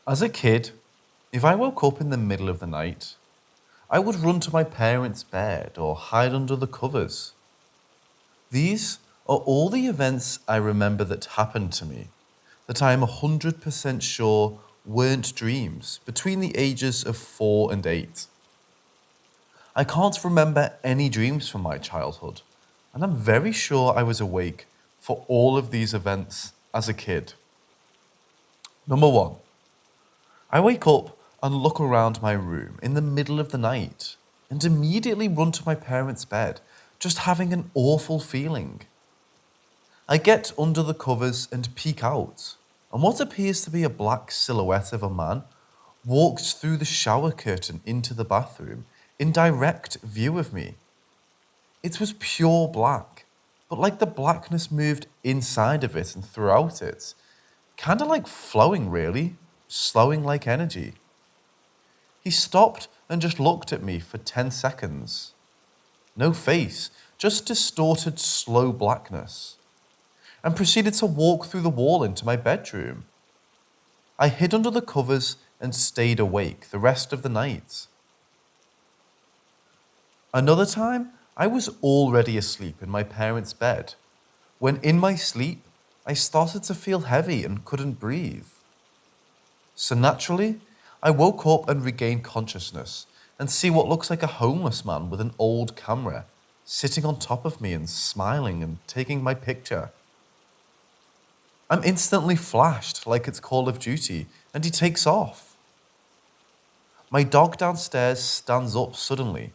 As a kid, if I woke up in the middle of the night, I would run to my parents' bed or hide under the covers. These are all the events I remember that happened to me, that I am 100% sure weren't dreams between the ages of 4 and 8. I can't remember any dreams from my childhood, and I'm very sure I was awake for all of these events as a kid. Number 1. I wake up and look around my room in the middle of the night and immediately run to my parents' bed, just having an awful feeling. I get under the covers and peek out, and what appears to be a black silhouette of a man walks through the shower curtain into the bathroom in direct view of me. It was pure black, but like the blackness moved inside of it and throughout it, kinda like flowing really, slowing like energy. He stopped and just looked at me for 10 seconds. No face, just distorted slow blackness, and proceeded to walk through the wall into my bedroom. I hid under the covers and stayed awake the rest of the night. Another time, I was already asleep in my parents' bed, when in my sleep, I started to feel heavy and couldn't breathe. So naturally, I woke up and regained consciousness and see what looks like a homeless man with an old camera sitting on top of me and smiling and taking my picture. I'm instantly flashed like it's Call of Duty and he takes off. My dog downstairs stands up suddenly.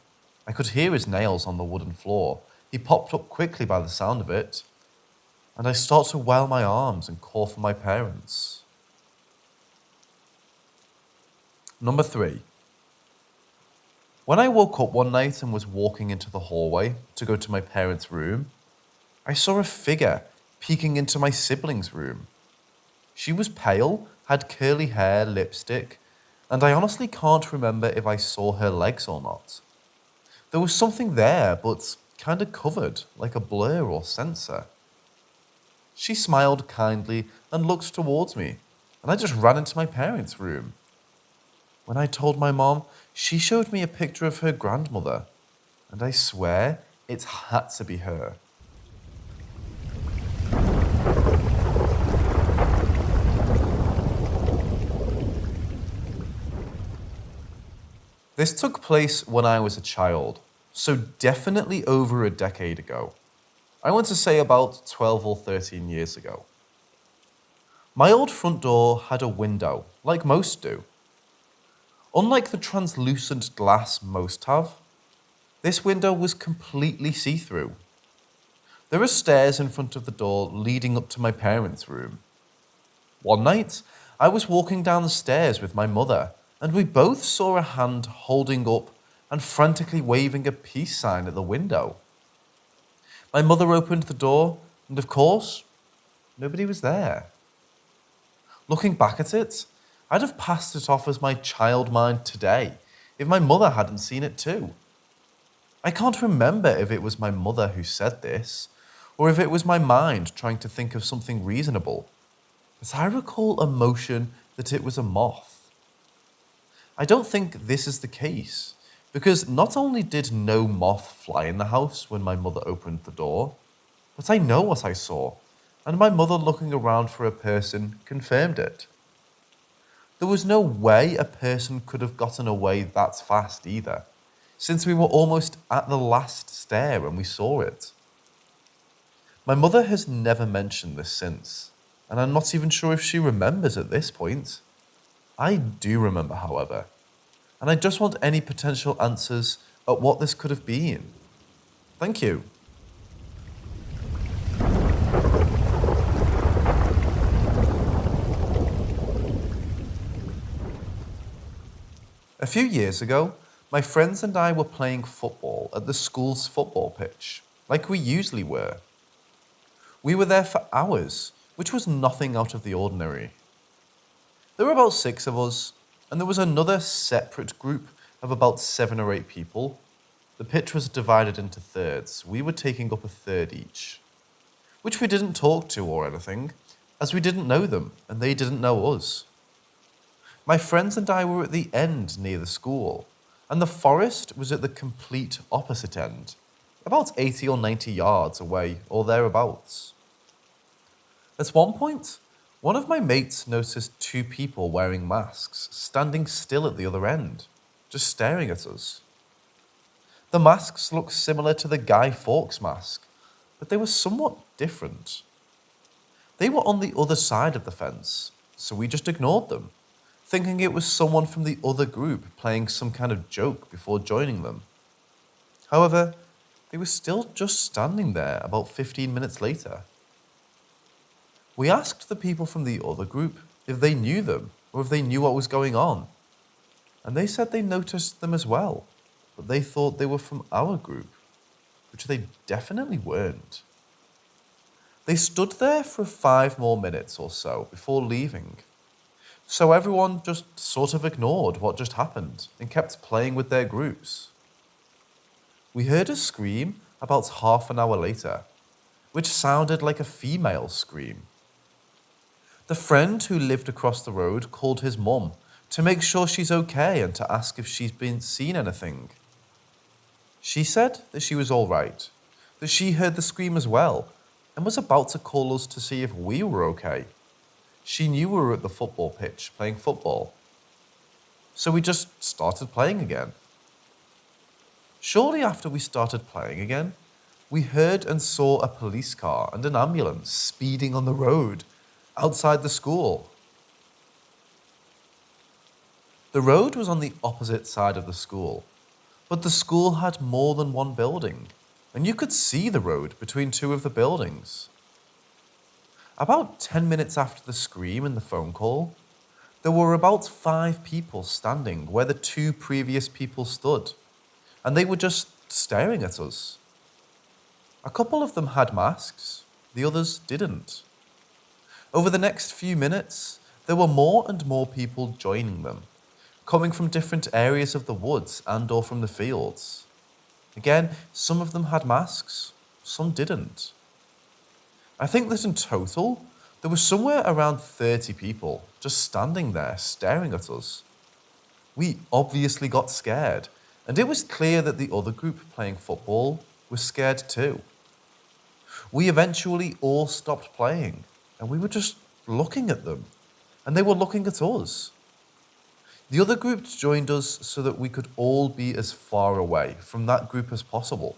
I could hear his nails on the wooden floor. He popped up quickly by the sound of it, and I start to wail my arms and call for my parents. Number 3. When I woke up one night and was walking into the hallway to go to my parents' room, I saw a figure peeking into my siblings' room. She was pale, had curly hair, lipstick, and I honestly can't remember if I saw her legs or not. There was something there, but kind of covered, like a blur or sensor. She smiled kindly and looked towards me, and I just ran into my parents' room. When I told my mom, she showed me a picture of her grandmother, and I swear it had to be her. This took place when I was a child, so definitely over a decade ago. I want to say about 12 or 13 years ago. My old front door had a window, like most do. Unlike the translucent glass most have, this window was completely see-through. There are stairs in front of the door leading up to my parents' room. One night, I was walking down the stairs with my mother, and we both saw a hand holding up and frantically waving a peace sign at the window. My mother opened the door, and of course, nobody was there. Looking back at it, I'd have passed it off as my child mind today if my mother hadn't seen it too. I can't remember if it was my mother who said this, or if it was my mind trying to think of something reasonable, but I recall a motion that it was a moth. I don't think this is the case, because not only did no moth fly in the house when my mother opened the door, but I know what I saw, and my mother looking around for a person confirmed it. There was no way a person could have gotten away that fast either, since we were almost at the last stair when we saw it. My mother has never mentioned this since, and I'm not even sure if she remembers at this point. I do remember, however, and I just want any potential answers at what this could have been. Thank you. A few years ago, my friends and I were playing football at the school's football pitch, like we usually were. We were there for hours, which was nothing out of the ordinary. There were about 6 of us, and there was another separate group of about 7 or 8 people. The pitch was divided into thirds. We were taking up a third each, which we didn't talk to or anything, as we didn't know them and they didn't know us. My friends and I were at the end near the school, and the forest was at the complete opposite end, about 80 or 90 yards away or thereabouts. At one point, one of my mates noticed two people wearing masks standing still at the other end, just staring at us. The masks looked similar to the Guy Fawkes mask, but they were somewhat different. They were on the other side of the fence, so we just ignored them, thinking it was someone from the other group playing some kind of joke before joining them. However, they were still just standing there about 15 minutes later. We asked the people from the other group if they knew them or if they knew what was going on, and they said they noticed them as well, but they thought they were from our group, which they definitely weren't. They stood there for 5 more minutes or so before leaving, so everyone just sort of ignored what just happened and kept playing with their groups. We heard a scream about half an hour later, which sounded like a female scream. The friend who lived across the road called his mum to make sure she's okay and to ask if she's been seen anything. She said that she was all right, that she heard the scream as well, and was about to call us to see if we were okay. She knew we were at the football pitch playing football. So we just started playing again. Shortly after we started playing again, we heard and saw a police car and an ambulance speeding on the road outside the school. The road was on the opposite side of the school, but the school had more than one building, and you could see the road between 2 of the buildings. About 10 minutes after the scream and the phone call, there were about 5 people standing where the 2 previous people stood, and they were just staring at us. A couple of them had masks, the others didn't. Over the next few minutes, there were more and more people joining them, coming from different areas of the woods and or from the fields. Again, some of them had masks, some didn't. I think that in total, there were somewhere around 30 people just standing there staring at us. We obviously got scared, and it was clear that the other group playing football was scared too. We eventually all stopped playing, and we were just looking at them, and they were looking at us. The other group joined us so that we could all be as far away from that group as possible.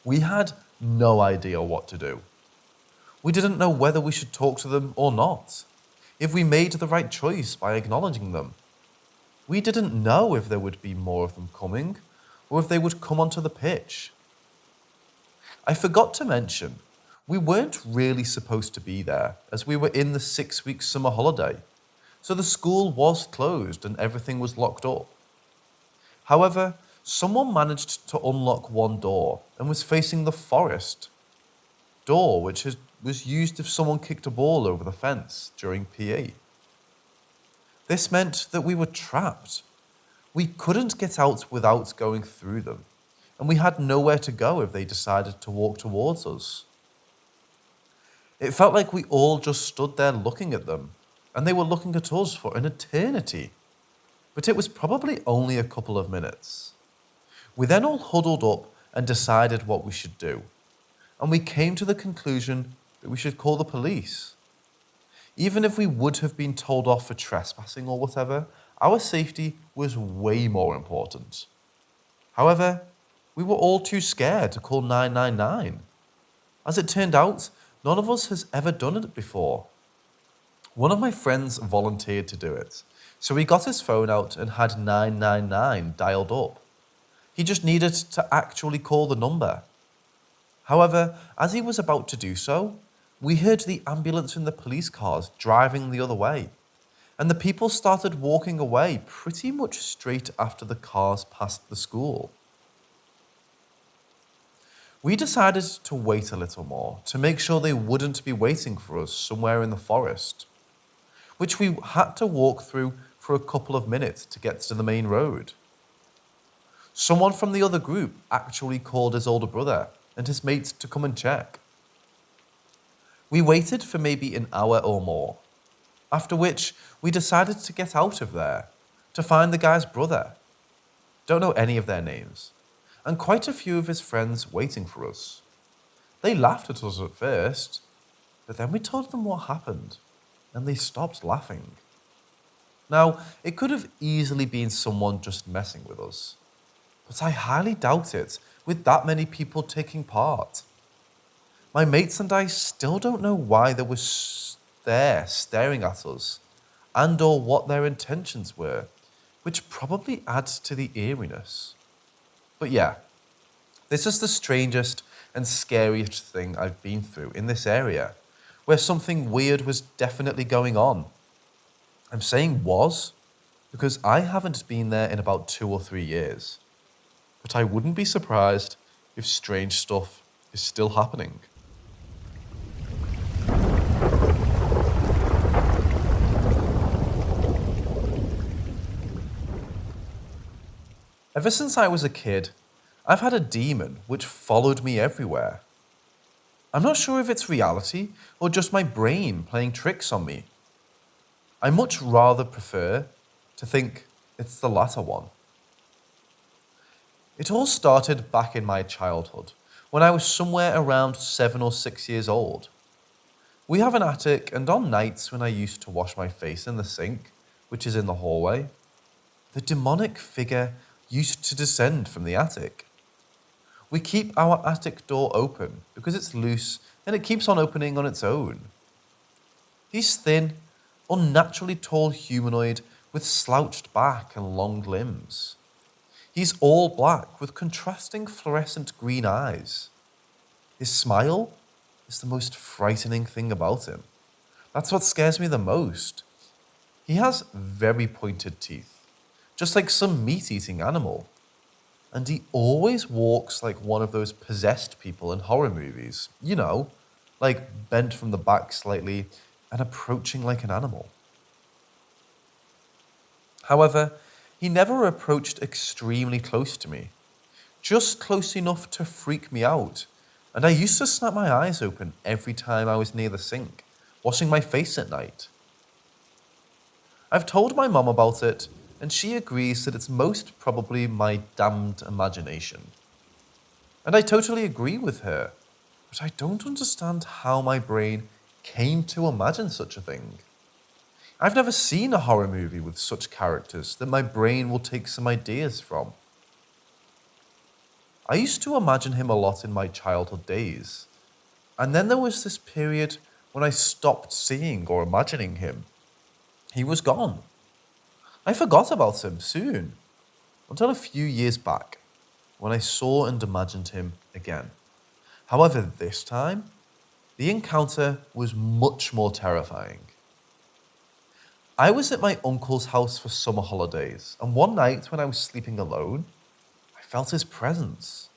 We had no idea what to do. We didn't know whether we should talk to them or not, if we made the right choice by acknowledging them. We didn't know if there would be more of them coming, or if they would come onto the pitch. I forgot to mention, we weren't really supposed to be there, as we were in the 6-week summer holiday, so the school was closed and everything was locked up. However, someone managed to unlock one door and was facing the forest door, which was used if someone kicked a ball over the fence during PE. This meant that we were trapped. We couldn't get out without going through them, and we had nowhere to go if they decided to walk towards us. It felt like we all just stood there looking at them, and they were looking at us for an eternity. But it was probably only a couple of minutes. We then all huddled up and decided what we should do, and we came to the conclusion that we should call the police. Even if we would have been told off for trespassing or whatever, our safety was way more important. However, we were all too scared to call 999. As it turned out, none of us has ever done it before. One of my friends volunteered to do it, so he got his phone out and had 999 dialed up. He just needed to actually call the number. However, as he was about to do so, we heard the ambulance and the police cars driving the other way, and the people started walking away pretty much straight after the cars passed the school. We decided to wait a little more to make sure they wouldn't be waiting for us somewhere in the forest, which we had to walk through for a couple of minutes to get to the main road. Someone from the other group actually called his older brother and his mates to come and check. We waited for maybe an hour or more. After which, we decided to get out of there, to find the guy's brother. Don't know any of their names, and quite a few of his friends waiting for us. They laughed at us at first, but then we told them what happened, and they stopped laughing. Now, it could have easily been someone just messing with us, but I highly doubt it with that many people taking part. My mates and I still don't know why they were there staring at us and or what their intentions were, which probably adds to the eeriness. But yeah, this is the strangest and scariest thing I've been through in this area, where something weird was definitely going on. I'm saying was because I haven't been there in about 2 or 3 years, but I wouldn't be surprised if strange stuff is still happening. Ever since I was a kid, I've had a demon which followed me everywhere. I'm not sure if it's reality or just my brain playing tricks on me. I much rather prefer to think it's the latter one. It all started back in my childhood, when I was somewhere around 7 or 6 years old. We have an attic, and on nights when I used to wash my face in the sink, which is in the hallway, the demonic figure used to descend from the attic. We keep our attic door open because it's loose and it keeps on opening on its own. He's thin, unnaturally tall humanoid with slouched back and long limbs. He's all black with contrasting fluorescent green eyes. His smile is the most frightening thing about him. That's what scares me the most. He has very pointed teeth, just like some meat-eating animal. And he always walks like one of those possessed people in horror movies. You know, like bent from the back slightly and approaching like an animal. However, he never approached extremely close to me, just close enough to freak me out, and I used to snap my eyes open every time I was near the sink, washing my face at night. I've told my mom about it, and she agrees that it's most probably my damned imagination. And I totally agree with her, but I don't understand how my brain came to imagine such a thing. I've never seen a horror movie with such characters that my brain will take some ideas from. I used to imagine him a lot in my childhood days, and then there was this period when I stopped seeing or imagining him. He was gone. I forgot about him soon, until a few years back, when I saw and imagined him again. However, this time, the encounter was much more terrifying. I was at my uncle's house for summer holidays, and one night when I was sleeping alone, I felt his presence.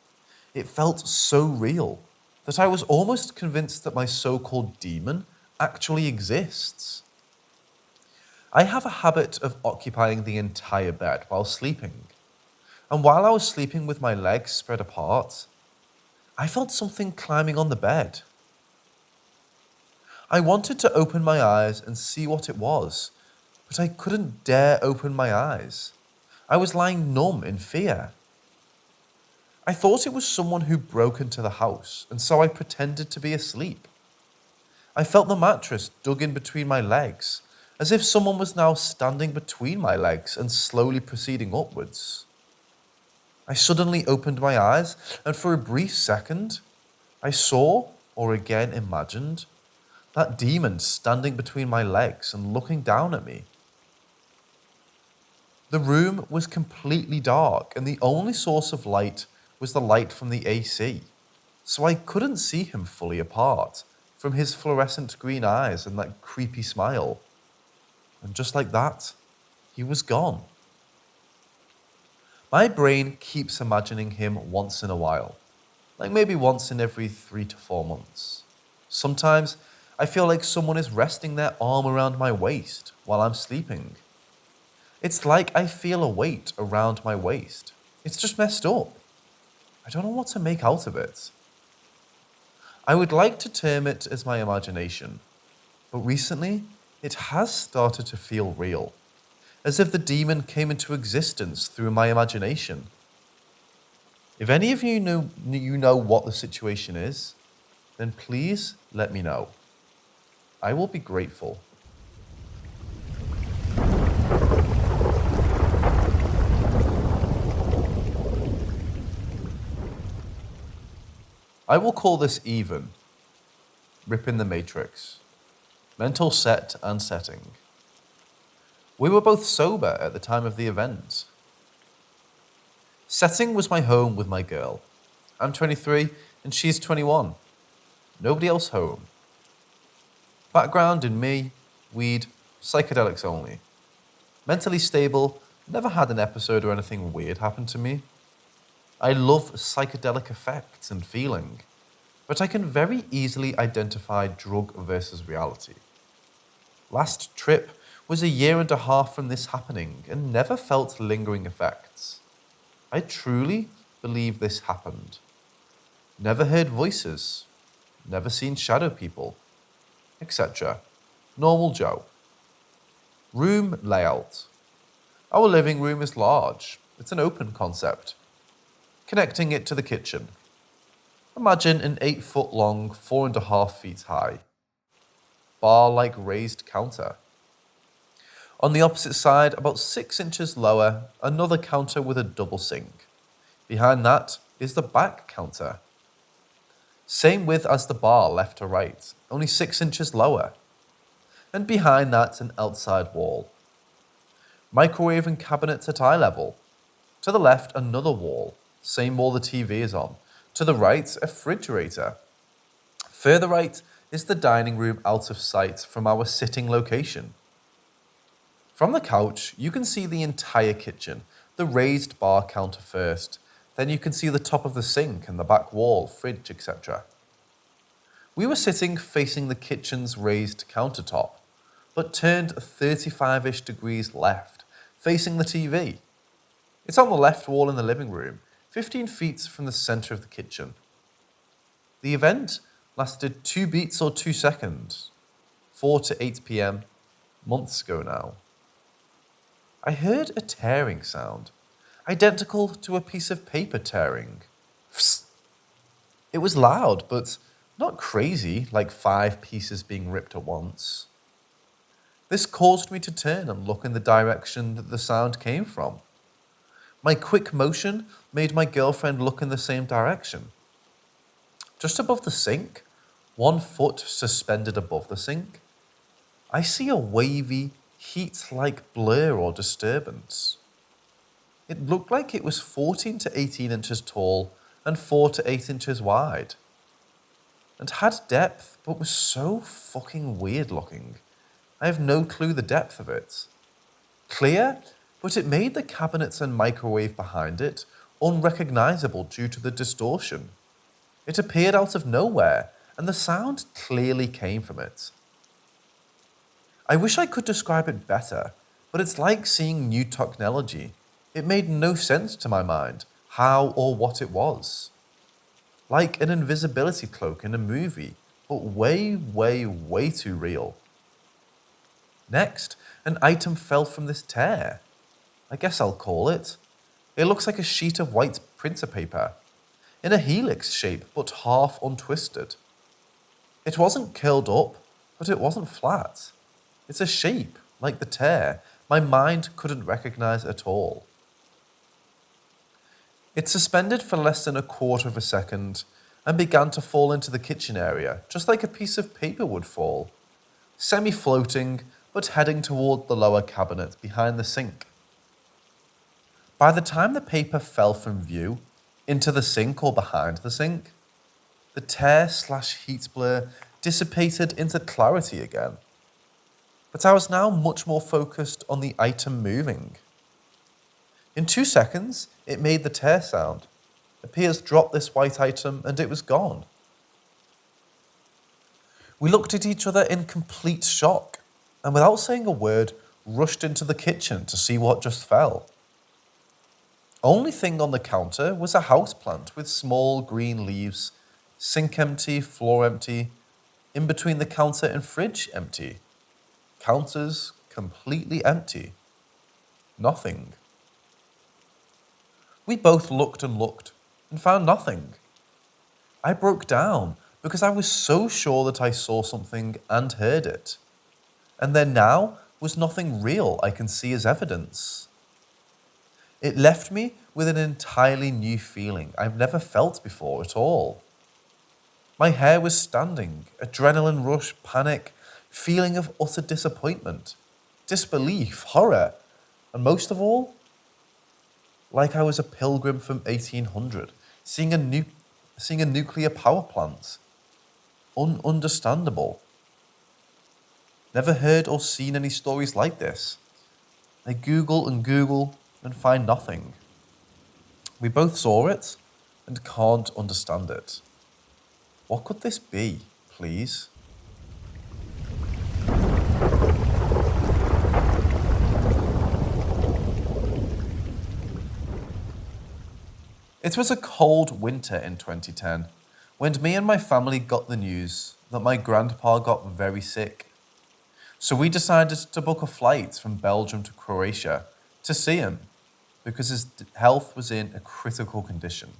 It felt so real that I was almost convinced that my so-called demon actually exists. I have a habit of occupying the entire bed while sleeping, and while I was sleeping with my legs spread apart, I felt something climbing on the bed. I wanted to open my eyes and see what it was, but I couldn't dare open my eyes. I was lying numb in fear. I thought it was someone who broke into the house, and so I pretended to be asleep. I felt the mattress dug in between my legs, as if someone was now standing between my legs and slowly proceeding upwards. I suddenly opened my eyes, and for a brief second, I saw, or again imagined, that demon standing between my legs and looking down at me. The room was completely dark, and the only source of light was the light from the AC, so I couldn't see him fully apart from his fluorescent green eyes and that creepy smile. And just like that, he was gone. My brain keeps imagining him once in a while, like maybe once in every 3 to 4 months. Sometimes I feel like someone is resting their arm around my waist while I'm sleeping. It's like I feel a weight around my waist. It's just messed up. I don't know what to make out of it. I would like to term it as my imagination, but recently it has started to feel real, as if the demon came into existence through my imagination. If any of you know what the situation is, then please let me know. I will be grateful. I will call this even. Rip in the Matrix. Mental set and setting. We were both sober at the time of the event. Setting was my home with my girl. I'm 23 and she's 21. Nobody else home. Background in me, weed, psychedelics only. Mentally stable, never had an episode or anything weird happen to me. I love psychedelic effects and feeling, but I can very easily identify drug versus reality. Last trip was 1.5 years from this happening and never felt lingering effects. I truly believe this happened. Never heard voices, never seen shadow people, etc. Normal Joe. Room layout. Our living room is large. It's an open concept. Connecting it to the kitchen. Imagine an 8-foot long, 4.5 feet high, bar-like raised counter. On the opposite side, about 6 inches lower, another counter with a double sink. Behind that is the back counter. Same width as the bar left to right, only 6 inches lower. And behind that, an outside wall. Microwave and cabinets at eye level. To the left, another wall. Same wall the TV is on. To the right, a refrigerator. Further right is the dining room out of sight from our sitting location. From the couch, you can see the entire kitchen, the raised bar counter first. Then you can see the top of the sink and the back wall, fridge, etc. We were sitting facing the kitchen's raised countertop, but turned 35-ish degrees left, facing the TV. It's on the left wall in the living room, 15 feet from the center of the kitchen. The event lasted 2 beats or 2 seconds, 4 to 8 p.m., months ago now. I heard a tearing sound, identical to a piece of paper tearing. Psst. It was loud, but not crazy, like 5 pieces being ripped at once. This caused me to turn and look in the direction that the sound came from. My quick motion made my girlfriend look in the same direction. Just above the sink, 1 foot suspended above the sink, I see a wavy, heat-like blur or disturbance. It looked like it was 14 to 18 inches tall and 4 to 8 inches wide. And had depth, but was so fucking weird looking. I have no clue the depth of it. Clear, but it made the cabinets and microwave behind it unrecognizable due to the distortion. It appeared out of nowhere, and the sound clearly came from it. I wish I could describe it better, but it's like seeing new technology. It made no sense to my mind how or what it was. Like an invisibility cloak in a movie, but way, way, way too real. Next, an item fell from this tear. I guess I'll call it. It looks like a sheet of white printer paper, in a helix shape but half untwisted. It wasn't curled up, but it wasn't flat. It's a shape, like the tear, my mind couldn't recognize at all. It suspended for less than 1/4 second and began to fall into the kitchen area, just like a piece of paper would fall, semi-floating but heading toward the lower cabinet behind the sink. By the time the paper fell from view, into the sink or behind the sink, the tear/heat blur dissipated into clarity again. But I was now much more focused on the item moving. In 2 seconds, it made the tear sound. Appears dropped this white item and it was gone. We looked at each other in complete shock and without saying a word, rushed into the kitchen to see what just fell. Only thing on the counter was a houseplant with small green leaves, sink empty, floor empty, in between the counter and fridge empty. counters completely empty. Nothing. We both looked and found nothing. I broke down because I was so sure that I saw something and heard it. And there now was nothing real I can see as evidence. It left me with an entirely new feeling I've never felt before at all. My hair was standing, adrenaline rush, panic, feeling of utter disappointment, disbelief, horror, and most of all, like I was a pilgrim from 1800, seeing a nuclear power plant. Ununderstandable. Never heard or seen any stories like this. I Google and find nothing. We both saw it and can't understand it. What could this be, please? It was a cold winter in 2010 when me and my family got the news that my grandpa got very sick. So we decided to book a flight from Belgium to Croatia to see him because his health was in a critical condition.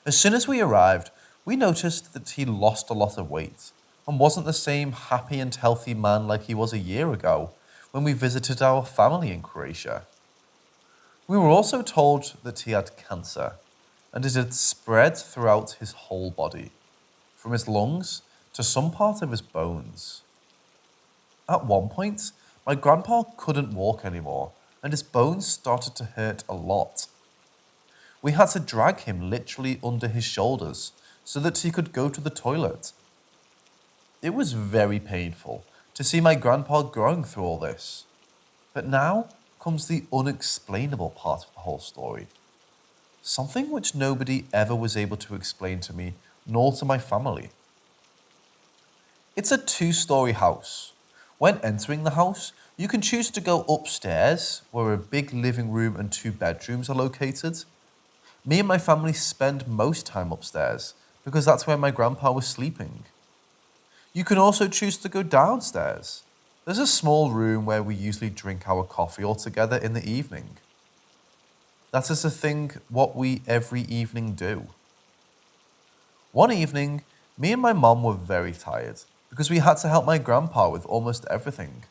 As soon as we arrived, we noticed that he lost a lot of weight and wasn't the same happy and healthy man like he was a year ago when we visited our family in Croatia. We were also told that he had cancer and it had spread throughout his whole body, from his lungs to some part of his bones. At one point, my grandpa couldn't walk anymore and his bones started to hurt a lot. We had to drag him literally under his shoulders so that he could go to the toilet. It was very painful to see my grandpa going through all this. But now comes the unexplainable part of the whole story. Something which nobody ever was able to explain to me, nor to my family. It's a 2-story house. When entering the house, you can choose to go upstairs, where a big living room and 2 bedrooms are located. Me and my family spend most time upstairs, because that's where my grandpa was sleeping. You can also choose to go downstairs. There's a small room where we usually drink our coffee all together in the evening. That is a thing what we every evening do. One evening, me and my mom were very tired because we had to help my grandpa with almost everything.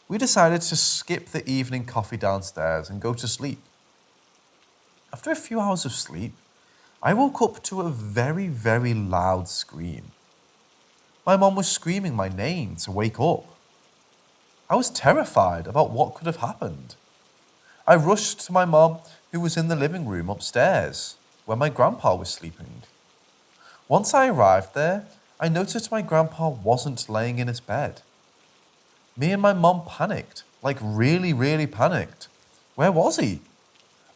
We decided to skip the evening coffee downstairs and go to sleep. After a few hours of sleep, I woke up to a very, very loud scream. My mom was screaming my name to wake up. I was terrified about what could have happened. I rushed to my mom, who was in the living room upstairs, where my grandpa was sleeping. Once I arrived there, I noticed my grandpa wasn't laying in his bed. Me and my mom panicked, like really, really panicked. Where was he?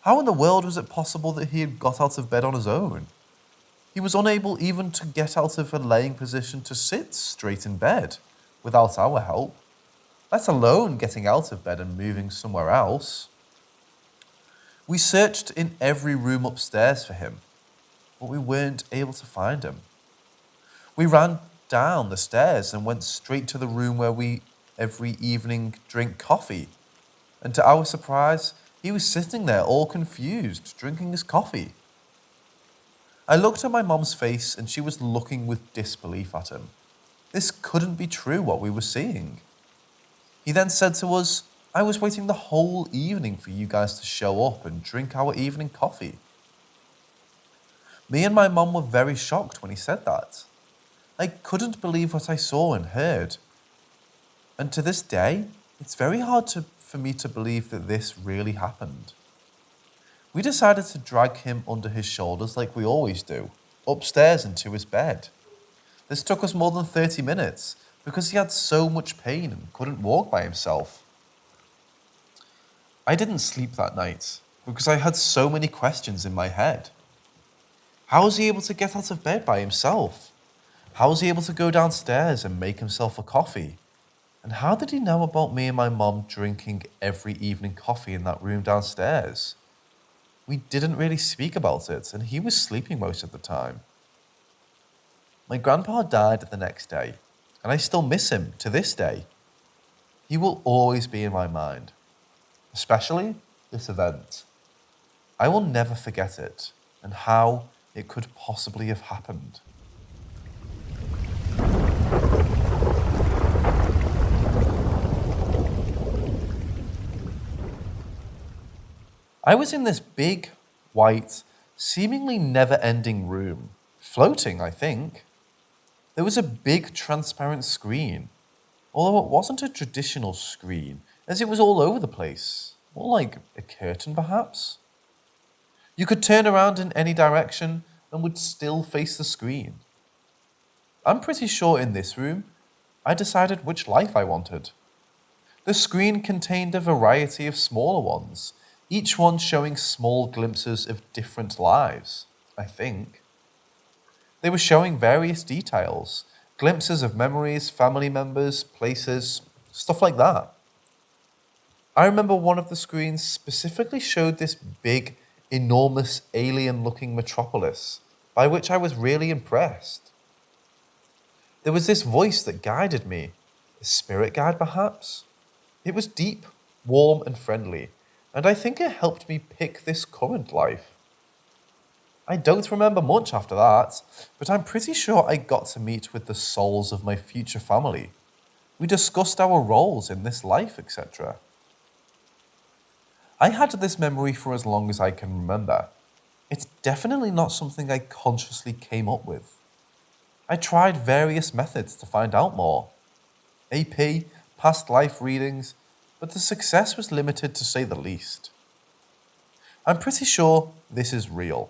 How in the world was it possible that he had got out of bed on his own? He was unable even to get out of a laying position to sit straight in bed without our help, let alone getting out of bed and moving somewhere else. We searched in every room upstairs for him, but we weren't able to find him. We ran down the stairs and went straight to the room where we every evening drink coffee, and to our surprise, he was sitting there all confused, drinking his coffee. I looked at my mom's face and she was looking with disbelief at him. This couldn't be true what we were seeing. He then said to us, I was waiting the whole evening for you guys to show up and drink our evening coffee. Me and my mom were very shocked when he said that. I couldn't believe what I saw and heard. And to this day, it's very hard for me to believe that this really happened. We decided to drag him under his shoulders like we always do, upstairs and to his bed. This took us more than 30 minutes because he had so much pain and couldn't walk by himself. I didn't sleep that night because I had so many questions in my head. How was he able to get out of bed by himself? How was he able to go downstairs and make himself a coffee? And how did he know about me and my mom drinking every evening coffee in that room downstairs? We didn't really speak about it, and he was sleeping most of the time. My grandpa died the next day, and I still miss him to this day. he will always be in my mind, especially this event. I will never forget it and how it could possibly have happened. I was in this big, white, seemingly never-ending room, floating, I think. There was a big transparent screen, although it wasn't a traditional screen, as it was all over the place, more like a curtain perhaps. You could turn around in any direction and would still face the screen. I'm pretty sure in this room, I decided which life I wanted. The screen contained a variety of smaller ones, each one showing small glimpses of different lives, I think. They were showing various details, glimpses of memories, family members, places, stuff like that. I remember one of the screens specifically showed this big, enormous, alien-looking metropolis, by which I was really impressed. There was this voice that guided me, a spirit guide perhaps. It was deep, warm, and friendly, and I think it helped me pick this current life. I don't remember much after that, but I'm pretty sure I got to meet with the souls of my future family. We discussed our roles in this life, etc. I had this memory for as long as I can remember. It's definitely not something I consciously came up with. I tried various methods to find out more. AP, past life readings, but the success was limited to say the least. I'm pretty sure this is real.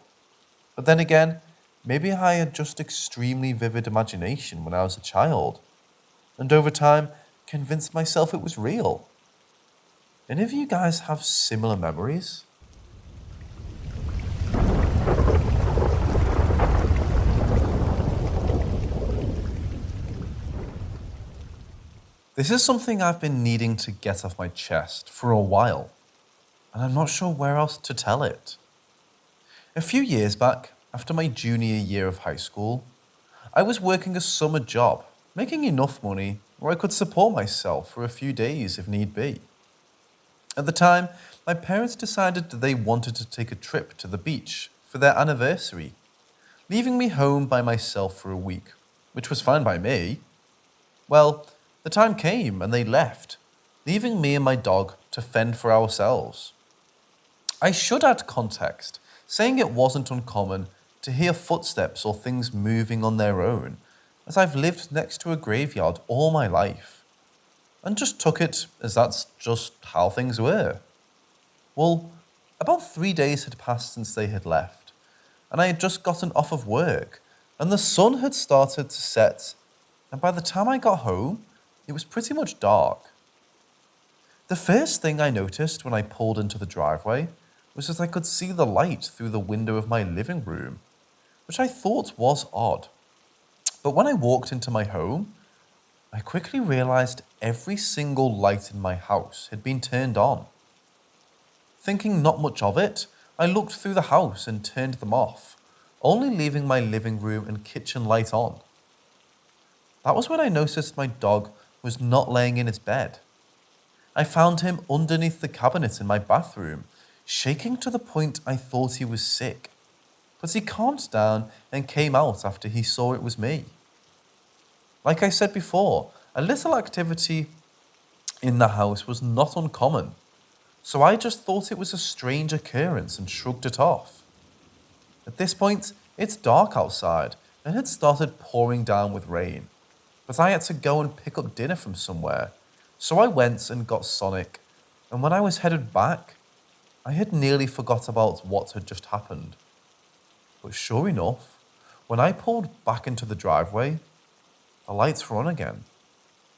But then again, maybe I had just extremely vivid imagination when I was a child, and over time convinced myself it was real. Any of you guys have similar memories? This is something I've been needing to get off my chest for a while, and I'm not sure where else to tell it. A few years back, after my junior year of high school, I was working a summer job, making enough money where I could support myself for a few days if need be. At the time, my parents decided that they wanted to take a trip to the beach for their anniversary, leaving me home by myself for a week, which was fine by me. Well, the time came and they left, leaving me and my dog to fend for ourselves. I should add context, saying it wasn't uncommon to hear footsteps or things moving on their own, as I've lived next to a graveyard all my life, and just took it as that's just how things were. Well, about 3 days had passed since they had left, and I had just gotten off of work, and the sun had started to set, and by the time I got home, it was pretty much dark. The first thing I noticed when I pulled into the driveway was that I could see the light through the window of my living room, which I thought was odd. But when I walked into my home, I quickly realized every single light in my house had been turned on. Thinking not much of it, I looked through the house and turned them off, only leaving my living room and kitchen light on. That was when I noticed my dog was not laying in his bed. I found him underneath the cabinet in my bathroom, shaking to the point I thought he was sick. But he calmed down and came out after he saw it was me. Like I said before, a little activity in the house was not uncommon, so I just thought it was a strange occurrence and shrugged it off. At this point, it's dark outside and had started pouring down with rain, but I had to go and pick up dinner from somewhere, so I went and got Sonic, and when I was headed back, I had nearly forgot about what had just happened. But sure enough, when I pulled back into the driveway, the lights were on again.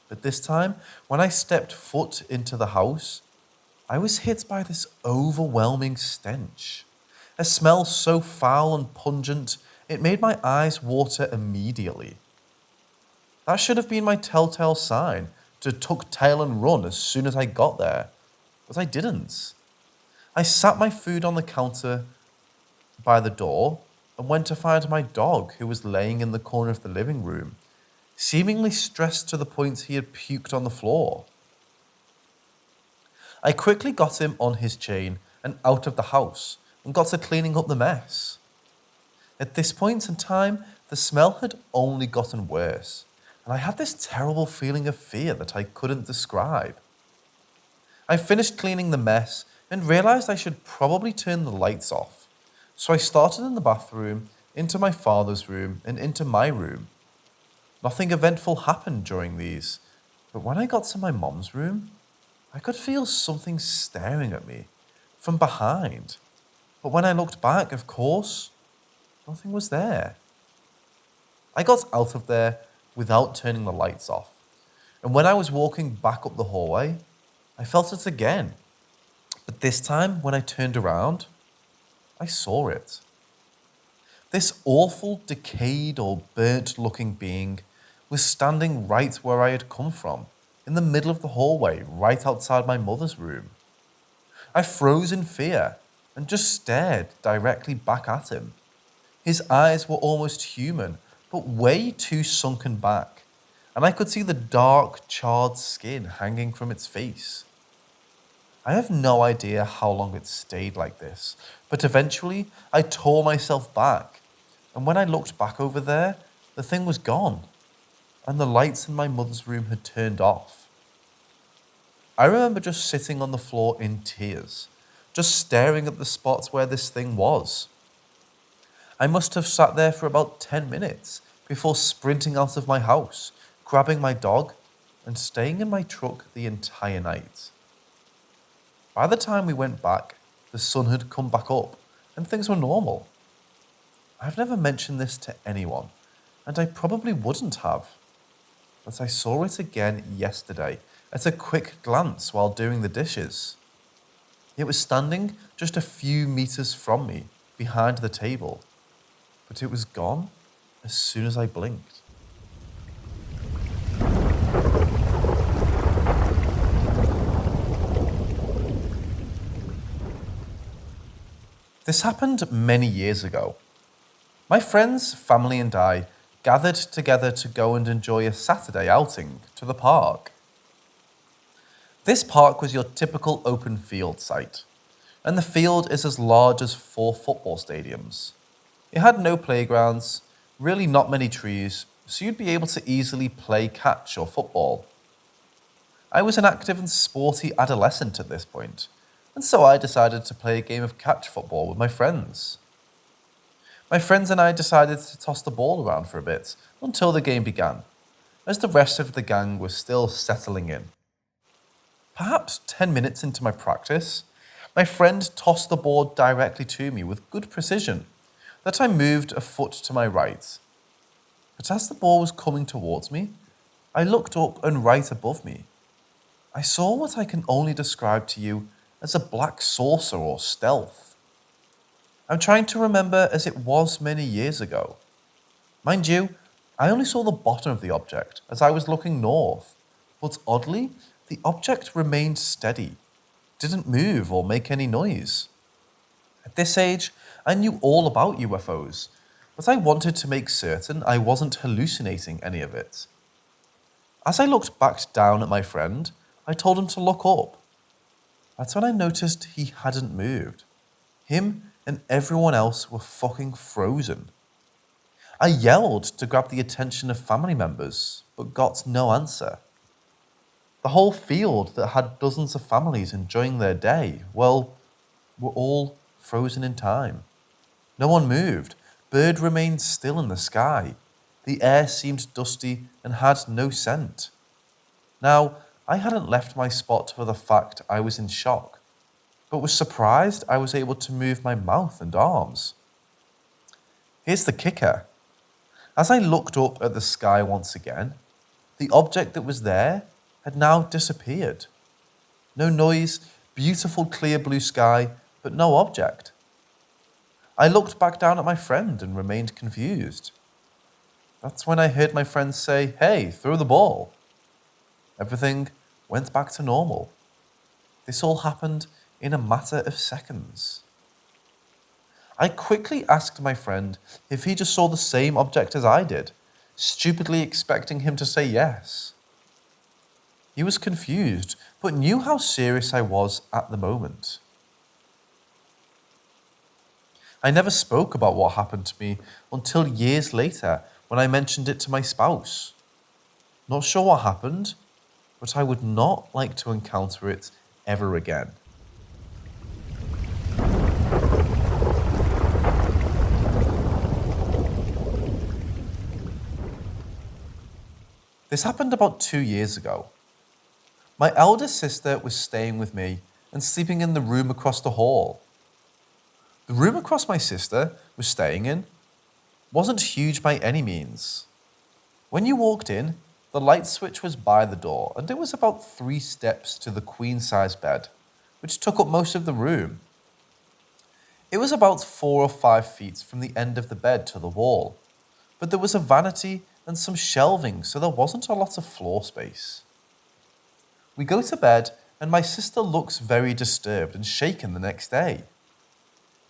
But this time, when I stepped foot into the house, I was hit by this overwhelming stench. A smell so foul and pungent, it made my eyes water immediately. That should have been my telltale sign to tuck tail and run as soon as I got there, but I didn't. I sat my food on the counter by the door and went to find my dog, who was laying in the corner of the living room, seemingly stressed to the point he had puked on the floor. I quickly got him on his chain and out of the house and got to cleaning up the mess. At this point in time, the smell had only gotten worse, and I had this terrible feeling of fear that I couldn't describe. I finished cleaning the mess and realized I should probably turn the lights off, so I started in the bathroom, into my father's room, and into my room. Nothing eventful happened during these, but when I got to my mom's room, I could feel something staring at me from behind. But when I looked back, of course, nothing was there. I got out of there without turning the lights off, and when I was walking back up the hallway, I felt it again. But this time, when I turned around, I saw it. This awful, decayed or burnt-looking being was standing right where I had come from, in the middle of the hallway, right outside my mother's room. I froze in fear and just stared directly back at him. His eyes were almost human, but way too sunken back, and I could see the dark, charred skin hanging from its face. I have no idea how long it stayed like this, but eventually I tore myself back, and when I looked back over there, the thing was gone, and the lights in my mother's room had turned off. I remember just sitting on the floor in tears, just staring at the spots where this thing was. I must have sat there for about 10 minutes before sprinting out of my house, grabbing my dog, and staying in my truck the entire night. By the time we went back, the sun had come back up and things were normal. I've never mentioned this to anyone, and I probably wouldn't have. But I saw it again yesterday at a quick glance while doing the dishes. It was standing just a few meters from me, behind the table, but it was gone as soon as I blinked. This happened many years ago. My friends, family and I gathered together to go and enjoy a Saturday outing to the park. This park was your typical open field site, and the field is as large as 4 football stadiums. It had no playgrounds, really not many trees, so you'd be able to easily play catch or football. I was an active and sporty adolescent at this point, and so I decided to play a game of catch football with my friends. My friends and I decided to toss the ball around for a bit until the game began, as the rest of the gang was still settling in. Perhaps 10 minutes into my practice, my friend tossed the ball directly to me with good precision that I moved a foot to my right. But as the ball was coming towards me, I looked up and right above me, I saw what I can only describe to you as a black saucer or stealth. I'm trying to remember as it was many years ago. Mind you, I only saw the bottom of the object as I was looking north, but oddly, the object remained steady, didn't move or make any noise. At this age, I knew all about UFOs, but I wanted to make certain I wasn't hallucinating any of it. As I looked back down at my friend, I told him to look up. That's when I noticed he hadn't moved. Him and everyone else were fucking frozen. I yelled to grab the attention of family members, but got no answer. The whole field that had dozens of families enjoying their day, well, were all frozen in time. No one moved. Bird remained still in the sky. The air seemed dusty and had no scent. Now, I hadn't left my spot for the fact I was in shock, but was surprised I was able to move my mouth and arms. Here's the kicker. As I looked up at the sky once again, the object that was there had now disappeared. No noise, beautiful clear blue sky, but no object. I looked back down at my friend and remained confused. That's when I heard my friend say, "Hey, throw the ball." Everything went back to normal. This all happened in a matter of seconds. I quickly asked my friend if he just saw the same object as I did, stupidly expecting him to say yes. He was confused, but knew how serious I was at the moment. I never spoke about what happened to me until years later when I mentioned it to my spouse. Not sure what happened, but I would not like to encounter it ever again. This happened about 2 years ago. My eldest sister was staying with me and sleeping in the room across the hall. The room across my sister was staying in wasn't huge by any means. When you walked in, the light switch was by the door and it was about 3 steps to the queen-size bed, which took up most of the room. It was about 4 or 5 feet from the end of the bed to the wall, but there was a vanity and some shelving, so there wasn't a lot of floor space. We go to bed and my sister looks very disturbed and shaken the next day.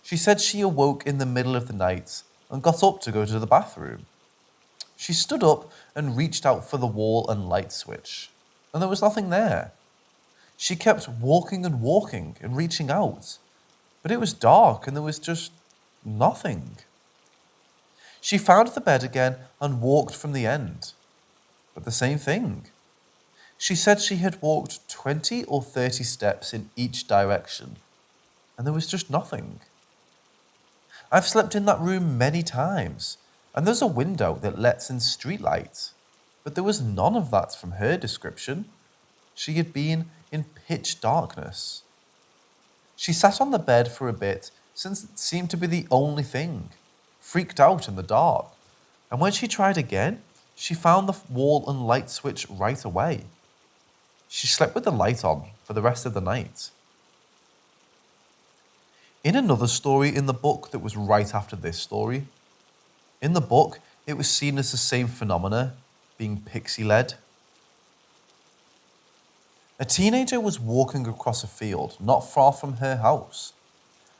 She said she awoke in the middle of the night and got up to go to the bathroom. She stood up and reached out for the wall and light switch, and there was nothing there. She kept walking and reaching out, but it was dark and there was just nothing. She found the bed again and walked from the end, but the same thing. She said she had walked 20 or 30 steps in each direction, and there was just nothing. I've slept in that room many times, and there's a window that lets in street light, but there was none of that from her description. She had been in pitch darkness. She sat on the bed for a bit, since it seemed to be the only thing, freaked out in the dark, and when she tried again, she found the wall and light switch right away. She slept with the light on for the rest of the night. In another story in the book that was right after this story, in the book, it was seen as the same phenomena, being Pixie-led. A teenager was walking across a field not far from her house,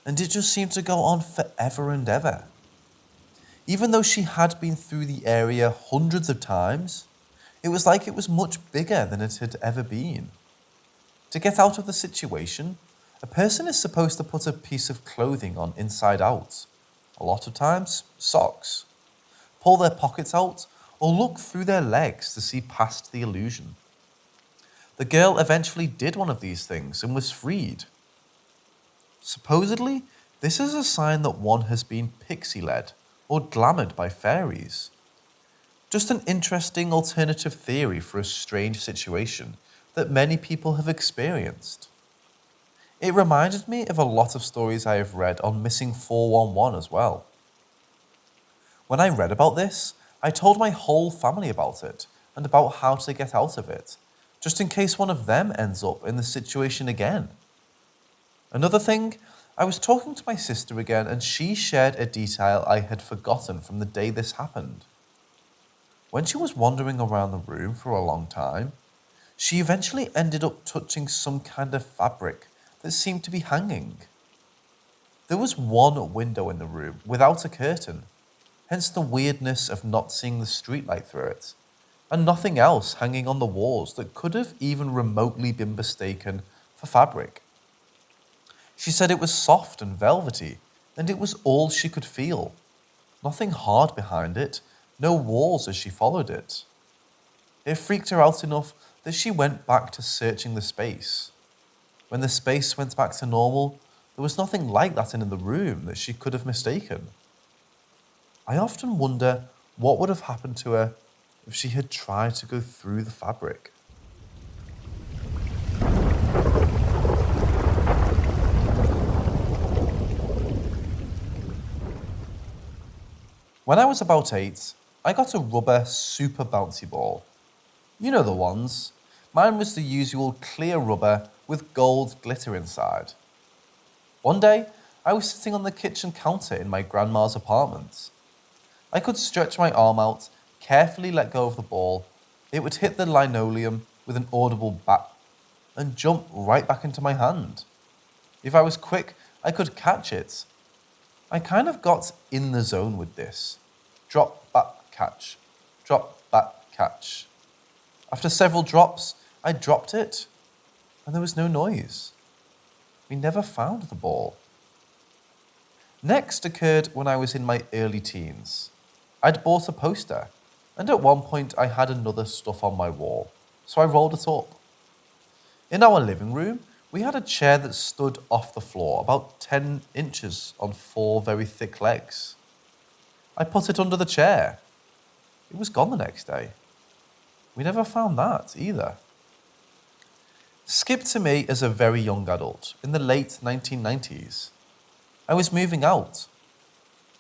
and it just seemed to go on forever and ever. Even though she had been through the area hundreds of times, it was like it was much bigger than it had ever been. To get out of the situation, a person is supposed to put a piece of clothing on inside out, a lot of times socks, pull their pockets out, or look through their legs to see past the illusion. The girl eventually did one of these things and was freed. Supposedly, this is a sign that one has been pixie-led or glamoured by fairies. Just an interesting alternative theory for a strange situation that many people have experienced. It reminded me of a lot of stories I have read on Missing 411 as well. When I read about this, I told my whole family about it and about how to get out of it, just in case one of them ends up in the situation again. Another thing, I was talking to my sister again and she shared a detail I had forgotten from the day this happened. When she was wandering around the room for a long time, she eventually ended up touching some kind of fabric that seemed to be hanging. There was one window in the room without a curtain, hence the weirdness of not seeing the streetlight through it, and nothing else hanging on the walls that could have even remotely been mistaken for fabric. She said it was soft and velvety, and it was all she could feel. Nothing hard behind it, no walls as she followed it. It freaked her out enough that she went back to searching the space. When the space went back to normal, there was nothing like that in the room that she could have mistaken. I often wonder what would have happened to her if she had tried to go through the fabric. When I was about 8, I got a rubber super bouncy ball. You know the ones. Mine was the usual clear rubber with gold glitter inside. One day, I was sitting on the kitchen counter in my grandma's apartment. I could stretch my arm out, carefully let go of the ball. It would hit the linoleum with an audible bap and jump right back into my hand. If I was quick, I could catch it. I kind of got in the zone with this. Drop, back, catch. Drop, back, catch. After several drops, I dropped it. and there was no noise. We never found the ball. Next occurred when I was in my early teens. I'd bought a poster, and at one point I had another stuff on my wall, so I rolled it up. In our living room, we had a chair that stood off the floor about 10 inches on 4 very thick legs. I put it under the chair. It was gone the next day. We never found that either. Skip to me as a very young adult in the late 1990s. I was moving out.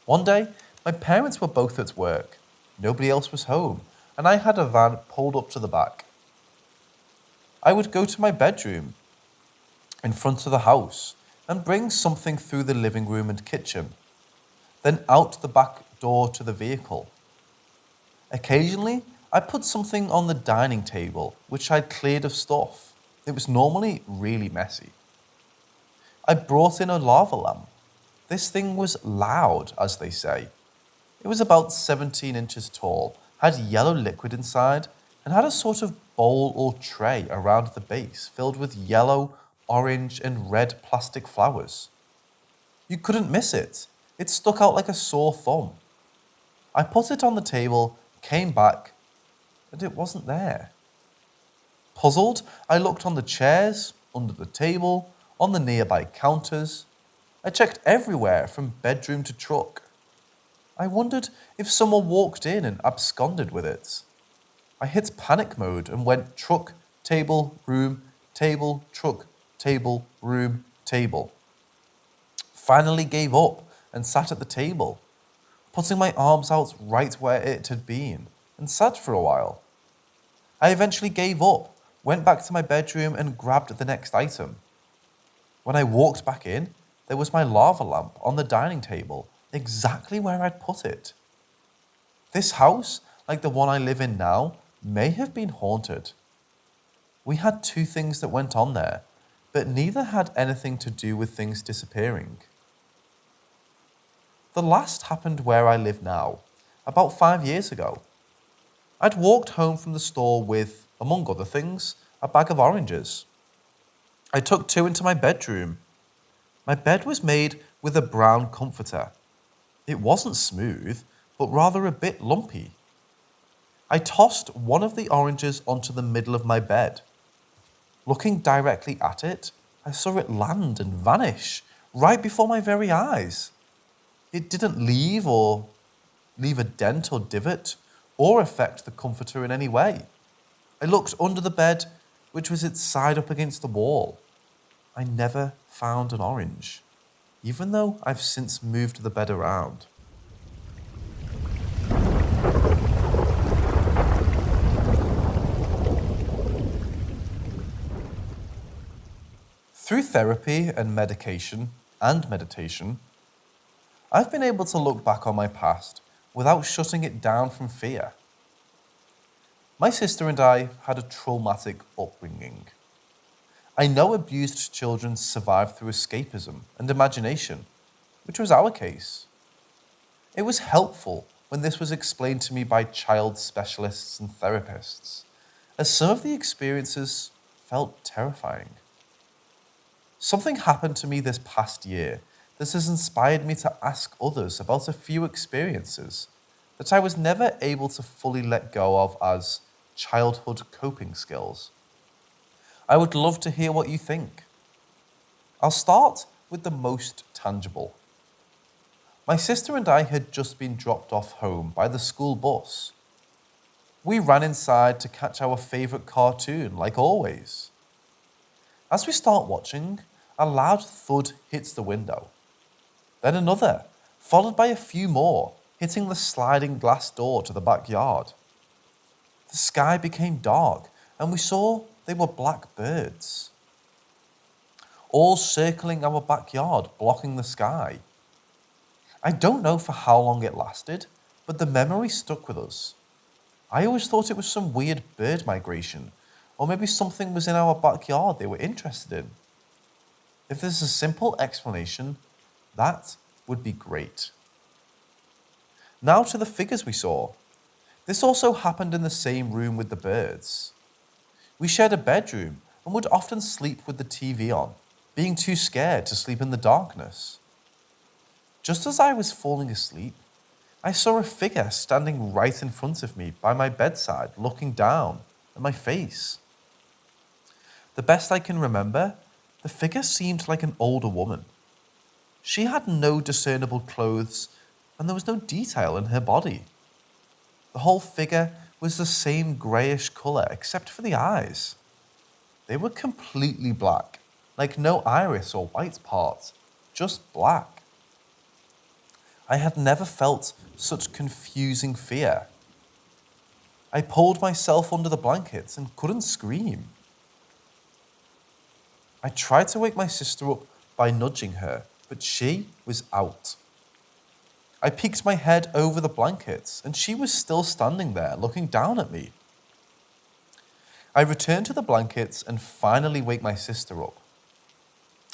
One day, my parents were both at work. Nobody else was home, and I had a van pulled up to the back. I would go to my bedroom in front of the house and bring something through the living room and kitchen, then out the back door to the vehicle. Occasionally, I put something on the dining table, which I'd cleared of stuff. It was normally really messy. I brought in a lava lamp. This thing was loud, as they say. It was about 17 inches tall, had yellow liquid inside, and had a sort of bowl or tray around the base filled with yellow, orange, and red plastic flowers. You couldn't miss it. It stuck out like a sore thumb. I put it on the table, came back, and it wasn't there. Puzzled, I looked on the chairs, under the table, on the nearby counters. I checked everywhere from bedroom to truck. I wondered if someone walked in and absconded with it. I hit panic mode and went truck, table, room, table, truck, table, room, table. Finally gave up and sat at the table, putting my arms out right where it had been, and sat for a while. I eventually gave up, went back to my bedroom and grabbed the next item. When I walked back in, there was my lava lamp on the dining table, exactly where I'd put it. This house, like the one I live in now, may have been haunted. We had 2 things that went on there, but neither had anything to do with things disappearing. The last happened where I live now, about 5 years ago. I'd walked home from the store with, among other things, a bag of oranges. I took 2 into my bedroom. My bed was made with a brown comforter. It wasn't smooth, but rather a bit lumpy. I tossed one of the oranges onto the middle of my bed. Looking directly at it, I saw it land and vanish right before my very eyes. It didn't leave a dent or divot or affect the comforter in any way. I looked under the bed, which was its side up against the wall. I never found an orange, even though I've since moved the bed around. Through therapy and medication and meditation, I've been able to look back on my past without shutting it down from fear. My sister and I had a traumatic upbringing. I know abused children survive through escapism and imagination, which was our case. It was helpful when this was explained to me by child specialists and therapists, as some of the experiences felt terrifying. Something happened to me this past year that has inspired me to ask others about a few experiences that I was never able to fully let go of as childhood coping skills. I would love to hear what you think. I'll start with the most tangible. My sister and I had just been dropped off home by the school bus. We ran inside to catch our favourite cartoon, like always. As we start watching, a loud thud hits the window. Then another, followed by a few more, hitting the sliding glass door to the backyard. The sky became dark, and we saw they were black birds, all circling our backyard, blocking the sky. I don't know for how long it lasted, but the memory stuck with us. I always thought it was some weird bird migration, or maybe something was in our backyard they were interested in. If there's a simple explanation, that would be great. Now to the figures we saw. This also happened in the same room with the birds. We shared a bedroom, and would often sleep with the TV on, being too scared to sleep in the darkness. Just as I was falling asleep, I saw a figure standing right in front of me by my bedside, looking down at my face. The best I can remember, the figure seemed like an older woman. She had no discernible clothes, and there was no detail in her body. The whole figure was the same greyish colour except for the eyes. They were completely black, like no iris or white part, just black. I had never felt such confusing fear. I pulled myself under the blankets and couldn't scream. I tried to wake my sister up by nudging her, but she was out. I peeked my head over the blankets, and she was still standing there looking down at me. I returned to the blankets and finally waked my sister up.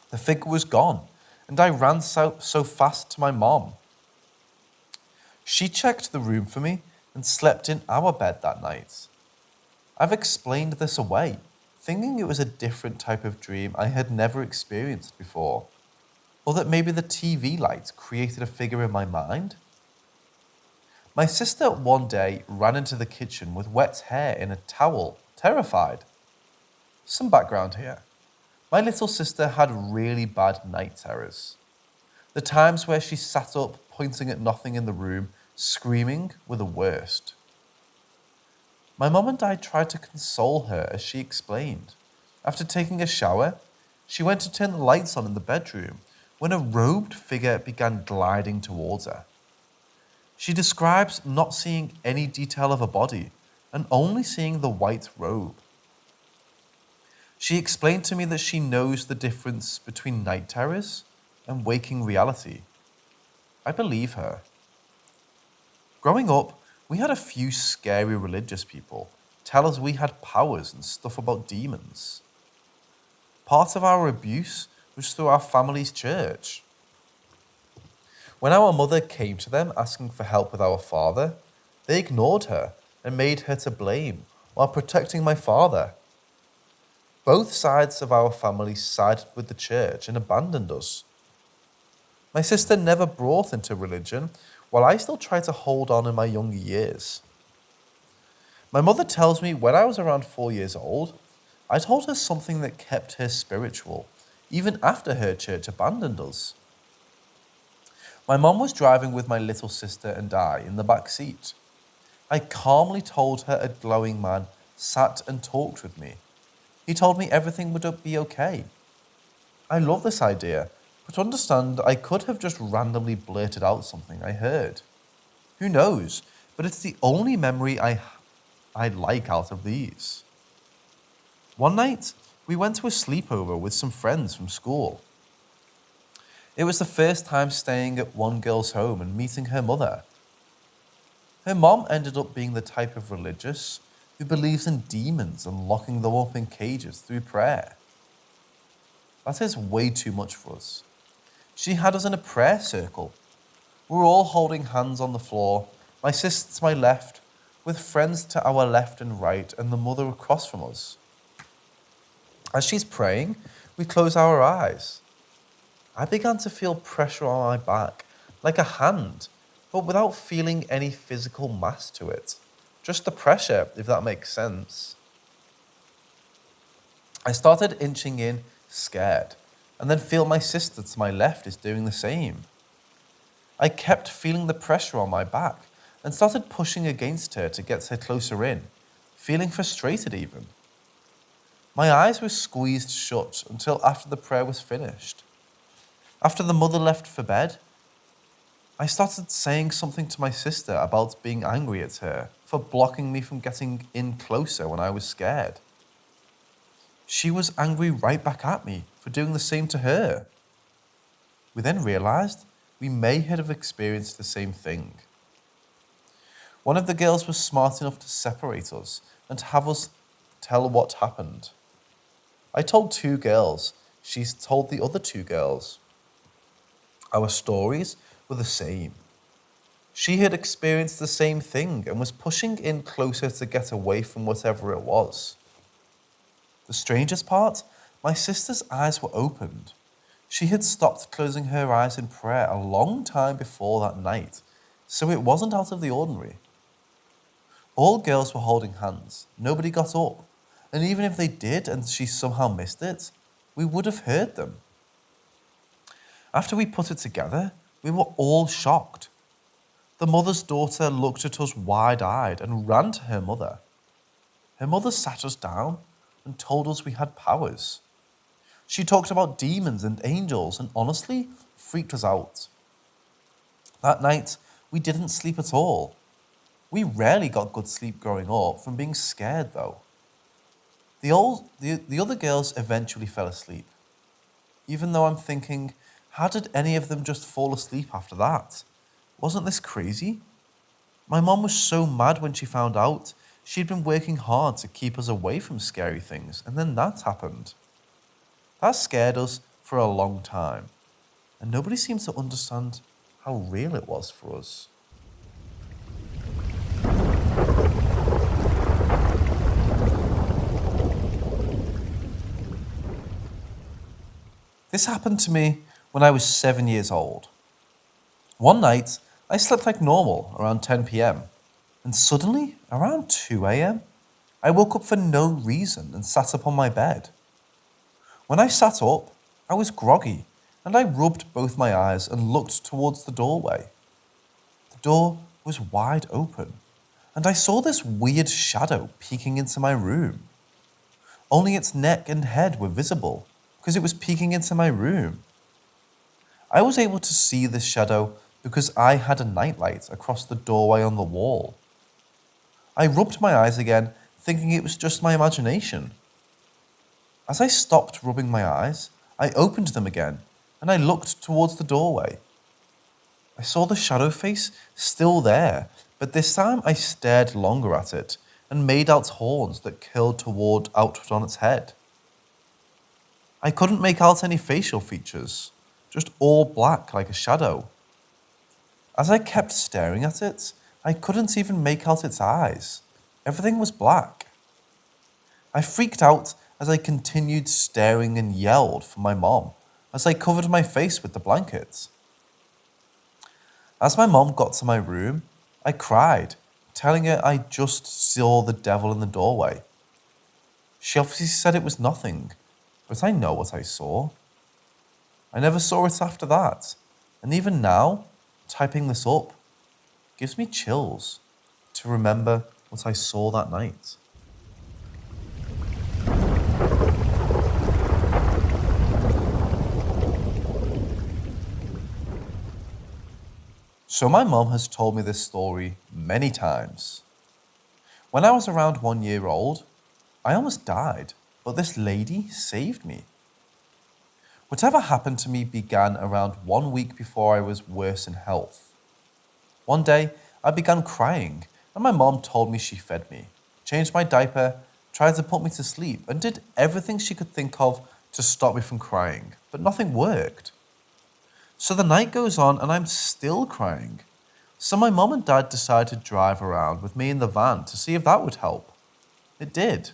The figure was gone, and I ran so fast to my mom. She checked the room for me and slept in our bed that night. I've explained this away, thinking it was a different type of dream I had never experienced before, or that maybe the TV light created a figure in my mind. My sister one day ran into the kitchen with wet hair in a towel, terrified. Some background here. My little sister had really bad night terrors. The times where she sat up, pointing at nothing in the room, screaming, were the worst. My mom and I tried to console her as she explained. After taking a shower, she went to turn the lights on in the bedroom when a robed figure began gliding towards her. She describes not seeing any detail of her body and only seeing the white robe. She explained to me that she knows the difference between night terrors and waking reality. I believe her. Growing up, we had a few scary religious people tell us we had powers and stuff about demons. Part of our abuse was through our family's church. When our mother came to them asking for help with our father, they ignored her and made her to blame while protecting my father. Both sides of our family sided with the church and abandoned us. My sister never brought into religion, while I still tried to hold on in my younger years. My mother tells me when I was around 4 years old, I told her something that kept her spiritual, even after her church abandoned us. My mom was driving with my little sister and I in the back seat. I calmly told her a glowing man sat and talked with me. He told me everything would be okay. I love this idea, but understand I could have just randomly blurted out something I heard. Who knows, but it's the only memory I like out of these. One night, we went to a sleepover with some friends from school. It was the first time staying at one girl's home and meeting her mother. Her mom ended up being the type of religious who believes in demons and locking them up in cages through prayer. That is way too much for us. She had us in a prayer circle. We were all holding hands on the floor, my sister to my left, with friends to our left and right, and the mother across from us. As she's praying, we close our eyes. I began to feel pressure on my back, like a hand, but without feeling any physical mass to it. Just the pressure, if that makes sense. I started inching in, scared, and then feel my sister to my left is doing the same. I kept feeling the pressure on my back and started pushing against her to get her closer in, feeling frustrated even. My eyes were squeezed shut until after the prayer was finished. After the mother left for bed, I started saying something to my sister about being angry at her for blocking me from getting in closer when I was scared. She was angry right back at me for doing the same to her. We then realized we may have experienced the same thing. One of the girls was smart enough to separate us and have us tell what happened. I told 2 girls, she's told the other 2 girls. Our stories were the same. She had experienced the same thing and was pushing in closer to get away from whatever it was. The strangest part, my sister's eyes were opened. She had stopped closing her eyes in prayer a long time before that night, so it wasn't out of the ordinary. All girls were holding hands, nobody got up, and even if they did and she somehow missed it, we would have heard them. After we put it together, we were all shocked. The mother's daughter looked at us wide-eyed and ran to her mother. Her mother sat us down and told us we had powers. She talked about demons and angels and honestly freaked us out. That night, we didn't sleep at all. We rarely got good sleep growing up from being scared though. The other girls eventually fell asleep. Even though I'm thinking, how did any of them just fall asleep after that? Wasn't this crazy? My mom was so mad when she found out. She'd been working hard to keep us away from scary things, and then that happened. That scared us for a long time, and nobody seemed to understand how real it was for us. This happened to me when I was 7 years old. One night, I slept like normal around 10 p.m. and suddenly, around 2 a.m., I woke up for no reason and sat up on my bed. When I sat up, I was groggy and I rubbed both my eyes and looked towards the doorway. The door was wide open and I saw this weird shadow peeking into my room. Only its neck and head were visible because it was peeking into my room. I was able to see this shadow because I had a nightlight across the doorway on the wall. I rubbed my eyes again, thinking it was just my imagination. As I stopped rubbing my eyes, I opened them again and I looked towards the doorway. I saw the shadow face still there, but this time I stared longer at it and made out horns that curled outward on its head. I couldn't make out any facial features, just all black like a shadow. As I kept staring at it, I couldn't even make out its eyes. Everything was black. I freaked out as I continued staring and yelled for my mom as I covered my face with the blankets. As my mom got to my room, I cried, telling her I just saw the devil in the doorway. She obviously said it was nothing, but I know what I saw. I never saw it after that, and even now, typing this up gives me chills to remember what I saw that night. So my mom has told me this story many times. When I was around 1 year old, I almost died, but this lady saved me. Whatever happened to me began around 1 week before I was worse in health. One day, I began crying, and my mom told me she fed me, changed my diaper, tried to put me to sleep, and did everything she could think of to stop me from crying, but nothing worked. So the night goes on, and I'm still crying. So my mom and dad decided to drive around with me in the van to see if that would help. It did.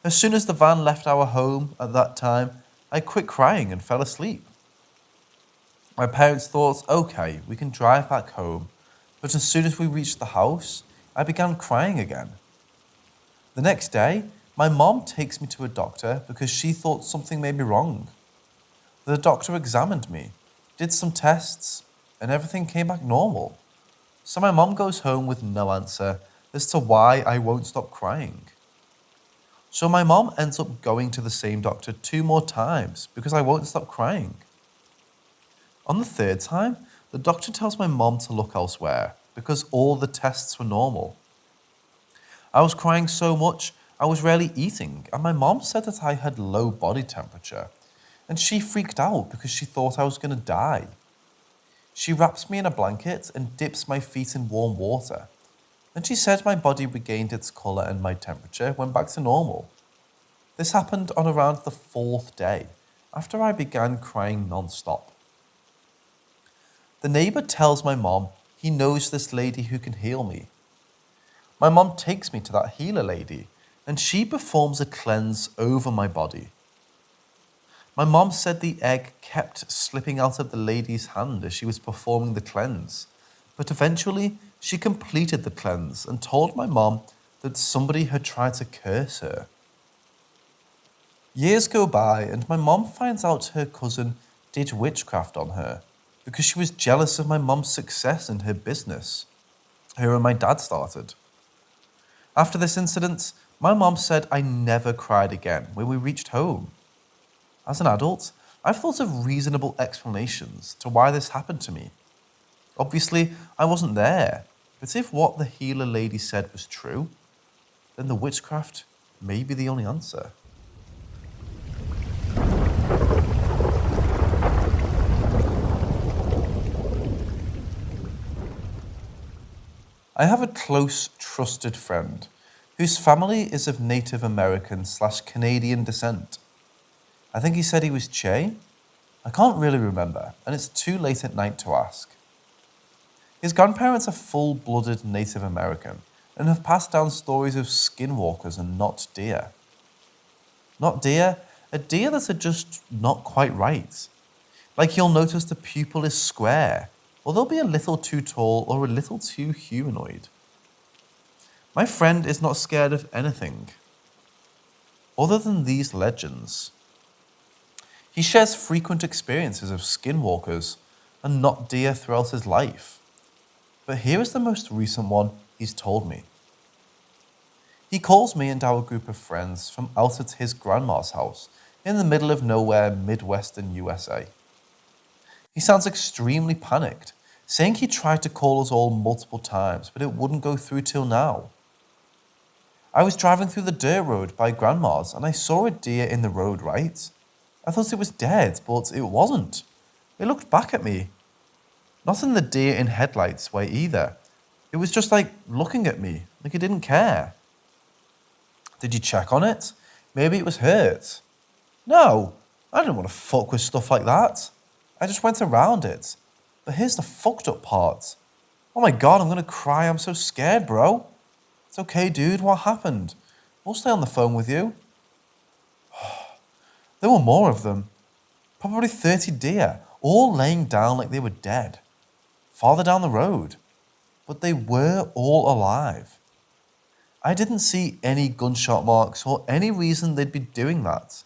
As soon as the van left our home at that time, I quit crying and fell asleep. My parents thought, okay, we can drive back home, but as soon as we reached the house, I began crying again. The next day, my mom takes me to a doctor because she thought something may be wrong. The doctor examined me, did some tests, and everything came back normal. So my mom goes home with no answer as to why I won't stop crying. So my mom ends up going to the same doctor 2 more times because I won't stop crying. On the 3rd time, the doctor tells my mom to look elsewhere because all the tests were normal. I was crying so much, I was rarely eating, and my mom said that I had low body temperature, and she freaked out because she thought I was going to die. She wraps me in a blanket and dips my feet in warm water. And she said my body regained its colour and my temperature went back to normal. This happened on around the 4th day, after I began crying non-stop. The neighbour tells my mom he knows this lady who can heal me. My mom takes me to that healer lady, and she performs a cleanse over my body. My mom said the egg kept slipping out of the lady's hand as she was performing the cleanse, but eventually she completed the cleanse and told my mom that somebody had tried to curse her. Years go by and my mom finds out her cousin did witchcraft on her because she was jealous of my mom's success in her business her and my dad started. After this incident, my mom said I never cried again when we reached home. As an adult, I've thought of reasonable explanations to why this happened to me. Obviously, I wasn't there, but if what the healer lady said was true, then the witchcraft may be the only answer. I have a close, trusted friend whose family is of Native American/Canadian descent. I think he said he was Che. I can't really remember, and it's too late at night to ask. His grandparents are full-blooded Native American and have passed down stories of skinwalkers and not deer. Not deer, a deer that are just not quite right. Like you'll notice the pupil is square, or they'll be a little too tall or a little too humanoid. My friend is not scared of anything other than these legends. He shares frequent experiences of skinwalkers and not deer throughout his life. But here is the most recent one he's told me. He calls me and our group of friends from out at his grandma's house in the middle of nowhere, Midwestern USA. He sounds extremely panicked, saying he tried to call us all multiple times, but it wouldn't go through till now. I was driving through the dirt road by Grandma's and I saw a deer in the road, right? I thought it was dead, but it wasn't. It looked back at me. Not in the deer in headlights way either. It was just like looking at me, like it didn't care. Did you check on it? Maybe it was hurt. No, I didn't want to fuck with stuff like that. I just went around it. But here's the fucked up part. Oh my god, I'm gonna cry, I'm so scared, bro. It's okay, dude, what happened? We'll stay on the phone with you. There were more of them. Probably 30 deer, all laying down like they were dead. Farther down the road. But they were all alive. I didn't see any gunshot marks or any reason they'd be doing that.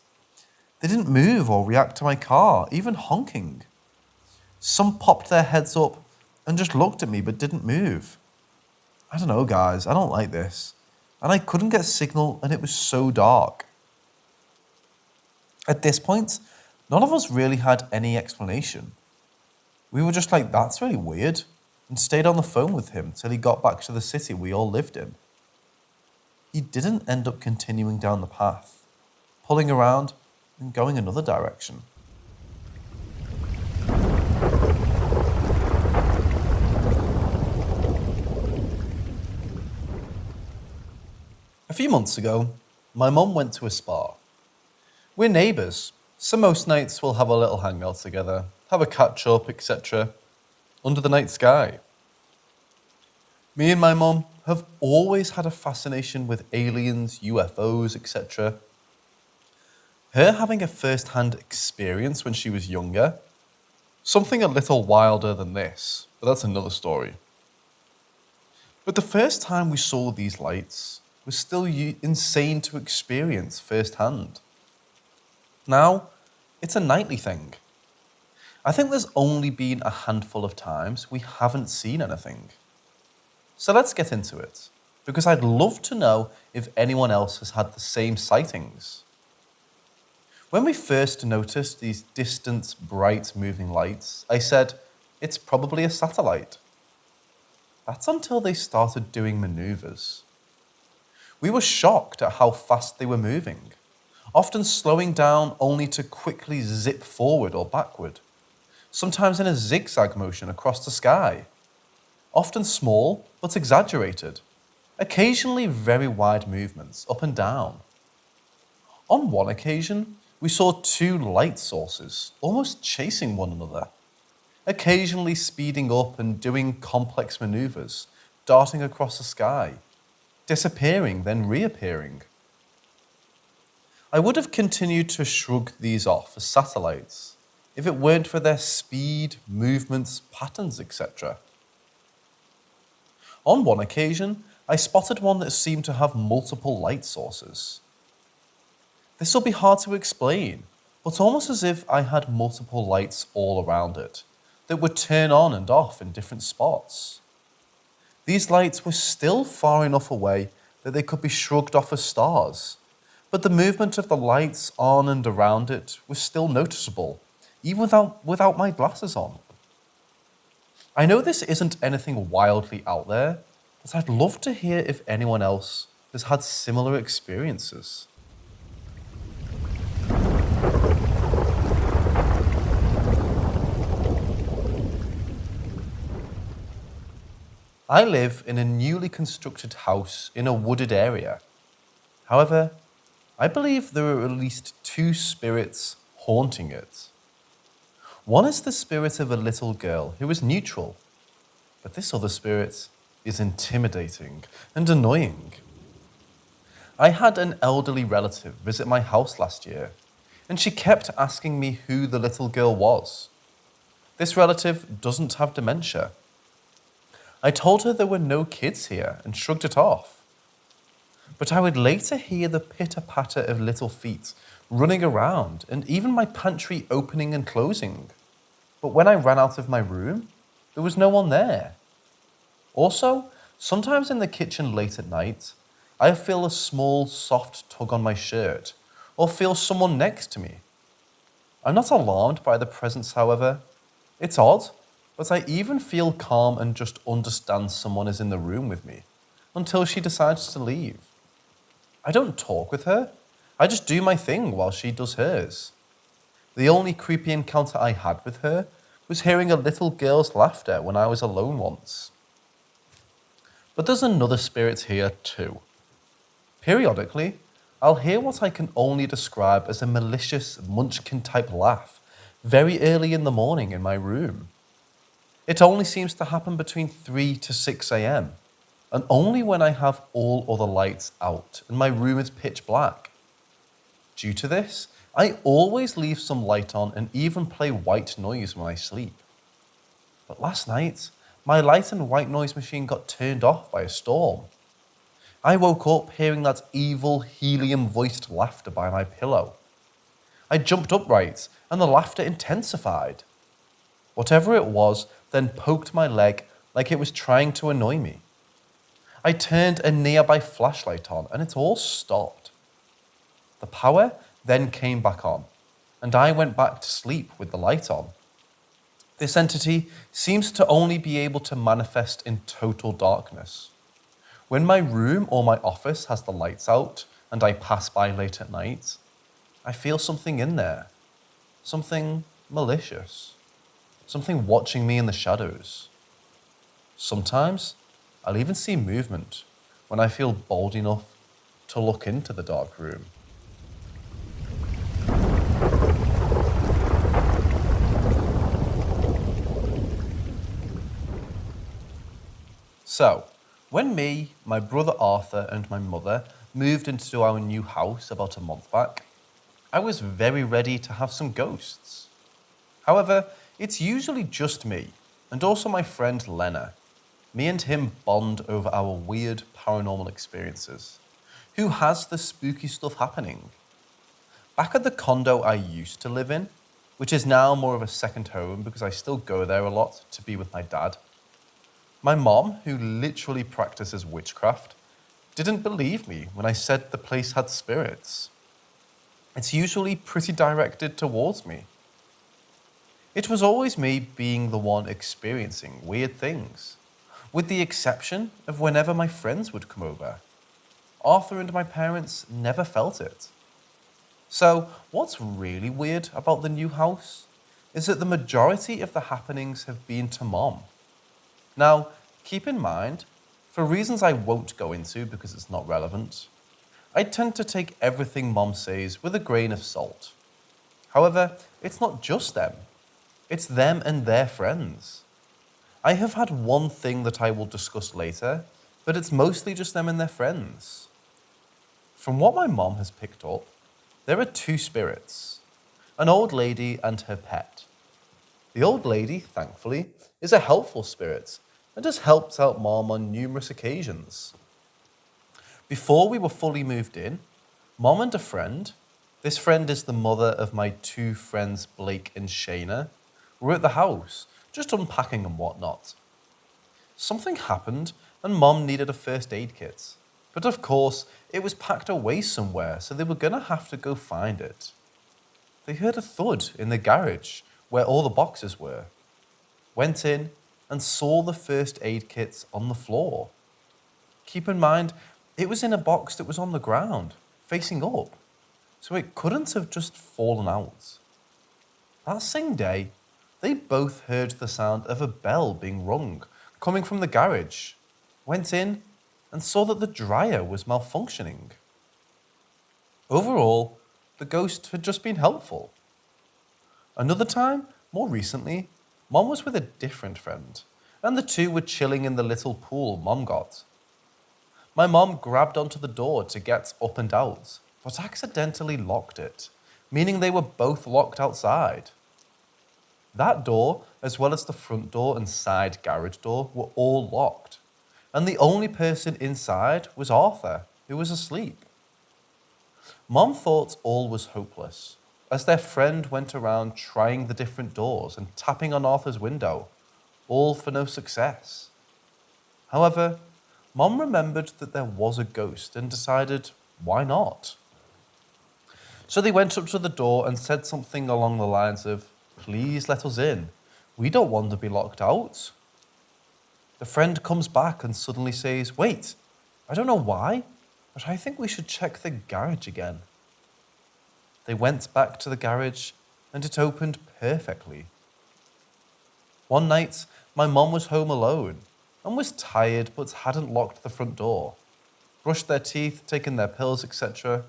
They didn't move or react to my car, even honking. Some popped their heads up and just looked at me but didn't move. I don't know, guys, I don't like this. And I couldn't get signal and it was so dark. At this point, none of us really had any explanation. We were just like, that's really weird, and stayed on the phone with him till he got back to the city we all lived in. He didn't end up continuing down the path, pulling around and going another direction. A few months ago, my mum went to a spa. We're neighbours, so most nights we'll have a little hangout together, have a catch-up, etc., under the night sky. Me and my mum have always had a fascination with aliens, UFOs, etc. Her having a first-hand experience when she was younger, something a little wilder than this, but that's another story. But the first time we saw these lights was still insane to experience firsthand. Now, it's a nightly thing. I think there's only been a handful of times we haven't seen anything. So let's get into it, because I'd love to know if anyone else has had the same sightings. When we first noticed these distant, bright moving lights, I said, it's probably a satellite. That's until they started doing maneuvers. We were shocked at how fast they were moving, often slowing down only to quickly zip forward or backward, sometimes in a zigzag motion across the sky, often small but exaggerated, occasionally very wide movements up and down. On one occasion, we saw two light sources almost chasing one another, occasionally speeding up and doing complex maneuvers, darting across the sky, disappearing then reappearing, I would have continued to shrug these off as satellites if it weren't for their speed, movements, patterns, etc. On one occasion, I spotted one that seemed to have multiple light sources. This will be hard to explain, but almost as if I had multiple lights all around it that would turn on and off in different spots. These lights were still far enough away that they could be shrugged off as stars, but the movement of the lights on and around it was still noticeable, even without my glasses on. I know this isn't anything wildly out there, but I'd love to hear if anyone else has had similar experiences. I live in a newly constructed house in a wooded area. However, I believe there are at least two spirits haunting it. One is the spirit of a little girl who is neutral, but this other spirit is intimidating and annoying. I had an elderly relative visit my house last year, and she kept asking me who the little girl was. This relative doesn't have dementia. I told her there were no kids here and shrugged it off. But I would later hear the pitter-patter of little feet running around and even my pantry opening and closing. But when I ran out of my room, there was no one there. Also, sometimes in the kitchen late at night, I feel a small, soft tug on my shirt or feel someone next to me. I'm not alarmed by the presence, however. It's odd, but I even feel calm and just understand someone is in the room with me until she decides to leave. I don't talk with her. I just do my thing while she does hers. The only creepy encounter I had with her was hearing a little girl's laughter when I was alone once. But there's another spirit here too. Periodically, I'll hear what I can only describe as a malicious munchkin-type laugh very early in the morning in my room. It only seems to happen between 3 to 6 a.m. and only when I have all other lights out and my room is pitch black. Due to this, I always leave some light on and even play white noise when I sleep. But last night, my light and white noise machine got turned off by a storm. I woke up hearing that evil helium-voiced laughter by my pillow. I jumped upright and the laughter intensified. Whatever it was then poked my leg like it was trying to annoy me. I turned a nearby flashlight on and it all stopped. The power then came back on, and I went back to sleep with the light on. This entity seems to only be able to manifest in total darkness. When my room or my office has the lights out and I pass by late at night, I feel something in there, something malicious, something watching me in the shadows. Sometimes I'll even see movement when I feel bold enough to look into the dark room. So, when me, my brother Arthur, and my mother moved into our new house about a month back, I was very ready to have some ghosts. However, it's usually just me, and also my friend Lena. Me and him bond over our weird paranormal experiences. Who has the spooky stuff happening? Back at the condo I used to live in, which is now more of a second home because I still go there a lot to be with my dad, my mom, who literally practices witchcraft, didn't believe me when I said the place had spirits. It's usually pretty directed towards me. It was always me being the one experiencing weird things, with the exception of whenever my friends would come over. Arthur and my parents never felt it. So, what's really weird about the new house is that the majority of the happenings have been to Mom. Now, keep in mind, for reasons I won't go into because it's not relevant, I tend to take everything Mom says with a grain of salt. However, it's not just them. It's them and their friends. I have had one thing that I will discuss later, but it's mostly just them and their friends. From what my mom has picked up, There are two spirits, an old lady and her pet. The old lady, thankfully, is a helpful spirit and has helped out Mom on numerous occasions. Before we were fully moved in, Mom and a friend, this friend is the mother of my two friends Blake and Shayna, were at the house, just unpacking and whatnot. Something happened and Mom needed a first aid kit. But of course, it was packed away somewhere, so they were going to have to go find it. They heard a thud in the garage where all the boxes were, went in and saw the first aid kits on the floor. Keep in mind, it was in a box that was on the ground, facing up, so it couldn't have just fallen out. That same day, they both heard the sound of a bell being rung, coming from the garage, went in and saw that the dryer was malfunctioning. Overall, the ghost had just been helpful. Another time, more recently, Mom was with a different friend, and the two were chilling in the little pool Mom got. My mom grabbed onto the door to get up and out, but accidentally locked it, meaning they were both locked outside. That door, as well as the front door and side garage door, were all locked, and the only person inside was Arthur, who was asleep. Mom thought all was hopeless, as their friend went around trying the different doors and tapping on Arthur's window, all for no success. However, Mom remembered that there was a ghost and decided, why not? So they went up to the door and said something along the lines of, "Please let us in. We don't want to be locked out." The friend comes back and suddenly says, "Wait, I don't know why, but I think we should check the garage again." They went back to the garage and it opened perfectly. One night, my mom was home alone and was tired but hadn't locked the front door, brushed their teeth, taken their pills, etc.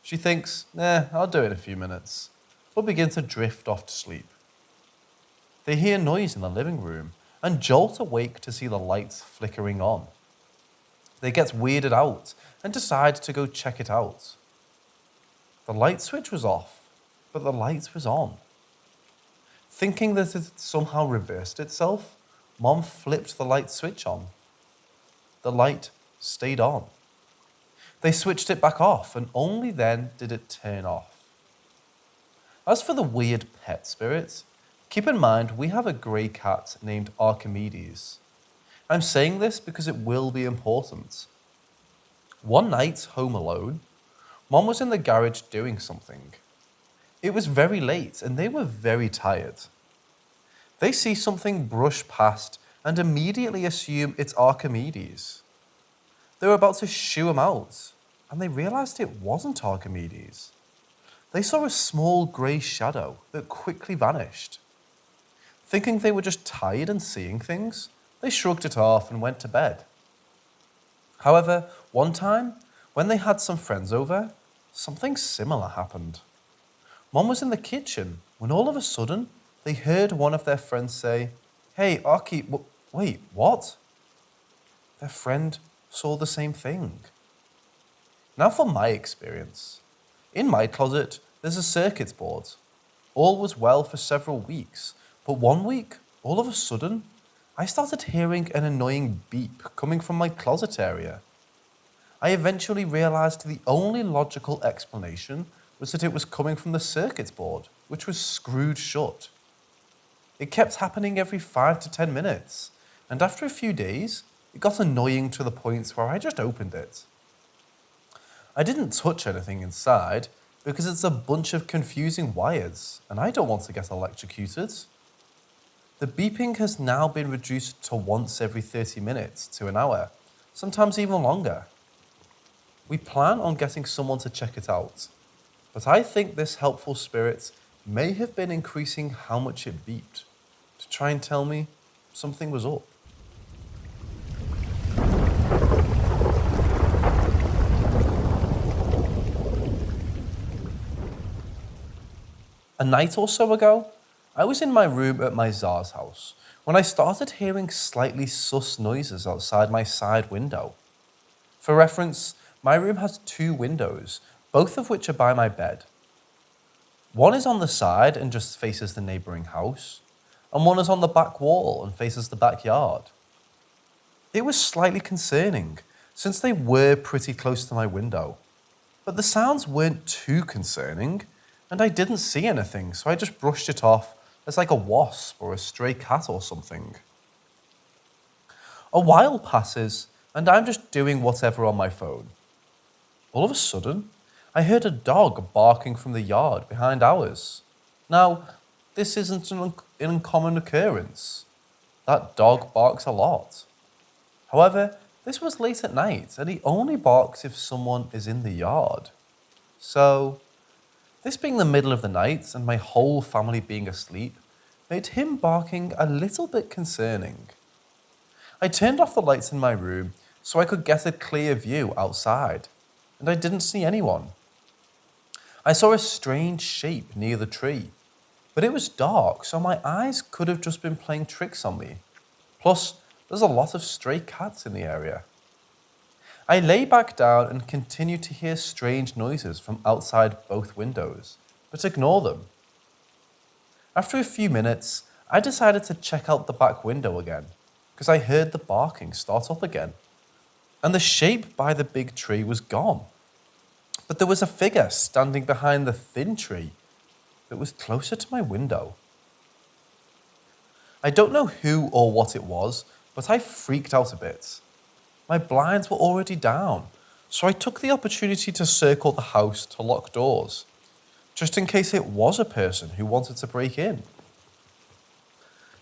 She thinks, I'll do it in a few minutes, but begins to drift off to sleep. They hear noise in the living room and jolt awake to see the lights flickering on. They get weirded out and decide to go check it out. The light switch was off, but the light was on. Thinking that it had somehow reversed itself, Mom flipped the light switch on. The light stayed on. They switched it back off, and only then did it turn off. As for the weird pet spirits, keep in mind we have a grey cat named Archimedes. I'm saying this because it will be important. One night, home alone, Mom was in the garage doing something. It was very late and they were very tired. They see something brush past and immediately assume it's Archimedes. They were about to shoo him out and they realized it wasn't Archimedes. They saw a small grey shadow that quickly vanished. Thinking they were just tired and seeing things, they shrugged it off and went to bed. However, one time, when they had some friends over, something similar happened. Mom was in the kitchen when all of a sudden they heard one of their friends say, "Hey, Archie, wait, what?" Their friend saw the same thing. Now for my experience. In my closet, there's a circuit board. All was well for several weeks, but one week, all of a sudden, I started hearing an annoying beep coming from my closet area. I eventually realized the only logical explanation was that it was coming from the circuit board, which was screwed shut. It kept happening every 5 to 10 minutes, and after a few days, it got annoying to the point where I just opened it. I didn't touch anything inside because it's a bunch of confusing wires, and I don't want to get electrocuted. The beeping has now been reduced to once every 30 minutes to an hour, sometimes even longer. We plan on getting someone to check it out, but I think this helpful spirit may have been increasing how much it beeped to try and tell me something was up. A night or so ago, I was in my room at my Tsar's house when I started hearing slightly sus noises outside my side window. For reference, my room has 2 windows, both of which are by my bed. One is on the side and just faces the neighbouring house, and one is on the back wall and faces the backyard. It was slightly concerning, since they were pretty close to my window, but the sounds weren't too concerning, and I didn't see anything, so I just brushed it off as like a wasp or a stray cat or something. A while passes, and I'm just doing whatever on my phone. All of a sudden, I heard a dog barking from the yard behind ours. Now, this isn't an uncommon occurrence. That dog barks a lot. However, this was late at night, and he only barks if someone is in the yard. So, this being the middle of the night and my whole family being asleep, made him barking a little bit concerning. I turned off the lights in my room so I could get a clear view outside, and I didn't see anyone. I saw a strange shape near the tree, but it was dark, so my eyes could have just been playing tricks on me. Plus, there's a lot of stray cats in the area. I lay back down and continued to hear strange noises from outside both windows, but ignore them. After a few minutes, I decided to check out the back window again, because I heard the barking start up again, and the shape by the big tree was gone. But there was a figure standing behind the thin tree that was closer to my window. I don't know who or what it was, but I freaked out a bit. My blinds were already down, so I took the opportunity to circle the house to lock doors, just in case it was a person who wanted to break in.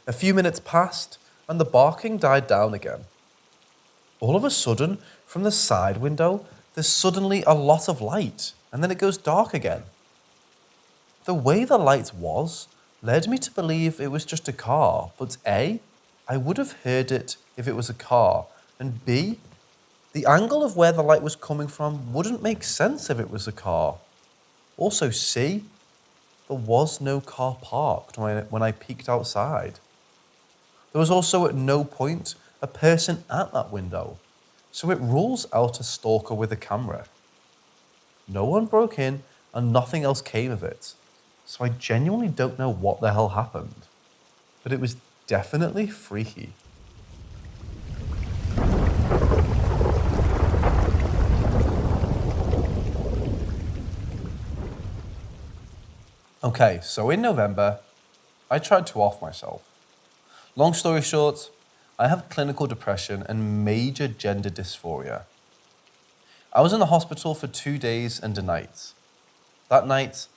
A few minutes passed, and the barking died down again. All of a sudden, from the side window, there's suddenly a lot of light, and then it goes dark again. The way the light was led me to believe it was just a car, but A, I would have heard it if it was a car, and B, the angle of where the light was coming from wouldn't make sense if it was a car. Also C, there was no car parked when I peeked outside. There was also at no point a person at that window, so it rules out a stalker with a camera. No one broke in and nothing else came of it, so I genuinely don't know what the hell happened, but it was definitely freaky. Okay, so in November, I tried to off myself. Long story short, I have clinical depression and major gender dysphoria. I was in the hospital for 2 days and a night. That night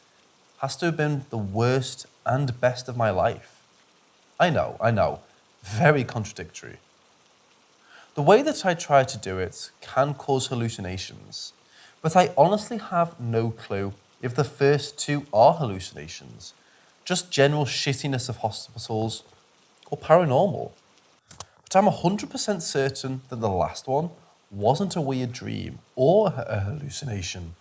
has to have been the worst and best of my life. I know, very contradictory. The way that I try to do it can cause hallucinations, but I honestly have no clue if the first two are hallucinations, just general shittiness of hospitals, or paranormal. But I'm 100% certain that the last one wasn't a weird dream or a hallucination.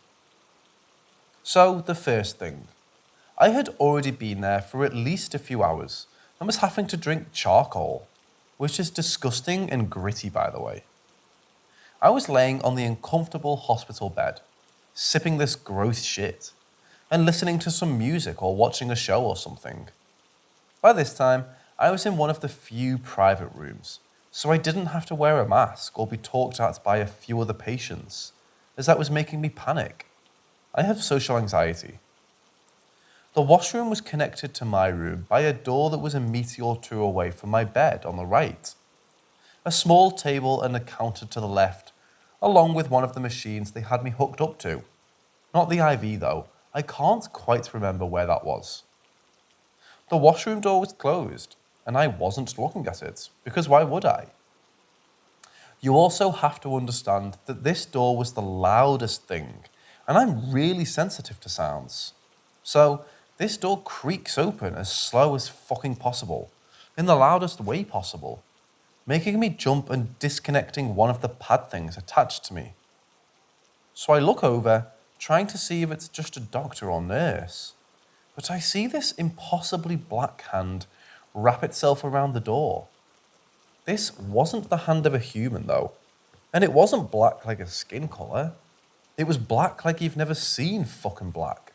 So, the first thing. I had already been there for at least a few hours and was having to drink charcoal, which is disgusting and gritty, by the way. I was laying on the uncomfortable hospital bed, sipping this gross shit, and listening to some music or watching a show or something. By this time, I was in one of the few private rooms, so I didn't have to wear a mask or be talked at by a few other patients, as that was making me panic. I have social anxiety. The washroom was connected to my room by a door that was a meter or two away from my bed on the right. A small table and a counter to the left, along with one of the machines they had me hooked up to. Not the IV though, I can't quite remember where that was. The washroom door was closed, and I wasn't looking at it, because why would I? You also have to understand that this door was the loudest thing, and I'm really sensitive to sounds. So, this door creaks open as slow as fucking possible, in the loudest way possible, making me jump and disconnecting one of the pad things attached to me. So I look over, trying to see if it's just a doctor or nurse, but I see this impossibly black hand wrap itself around the door. This wasn't the hand of a human though, and it wasn't black like a skin colour. It was black like you've never seen fucking black.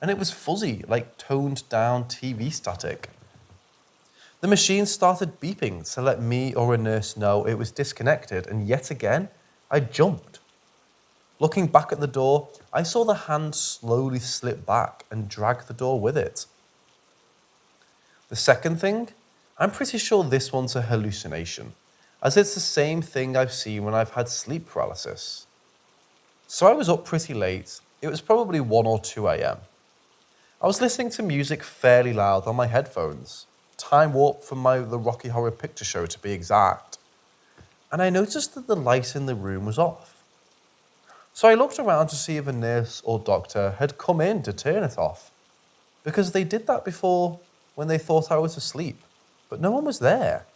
And it was fuzzy, like toned down TV static. The machine started beeping to let me or a nurse know it was disconnected, and yet again, I jumped. Looking back at the door, I saw the hand slowly slip back and drag the door with it. The second thing, I'm pretty sure this one's a hallucination, as it's the same thing I've seen when I've had sleep paralysis. So I was up pretty late. It was probably 1 or 2 a.m. I was listening to music fairly loud on my headphones, time warp from the Rocky Horror Picture Show to be exact, and I noticed that the light in the room was off. So I looked around to see if a nurse or doctor had come in to turn it off, because they did that before when they thought I was asleep, but no one was there.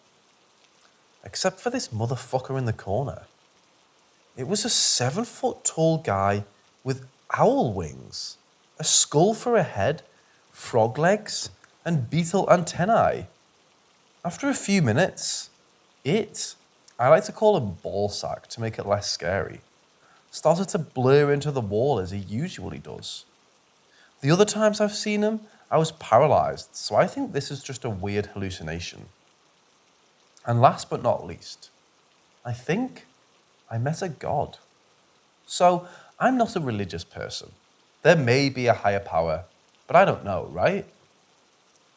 Except for this motherfucker in the corner. It was a 7-foot-tall guy with owl wings, a skull for a head, frog legs, and beetle antennae. After a few minutes, I like to call him ballsack to make it less scary, started to blur into the wall as he usually does. The other times I've seen him, I was paralyzed, so I think this is just a weird hallucination. And last but not least, I think I met a god. So I'm not a religious person. There may be a higher power, but I don't know, right?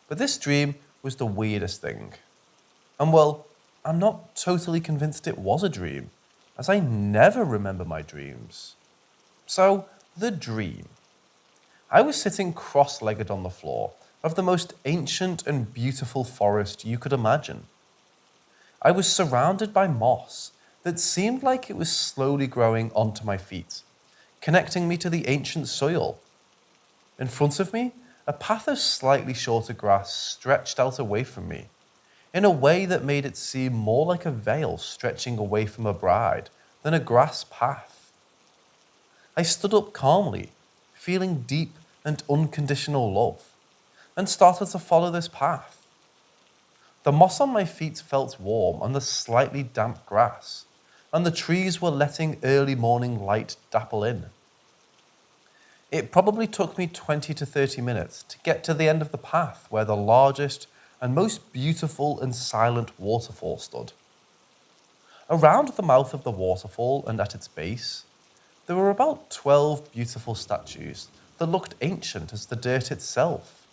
But this dream was the weirdest thing. And well, I'm not totally convinced it was a dream, as I never remember my dreams. So, the dream. I was sitting cross-legged on the floor of the most ancient and beautiful forest you could imagine. I was surrounded by moss that seemed like it was slowly growing onto my feet, connecting me to the ancient soil. In front of me, a path of slightly shorter grass stretched out away from me, in a way that made it seem more like a veil stretching away from a bride than a grass path. I stood up calmly, feeling deep and unconditional love, and started to follow this path. The moss on my feet felt warm on the slightly damp grass, and the trees were letting early morning light dapple in. It probably took me 20 to 30 minutes to get to the end of the path where the largest and most beautiful and silent waterfall stood. Around the mouth of the waterfall and at its base, there were about 12 beautiful statues that looked ancient as the dirt itself.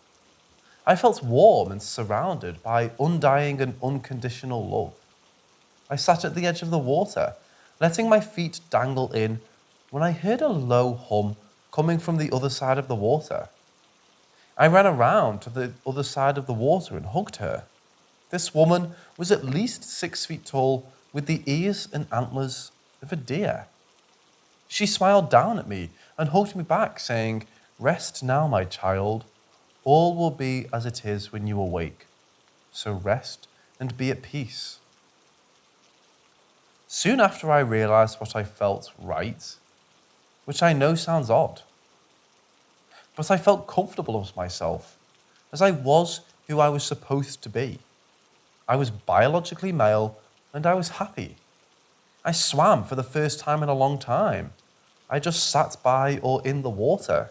I felt warm and surrounded by undying and unconditional love. I sat at the edge of the water, letting my feet dangle in, when I heard a low hum coming from the other side of the water. I ran around to the other side of the water and hugged her. This woman was at least 6 feet tall, with the ears and antlers of a deer. She smiled down at me and hugged me back, saying, "Rest now, my child. All will be as it is when you awake. So rest and be at peace." Soon after I realized what I felt right, which I know sounds odd, but I felt comfortable with myself, as I was who I was supposed to be. I was biologically male, and I was happy. I swam for the first time in a long time. I just sat by or in the water.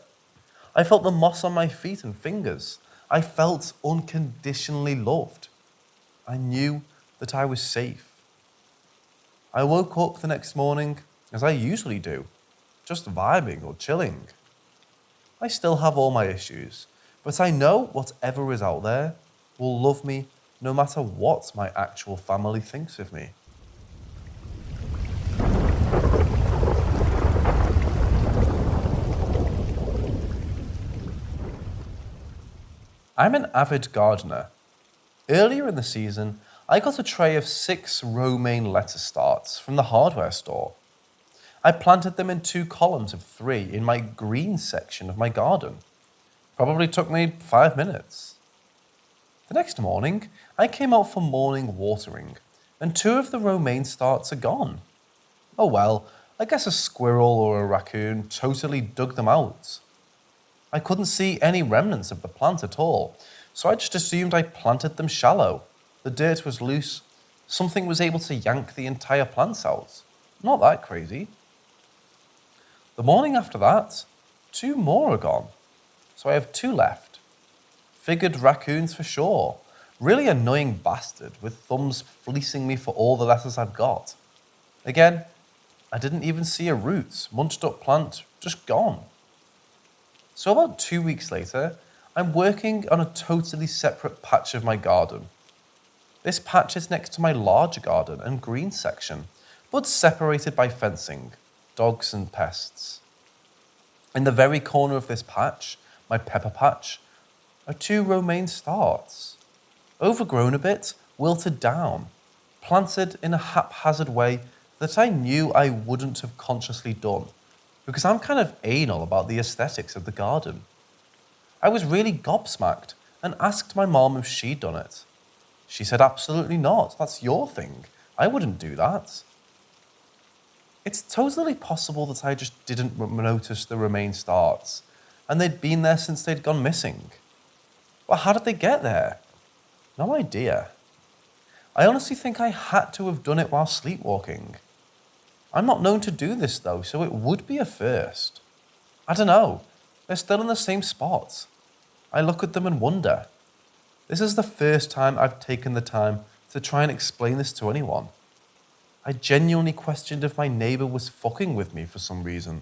I felt the moss on my feet and fingers. I felt unconditionally loved. I knew that I was safe. I woke up the next morning, as I usually do, just vibing or chilling. I still have all my issues, but I know whatever is out there will love me no matter what my actual family thinks of me. I'm an avid gardener. Earlier in the season, I got a tray of 6 romaine lettuce starts from the hardware store. I planted them in 2 columns of 3 in my green section of my garden. Probably took me 5 minutes. The next morning, I came out for morning watering, and 2 of the romaine starts are gone. Oh well, I guess a squirrel or a raccoon totally dug them out. I couldn't see any remnants of the plant at all, so I just assumed I planted them shallow. The dirt was loose. Something was able to yank the entire plants out. Not that crazy. The morning after that, 2 more are gone. So I have 2 left. Figured raccoons for sure. Really annoying bastard with thumbs fleecing me for all the letters I'd got. Again, I didn't even see a root, munched up plant, just gone. So about 2 weeks later, I'm working on a totally separate patch of my garden. This patch is next to my larger garden and green section, but separated by fencing, dogs and pests. In the very corner of this patch, my pepper patch, are 2 romaine starts. Overgrown a bit, wilted down, planted in a haphazard way that I knew I wouldn't have consciously done, because I'm kind of anal about the aesthetics of the garden. I was really gobsmacked and asked my mom if she'd done it. She said absolutely not, that's your thing. I wouldn't do that. It's totally possible that I just didn't notice the romaine starts, and they'd been there since they'd gone missing. But how did they get there? No idea. I honestly think I had to have done it while sleepwalking. I'm not known to do this though, so it would be a first. I don't know, they're still in the same spot. I look at them and wonder. This is the first time I've taken the time to try and explain this to anyone. I genuinely questioned if my neighbour was fucking with me for some reason.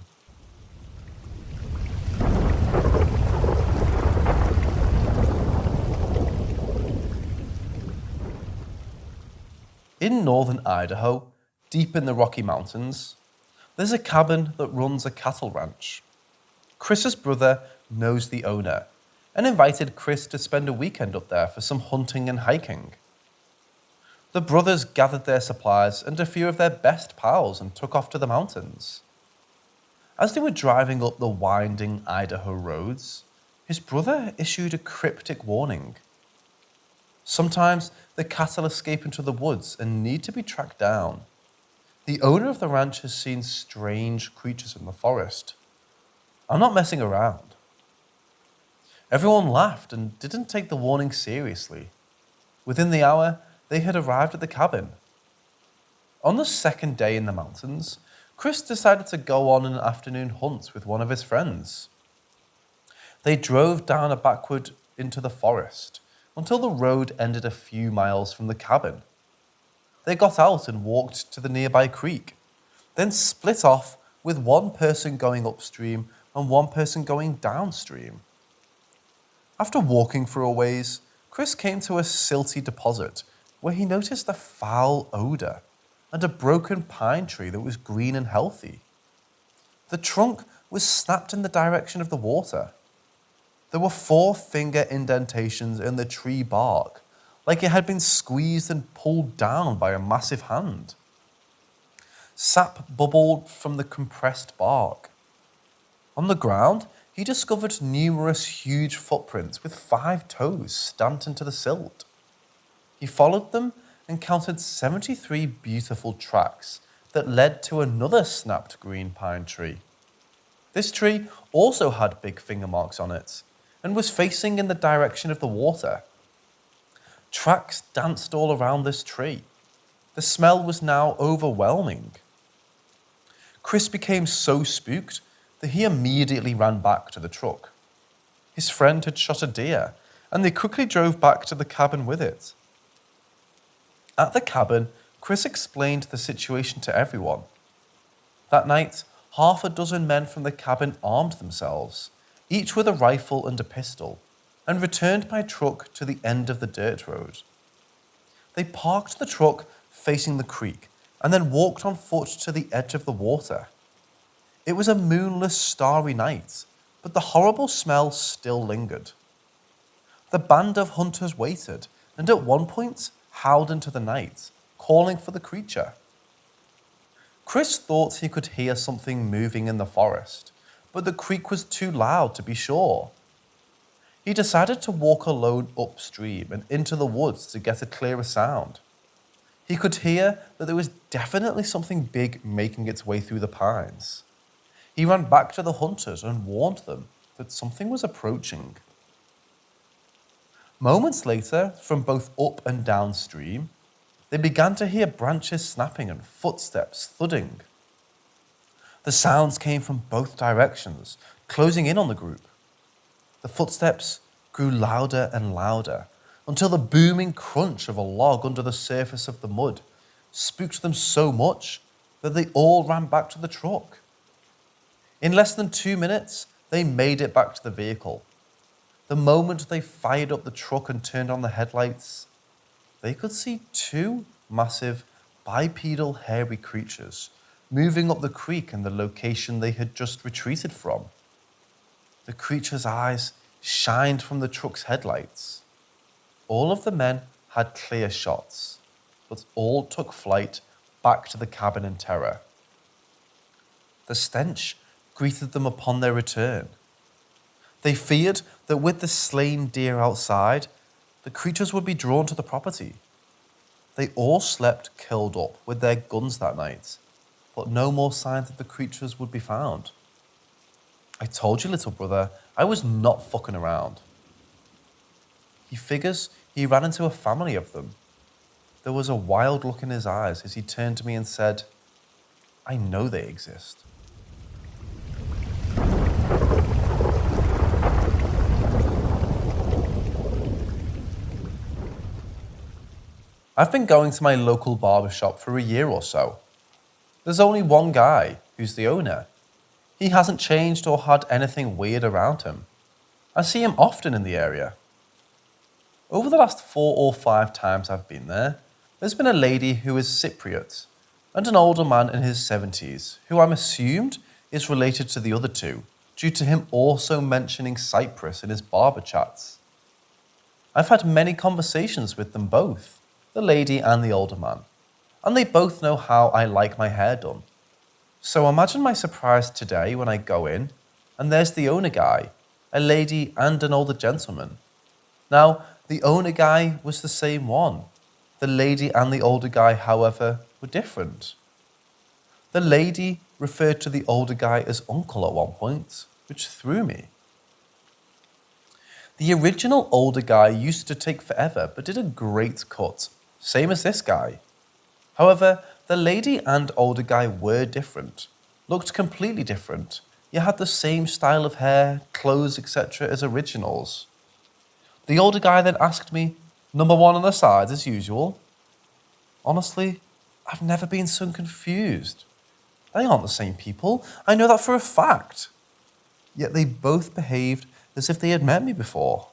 In northern Idaho, deep in the Rocky Mountains, there's a cabin that runs a cattle ranch. Chris's brother knows the owner and invited Chris to spend a weekend up there for some hunting and hiking. The brothers gathered their supplies and a few of their best pals and took off to the mountains. As they were driving up the winding Idaho roads, his brother issued a cryptic warning. Sometimes the cattle escape into the woods and need to be tracked down. The owner of the ranch has seen strange creatures in the forest. I'm not messing around. Everyone laughed and didn't take the warning seriously. Within the hour, they had arrived at the cabin. On the second day in the mountains, Chris decided to go on an afternoon hunt with one of his friends. They drove down a backward into the forest until the road ended a few miles from the cabin. They got out and walked to the nearby creek, then split off with one person going upstream and one person going downstream. After walking for a ways, Chris came to a silty deposit where he noticed a foul odour and a broken pine tree that was green and healthy. The trunk was snapped in the direction of the water. There were 4-finger indentations in the tree bark, like it had been squeezed and pulled down by a massive hand. Sap bubbled from the compressed bark. On the ground, he discovered numerous huge footprints with 5 toes stamped into the silt. He followed them and counted 73 beautiful tracks that led to another snapped green pine tree. This tree also had big finger marks on it and was facing in the direction of the water. Tracks danced all around this tree. The smell was now overwhelming. Chris became so spooked that he immediately ran back to the truck. His friend had shot a deer, and they quickly drove back to the cabin with it. At the cabin, Chris explained the situation to everyone. That night, 6 men from the cabin armed themselves, each with a rifle and a pistol, and returned by truck to the end of the dirt road. They parked the truck facing the creek and then walked on foot to the edge of the water. It was a moonless, starry night, but the horrible smell still lingered. The band of hunters waited and at one point howled into the night, calling for the creature. Chris thought he could hear something moving in the forest, but the creek was too loud to be sure. He decided to walk alone upstream and into the woods to get a clearer sound. He could hear that there was definitely something big making its way through the pines. He ran back to the hunters and warned them that something was approaching. Moments later, from both up and downstream, they began to hear branches snapping and footsteps thudding. The The sounds came from both directions, closing in on the group. The footsteps grew louder and louder until the booming crunch of a log under the surface of the mud spooked them so much that they all ran back to the truck. In less than 2 minutes, they made it back to the vehicle. The moment they fired up the truck and turned on the headlights, they could see 2 massive bipedal hairy creatures moving up the creek in the location they had just retreated from. The creature's eyes shined from the truck's headlights. All of the men had clear shots, but all took flight back to the cabin in terror. The stench greeted them upon their return. They feared that with the slain deer outside, the creatures would be drawn to the property. They all slept curled up with their guns that night, but no more signs of the creatures would be found. I told you, little brother, I was not fucking around. He figures he ran into a family of them. There was a wild look in his eyes as he turned to me and said, I know they exist. I've been going to my local barbershop for a year or so. There's only one guy, who's the owner. He hasn't changed or had anything weird around him. I see him often in the area. Over the last 4 or 5 times I've been there, there's been a lady who is Cypriot and an older man in his 70s who I'm assumed is related to the other two due to him also mentioning Cyprus in his barber chats. I've had many conversations with them both, the lady and the older man, and they both know how I like my hair done. So imagine my surprise today when I go in and there's the owner guy, a lady and an older gentleman. Now, the owner guy was the same one. The lady and the older guy, however, were different. The lady referred to the older guy as uncle at one point, which threw me. The original older guy used to take forever, but did a great cut, same as this guy. However, the lady and older guy were different, looked completely different, yet had the same style of hair, clothes, etc. as originals. The older guy then asked me, number 1 on the side as usual. Honestly, I've never been so confused. They aren't the same people, I know that for a fact. Yet they both behaved as if they had met me before.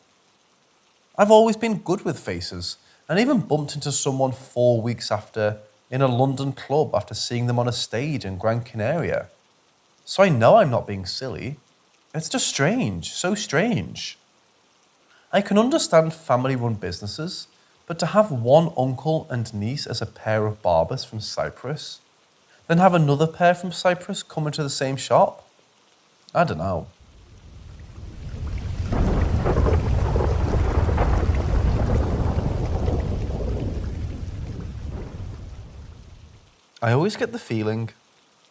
I've always been good with faces, and even bumped into someone 4 weeks after in a London club after seeing them on a stage in Gran Canaria. So I know I'm not being silly. It's just strange, so strange. I can understand family-run businesses, but to have one uncle and niece as a pair of barbers from Cyprus, then have another pair from Cyprus come into the same shop? I don't know. I always get the feeling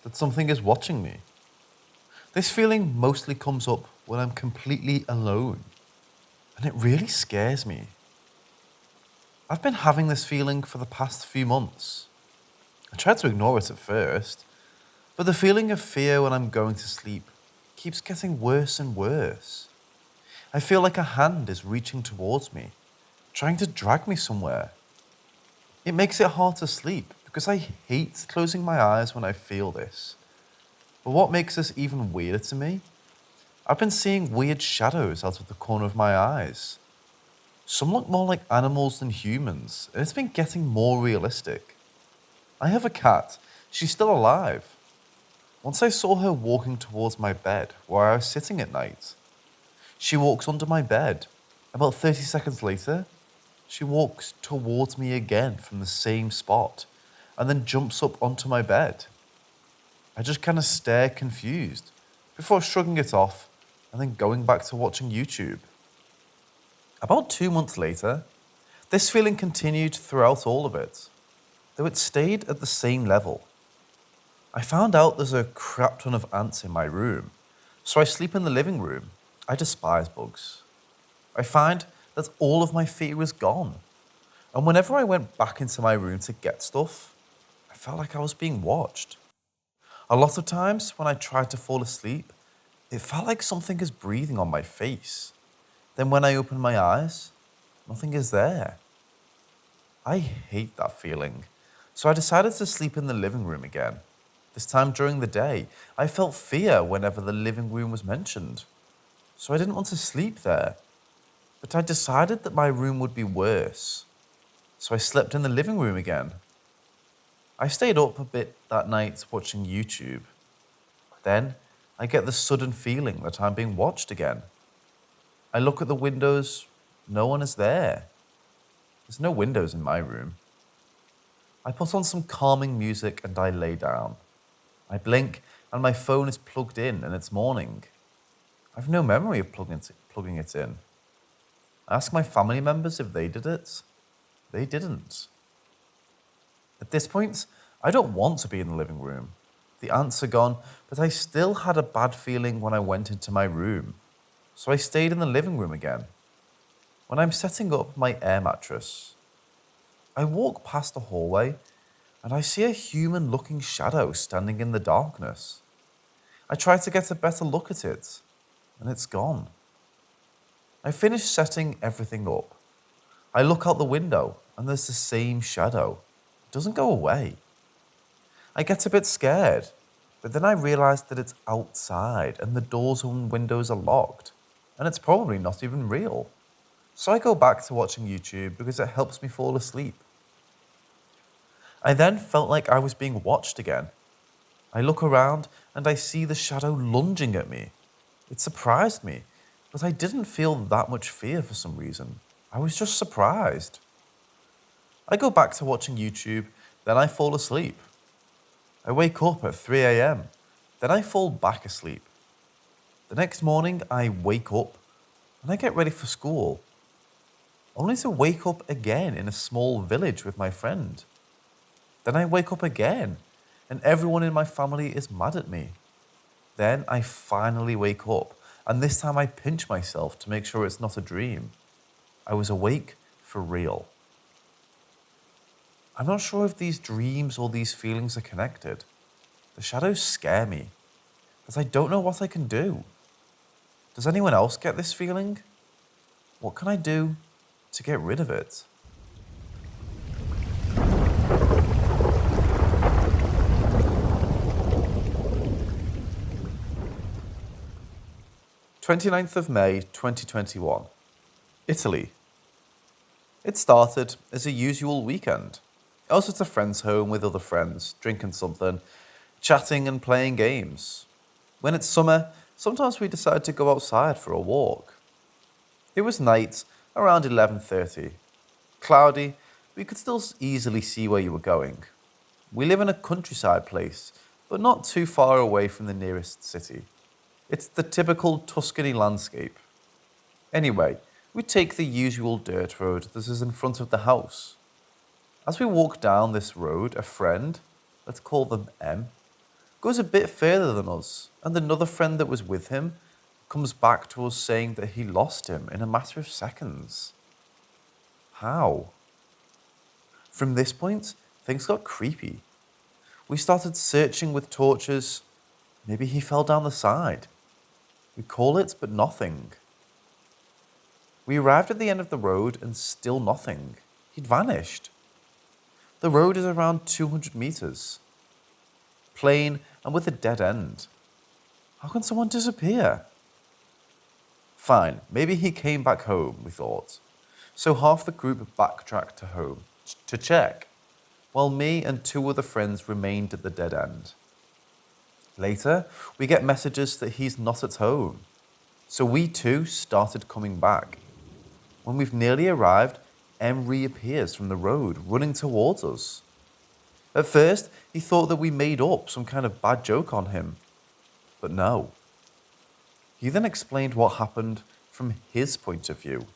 that something is watching me. This feeling mostly comes up when I'm completely alone, and it really scares me. I've been having this feeling for the past few months. I tried to ignore it at first, but the feeling of fear when I'm going to sleep keeps getting worse and worse. I feel like a hand is reaching towards me, trying to drag me somewhere. It makes it hard to sleep because I hate closing my eyes when I feel this. But what makes this even weirder to me? I've been seeing weird shadows out of the corner of my eyes. Some look more like animals than humans, and it's been getting more realistic. I have a cat. She's still alive. Once I saw her walking towards my bed where I was sitting at night. She walks under my bed. About 30 seconds later, she walks towards me again from the same spot and then jumps up onto my bed. I just kind of stare confused before shrugging it off and then going back to watching YouTube. About 2 months later, this feeling continued throughout all of it, though it stayed at the same level. I found out there's a crap ton of ants in my room, so I sleep in the living room. I despise bugs. I find that all of my fear is gone, and whenever I went back into my room to get stuff, I felt like I was being watched. A lot of times when I tried to fall asleep, it felt like something is breathing on my face. Then when I open my eyes, nothing is there. I hate that feeling, so I decided to sleep in the living room again. This time during the day, I felt fear whenever the living room was mentioned, so I didn't want to sleep there. But I decided that my room would be worse, so I slept in the living room again. I stayed up a bit that night watching YouTube. Then I get the sudden feeling that I'm being watched again. I look at the windows, no one is there. There's no windows in my room. I put on some calming music and I lay down. I blink and my phone is plugged in and it's morning. I've no memory of plugging it in. I asked my family members if they did it. They didn't. At this point, I don't want to be in the living room. The ants are gone, but I still had a bad feeling when I went into my room. So I stayed in the living room again. When I'm setting up my air mattress, I walk past the hallway and I see a human-looking shadow standing in the darkness. I try to get a better look at it, and it's gone. I finish setting everything up. I look out the window and there's the same shadow. It doesn't go away. I get a bit scared, but then I realize that it's outside and the doors and windows are locked, and it's probably not even real. So I go back to watching YouTube because it helps me fall asleep. I then felt like I was being watched again. I look around and I see the shadow lunging at me. It surprised me, but I didn't feel that much fear for some reason. I was just surprised. I go back to watching YouTube, then I fall asleep. I wake up at 3 a.m., then I fall back asleep. The next morning, I wake up and I get ready for school, only to wake up again in a small village with my friend. Then I wake up again, and everyone in my family is mad at me. Then I finally wake up, and this time I pinch myself to make sure it's not a dream. I was awake for real. I'm not sure if these dreams or these feelings are connected. The shadows scare me, as I don't know what I can do. Does anyone else get this feeling? What can I do to get rid of it? May 2021, Italy. It started as a usual weekend. I was at a friend's home with other friends, drinking something, chatting and playing games. When it's summer, sometimes we decide to go outside for a walk. It was night, around 11:30. Cloudy, but you could still easily see where you were going. We live in a countryside place, but not too far away from the nearest city. It's the typical Tuscany landscape. Anyway, we take the usual dirt road that is in front of the house. As we walk down this road, a friend, let's call them M, goes a bit further than us, and another friend that was with him comes back to us saying that he lost him in a matter of seconds. How? From this point, things got creepy. We started searching with torches. Maybe he fell down the side. We call it, but nothing. We arrived at the end of the road and still nothing. He'd vanished. The road is around 200 meters. Plain and with a dead end. How can someone disappear? Fine, maybe he came back home, we thought. So half the group backtracked to home to check, while me and two other friends remained at the dead end. Later, we get messages that he's not at home. So we too started coming back. When we've nearly arrived, M reappears from the road, running towards us. At first, he thought that we made up some kind of bad joke on him. But no. He then explained what happened from his point of view.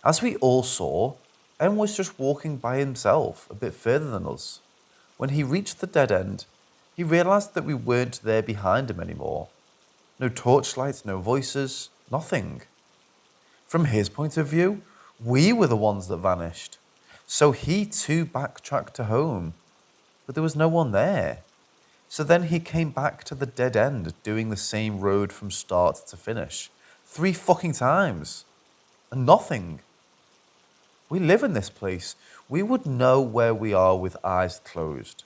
As we all saw, M was just walking by himself a bit further than us. When he reached the dead end, he realized that we weren't there behind him anymore. No torchlights, no voices, nothing. From his point of view, we were the ones that vanished. So he too backtracked to home, but there was no one there. So then he came back to the dead end, doing the same road from start to finish. 3 fucking times. And nothing. We live in this place. We would know where we are with eyes closed.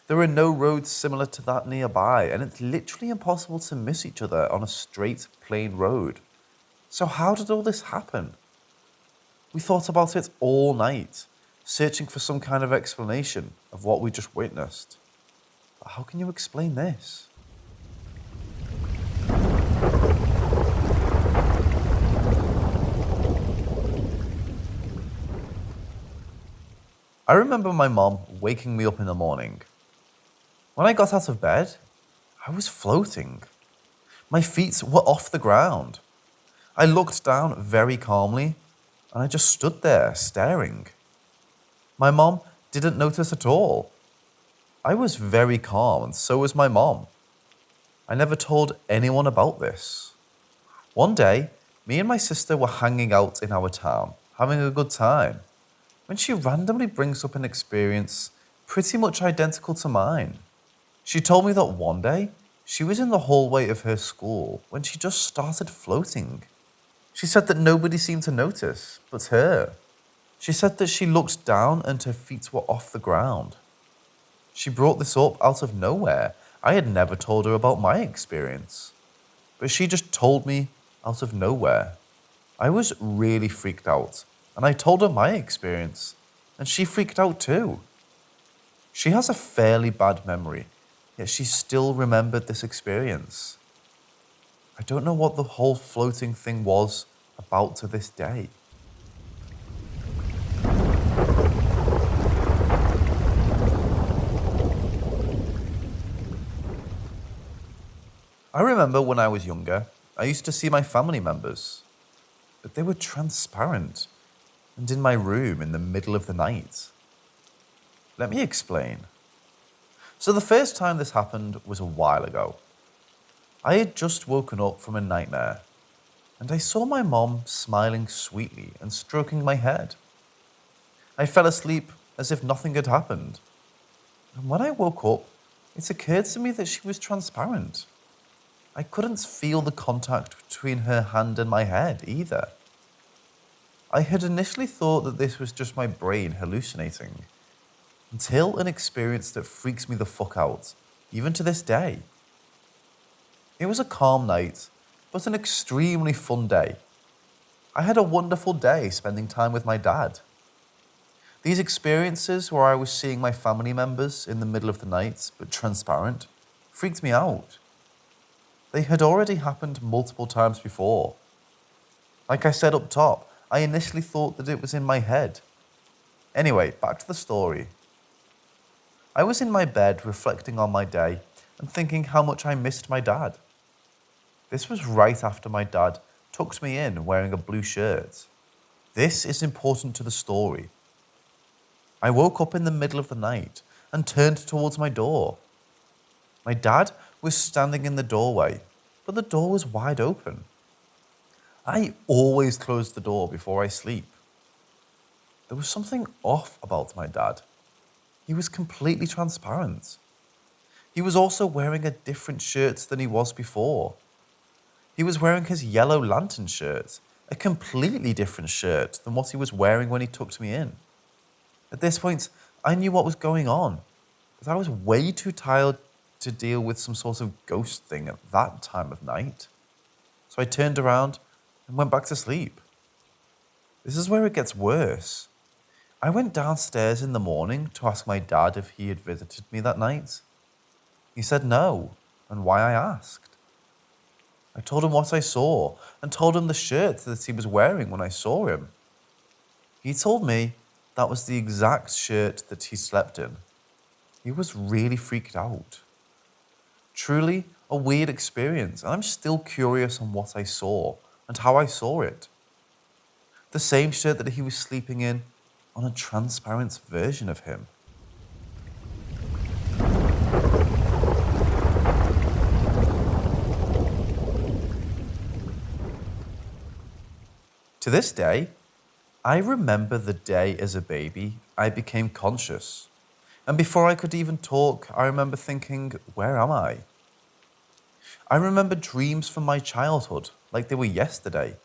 There are no roads similar to that nearby, and it's literally impossible to miss each other on a straight, plain road. So how did all this happen? We thought about it all night, searching for some kind of explanation of what we just witnessed. But how can you explain this? I remember my mom waking me up in the morning. When I got out of bed, I was floating. My feet were off the ground. I looked down very calmly, and I just stood there staring. My mom didn't notice at all. I was very calm, and so was my mom. I never told anyone about this. One day, me and my sister were hanging out in our town, having a good time, when she randomly brings up an experience pretty much identical to mine. She told me that one day, she was in the hallway of her school when she just started floating. She said that nobody seemed to notice, but her. She said that she looked down and her feet were off the ground. She brought this up out of nowhere. I had never told her about my experience. But she just told me out of nowhere. I was really freaked out, and I told her my experience, and she freaked out too. She has a fairly bad memory, yet she still remembered this experience. I don't know what the whole floating thing was about to this day. I remember when I was younger, I used to see my family members, but they were transparent and in my room in the middle of the night. Let me explain. So the first time this happened was a while ago. I had just woken up from a nightmare, and I saw my mom smiling sweetly and stroking my head. I fell asleep as if nothing had happened, and when I woke up, it occurred to me that she was transparent. I couldn't feel the contact between her hand and my head either. I had initially thought that this was just my brain hallucinating, until an experience that freaks me the fuck out, even to this day. It was a calm night, but an extremely fun day. I had a wonderful day spending time with my dad. These experiences where I was seeing my family members in the middle of the night, but transparent, freaked me out. They had already happened multiple times before. Like I said up top, I initially thought that it was in my head. Anyway, back to the story. I was in my bed reflecting on my day and thinking how much I missed my dad. This was right after my dad tucked me in wearing a blue shirt. This is important to the story. I woke up in the middle of the night and turned towards my door. My dad was standing in the doorway, but the door was wide open. I always close the door before I sleep. There was something off about my dad. He was completely transparent. He was also wearing a different shirt than he was before. He was wearing his yellow lantern shirt, a completely different shirt than what he was wearing when he tucked me in. At this point, I knew what was going on, but I was way too tired to deal with some sort of ghost thing at that time of night. So I turned around and went back to sleep. This is where it gets worse. I went downstairs in the morning to ask my dad if he had visited me that night. He said no, and why I asked. I told him what I saw and told him the shirt that he was wearing when I saw him. He told me that was the exact shirt that he slept in. He was really freaked out. Truly a weird experience, and I'm still curious on what I saw and how I saw it. The same shirt that he was sleeping in on a transparent version of him. To this day, I remember the day as a baby I became conscious And before I could even talk, I remember thinking, where am I? I remember dreams from my childhood, like they were yesterday.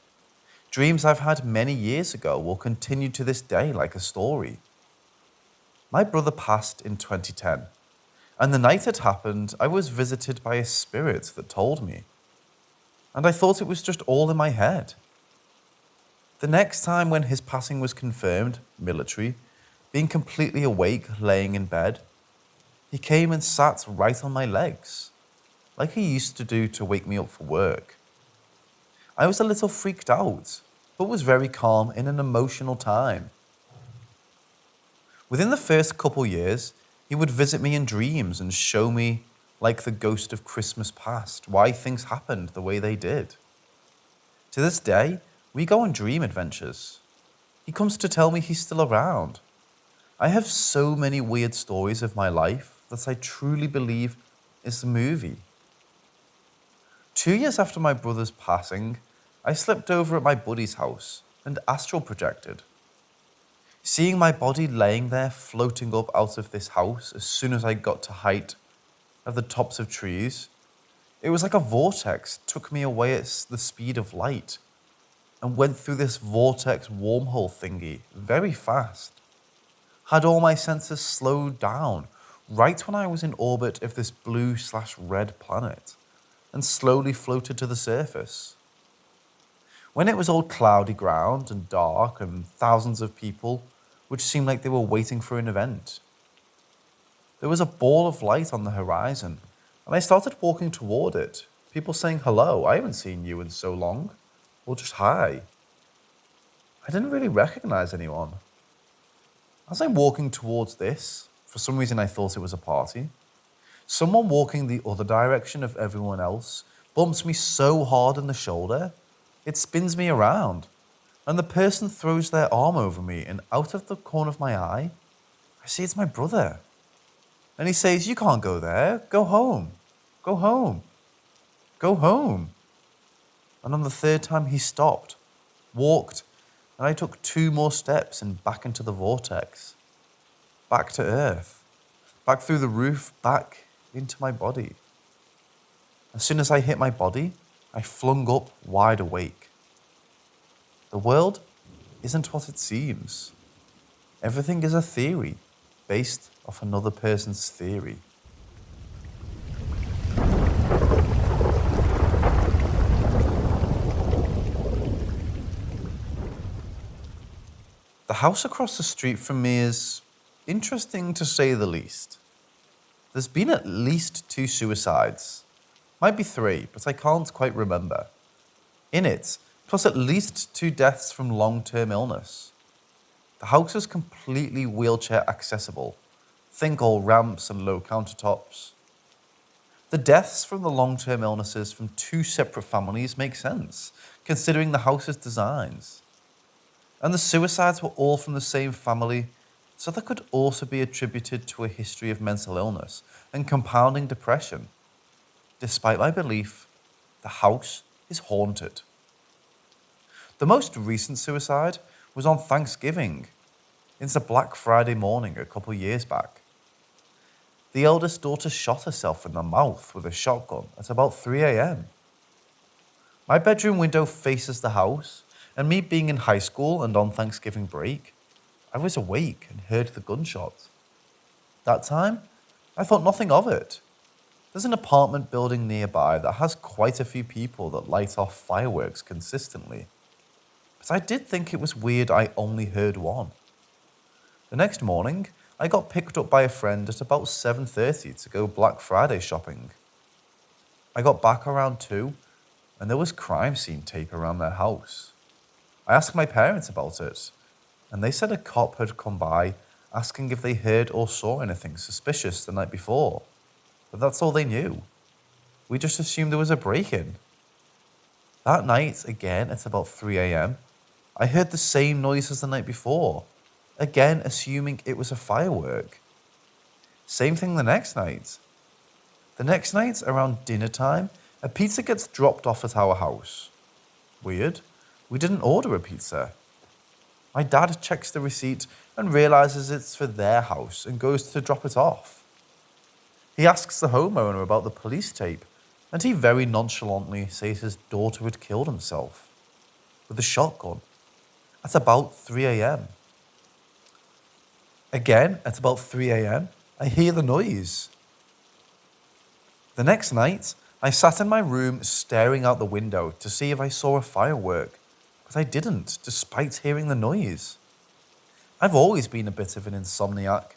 Dreams I've had many years ago will continue to this day like a story. My brother passed in 2010, and the night it happened, I was visited by a spirit that told me. And I thought it was just all in my head. The next time when his passing was confirmed, military, being completely awake, laying in bed, he came and sat right on my legs, like he used to do to wake me up for work. I was a little freaked out, but was very calm in an emotional time. Within the first couple years, he would visit me in dreams and show me, like the ghost of Christmas past, why things happened the way they did. To this day, we go on dream adventures. He comes to tell me he's still around. I have so many weird stories of my life that I truly believe is a movie. 2 years after my brother's passing, I slept over at my buddy's house and astral projected. Seeing my body laying there floating up out of this house as soon as I got to height of the tops of trees, it was like a vortex took me away at the speed of light and went through this vortex wormhole thingy very fast. Had all my senses slowed down right when I was in orbit of this blue/red planet and slowly floated to the surface. When it was all cloudy ground and dark and thousands of people which seemed like they were waiting for an event, there was a ball of light on the horizon and I started walking toward it, people saying hello, I haven't seen you in so long, or just hi. I didn't really recognize anyone. As I'm walking towards this, for some reason I thought it was a party, someone walking the other direction of everyone else bumps me so hard in the shoulder, it spins me around, and the person throws their arm over me, and out of the corner of my eye, I see it's my brother. And he says, "You can't go there, go home, go home, go home." And on the third time he stopped, walked, and I took 2 more steps and back into the vortex. Back to Earth. Back through the roof, back into my body. As soon as I hit my body, I flung up wide awake. The world isn't what it seems. Everything is a theory based off another person's theory. The house across the street from me is interesting to say the least. There's been at least 2 suicides. Might be 3, but I can't quite remember. In it, plus at least 2 deaths from long-term illness. The house is completely wheelchair accessible. Think all ramps and low countertops. The deaths from the long-term illnesses from 2 separate families make sense, considering the house's designs. And the suicides were all from the same family, so that could also be attributed to a history of mental illness and compounding depression. Despite my belief, the house is haunted. The most recent suicide was on Thanksgiving. It's a Black Friday morning a couple years back. The eldest daughter shot herself in the mouth with a shotgun at about 3 a.m. My bedroom window faces the house, and me being in high school and on Thanksgiving break, I was awake and heard the gunshot. That time, I thought nothing of it. There's an apartment building nearby that has quite a few people that light off fireworks consistently. But I did think it was weird I only heard one. The next morning, I got picked up by a friend at about 7:30 to go Black Friday shopping. I got back around 2, and there was crime scene tape around their house. I asked my parents about it, and they said a cop had come by asking if they heard or saw anything suspicious the night before. But that's all they knew. We just assumed there was a break-in. That night, again at about 3 a.m., I heard the same noise as the night before, again assuming it was a firework. Same thing the next night. The next night, around dinner time, a pizza gets dropped off at our house. Weird. We didn't order a pizza. My dad checks the receipt and realizes it's for their house and goes to drop it off. He asks the homeowner about the police tape, and he very nonchalantly says his daughter had killed himself with a shotgun at about 3 a.m. Again, at about 3 a.m., I hear the noise. The next night, I sat in my room staring out the window to see if I saw a firework, but I didn't, despite hearing the noise. I've always been a bit of an insomniac,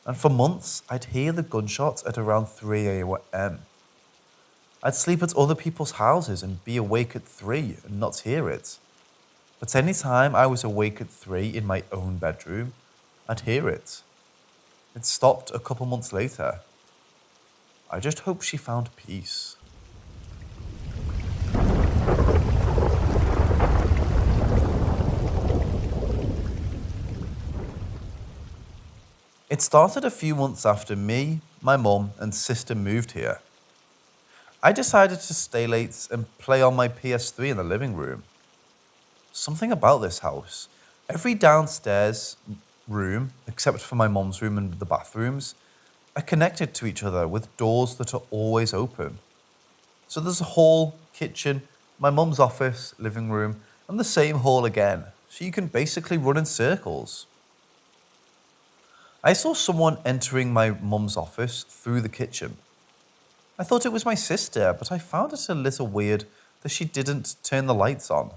and for months I'd hear the gunshots at around 3 a.m. I'd sleep at other people's houses and be awake at 3 and not hear it. But any time I was awake at 3 in my own bedroom, I'd hear it. It stopped a couple months later. I just hope she found peace. It started a few months after me, my mum, and sister moved here. I decided to stay late and play on my PS3 in the living room. Something about this house. Every downstairs room, except for my mum's room and the bathrooms, are connected to each other with doors that are always open. So there's a hall, kitchen, my mum's office, living room, and the same hall again, so you can basically run in circles. I saw someone entering my mum's office through the kitchen. I thought it was my sister, but I found it a little weird that she didn't turn the lights on.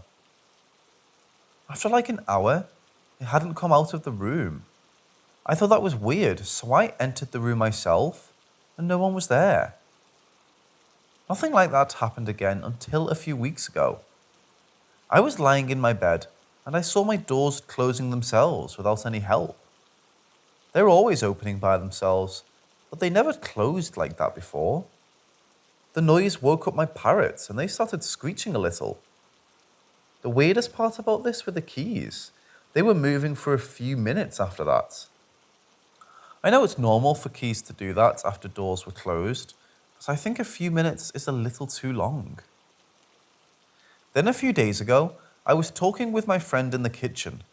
After like an hour, it hadn't come out of the room. I thought that was weird, so I entered the room myself, and no one was there. Nothing like that happened again until a few weeks ago. I was lying in my bed, and I saw my doors closing themselves without any help. They were always opening by themselves, but they never closed like that before. The noise woke up my parrots, and they started screeching a little. The weirdest part about this were the keys. They were moving for a few minutes after that. I know it's normal for keys to do that after doors were closed, but I think a few minutes is a little too long. Then a few days ago, I was talking with my friend in the kitchen.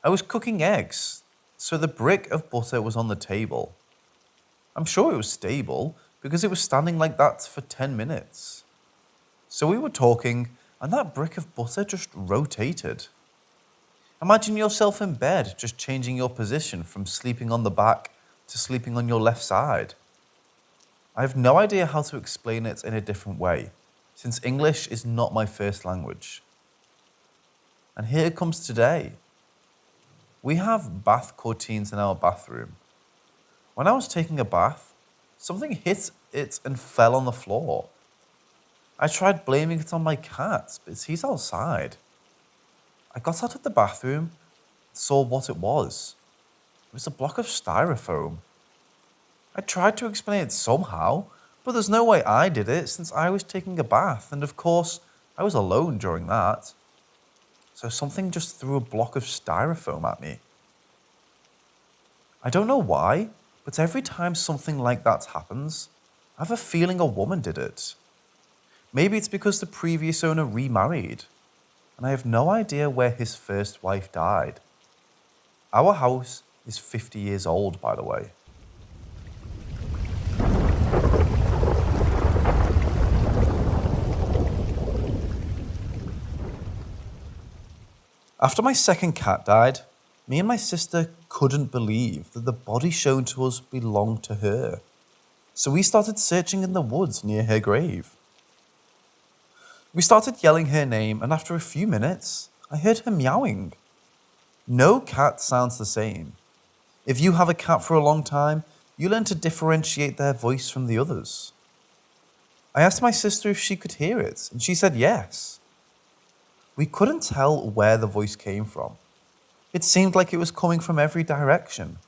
I was cooking eggs, so the brick of butter was on the table. I'm sure it was stable because it was standing like that for 10 minutes. So we were talking, and that brick of butter just rotated. Imagine yourself in bed, just changing your position from sleeping on the back to sleeping on your left side. I have no idea how to explain it in a different way, since English is not my first language. And here comes today. We have bath curtains in our bathroom. When I was taking a bath, something hit it and fell on the floor. I tried blaming it on my cat, but he's outside. I got out of the bathroom, saw what it was. It was a block of styrofoam. I tried to explain it somehow, but there's no way I did it since I was taking a bath, and of course, I was alone during that. So something just threw a block of styrofoam at me. I don't know why, but every time something like that happens, I have a feeling a woman did it. Maybe it's because the previous owner remarried, and I have no idea where his first wife died. Our house is 50 years old, by the way. After my second cat died, me and my sister couldn't believe that the body shown to us belonged to her. So we started searching in the woods near her grave. We started yelling her name, and after a few minutes, I heard her meowing. No cat sounds the same. If you have a cat for a long time, you learn to differentiate their voice from the others. I asked my sister if she could hear it, and she said yes. We couldn't tell where the voice came from. It seemed like it was coming from every direction,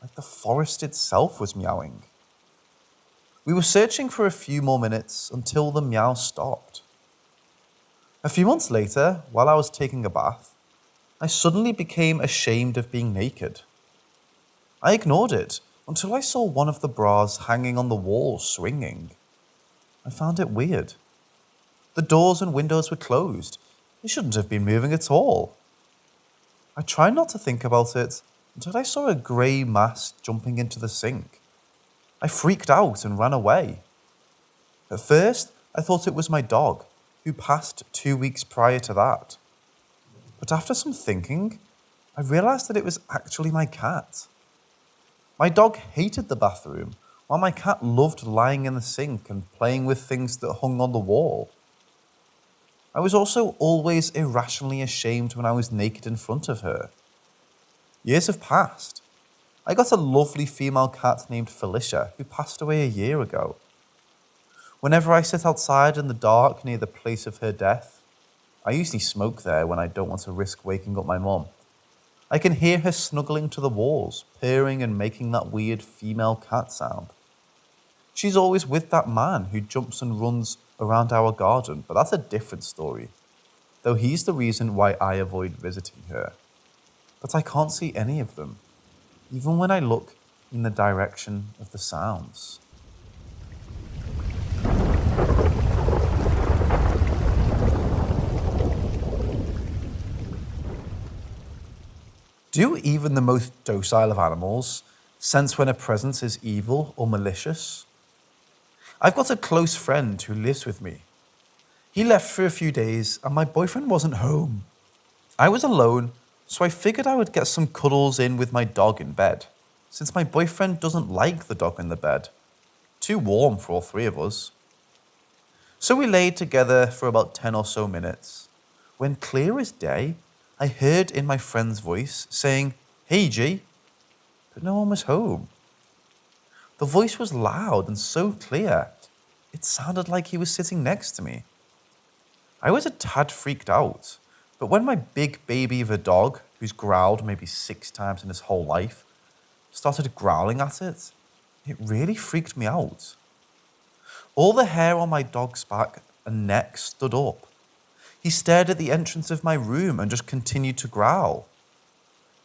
like the forest itself was meowing. We were searching for a few more minutes until the meow stopped. A few months later, while I was taking a bath, I suddenly became ashamed of being naked. I ignored it until I saw one of the bras hanging on the wall swinging. I found it weird. The doors and windows were closed. They shouldn't have been moving at all. I tried not to think about it until I saw a grey mass jumping into the sink. I freaked out and ran away. At first, I thought it was my dog, who passed 2 weeks prior to that. But after some thinking, I realised that it was actually my cat. My dog hated the bathroom, while my cat loved lying in the sink and playing with things that hung on the wall. I was also always irrationally ashamed when I was naked in front of her. Years have passed. I got a lovely female cat named Felicia, who passed away a year ago. Whenever I sit outside in the dark near the place of her death, I usually smoke there when I don't want to risk waking up my mum, I can hear her snuggling to the walls, purring and making that weird female cat sound. She's always with that man who jumps and runs around our garden, but that's a different story, though he's the reason why I avoid visiting her. But I can't see any of them, even when I look in the direction of the sounds. Do even the most docile of animals sense when a presence is evil or malicious? I've got a close friend who lives with me. He left for a few days and my boyfriend wasn't home. I was alone, so I figured I would get some cuddles in with my dog in bed, since my boyfriend doesn't like the dog in the bed. Too warm for all three of us. So we laid together for about 10 or so minutes, when clear as day, I heard in my friend's voice saying, "Hey G," but no one was home. The voice was loud and so clear, it sounded like he was sitting next to me. I was a tad freaked out, but when my big baby of a dog, who's growled maybe 6 times in his whole life, started growling at it, it really freaked me out. All the hair on my dog's back and neck stood up. He stared at the entrance of my room and just continued to growl.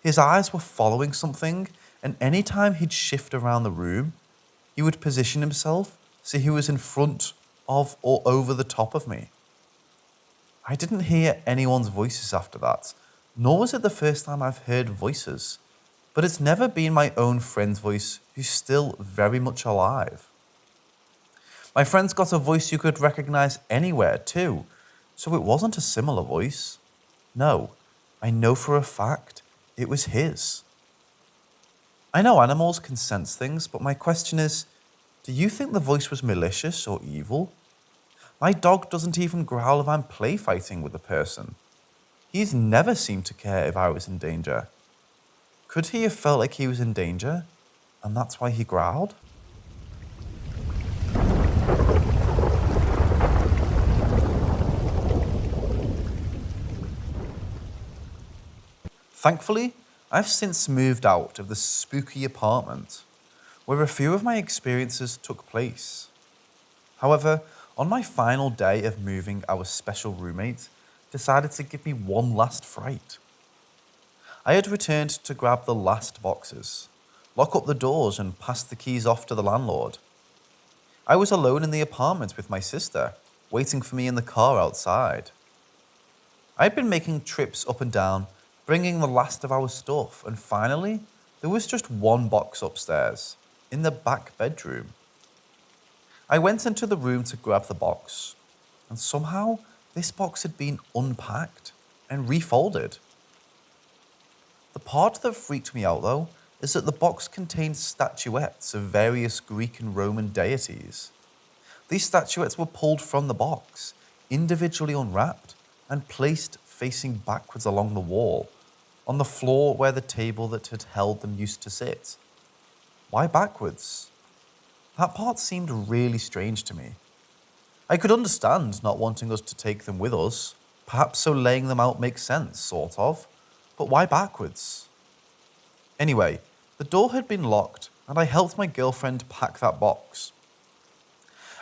His eyes were following something, and any time he'd shift around the room, he would position himself so he was in front of or over the top of me. I didn't hear anyone's voices after that, nor was it the first time I've heard voices, but it's never been my own friend's voice who's still very much alive. My friend's got a voice you could recognize anywhere too, so it wasn't a similar voice. No, I know for a fact it was his. I know animals can sense things, but my question is, do you think the voice was malicious or evil? My dog doesn't even growl if I'm play fighting with a person. He's never seemed to care if I was in danger. Could he have felt like he was in danger, and that's why he growled? Thankfully, I've since moved out of the spooky apartment, where a few of my experiences took place. However, on my final day of moving, our special roommate decided to give me one last fright. I had returned to grab the last boxes, lock up the doors and pass the keys off to the landlord. I was alone in the apartment with my sister, waiting for me in the car outside. I'd been making trips up and down, bringing the last of our stuff, and finally, there was just one box upstairs, in the back bedroom. I went into the room to grab the box, and somehow this box had been unpacked and refolded. The part that freaked me out though is that the box contained statuettes of various Greek and Roman deities. These statuettes were pulled from the box, individually unwrapped, and placed facing backwards along the wall, on the floor where the table that had held them used to sit. Why backwards? That part seemed really strange to me. I could understand not wanting us to take them with us, perhaps so laying them out makes sense, sort of, but why backwards? Anyway, the door had been locked and I helped my girlfriend pack that box.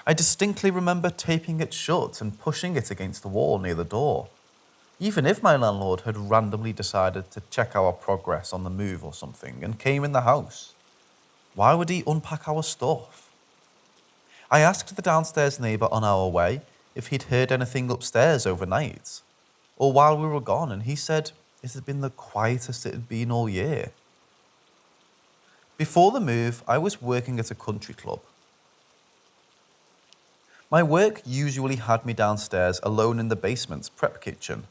I distinctly remember taping it shut and pushing it against the wall near the door. Even if my landlord had randomly decided to check our progress on the move or something and came in the house, why would he unpack our stuff? I asked the downstairs neighbour on our way if he'd heard anything upstairs overnight, or while we were gone, and he said it had been the quietest it had been all year. Before the move, I was working at a country club. My work usually had me downstairs alone in the basement's prep kitchen.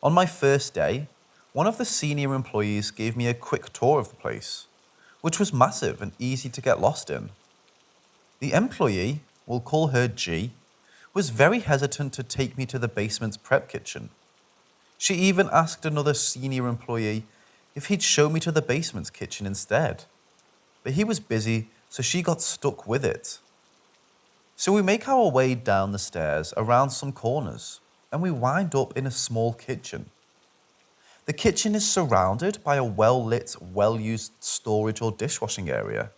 On my first day, one of the senior employees gave me a quick tour of the place, which was massive and easy to get lost in. The employee, we'll call her G, was very hesitant to take me to the basement's prep kitchen. She even asked another senior employee if he'd show me to the basement's kitchen instead. But he was busy, so she got stuck with it. So we make our way down the stairs around some corners, and we wind up in a small kitchen. The kitchen is surrounded by a well-lit, well-used storage or dishwashing area,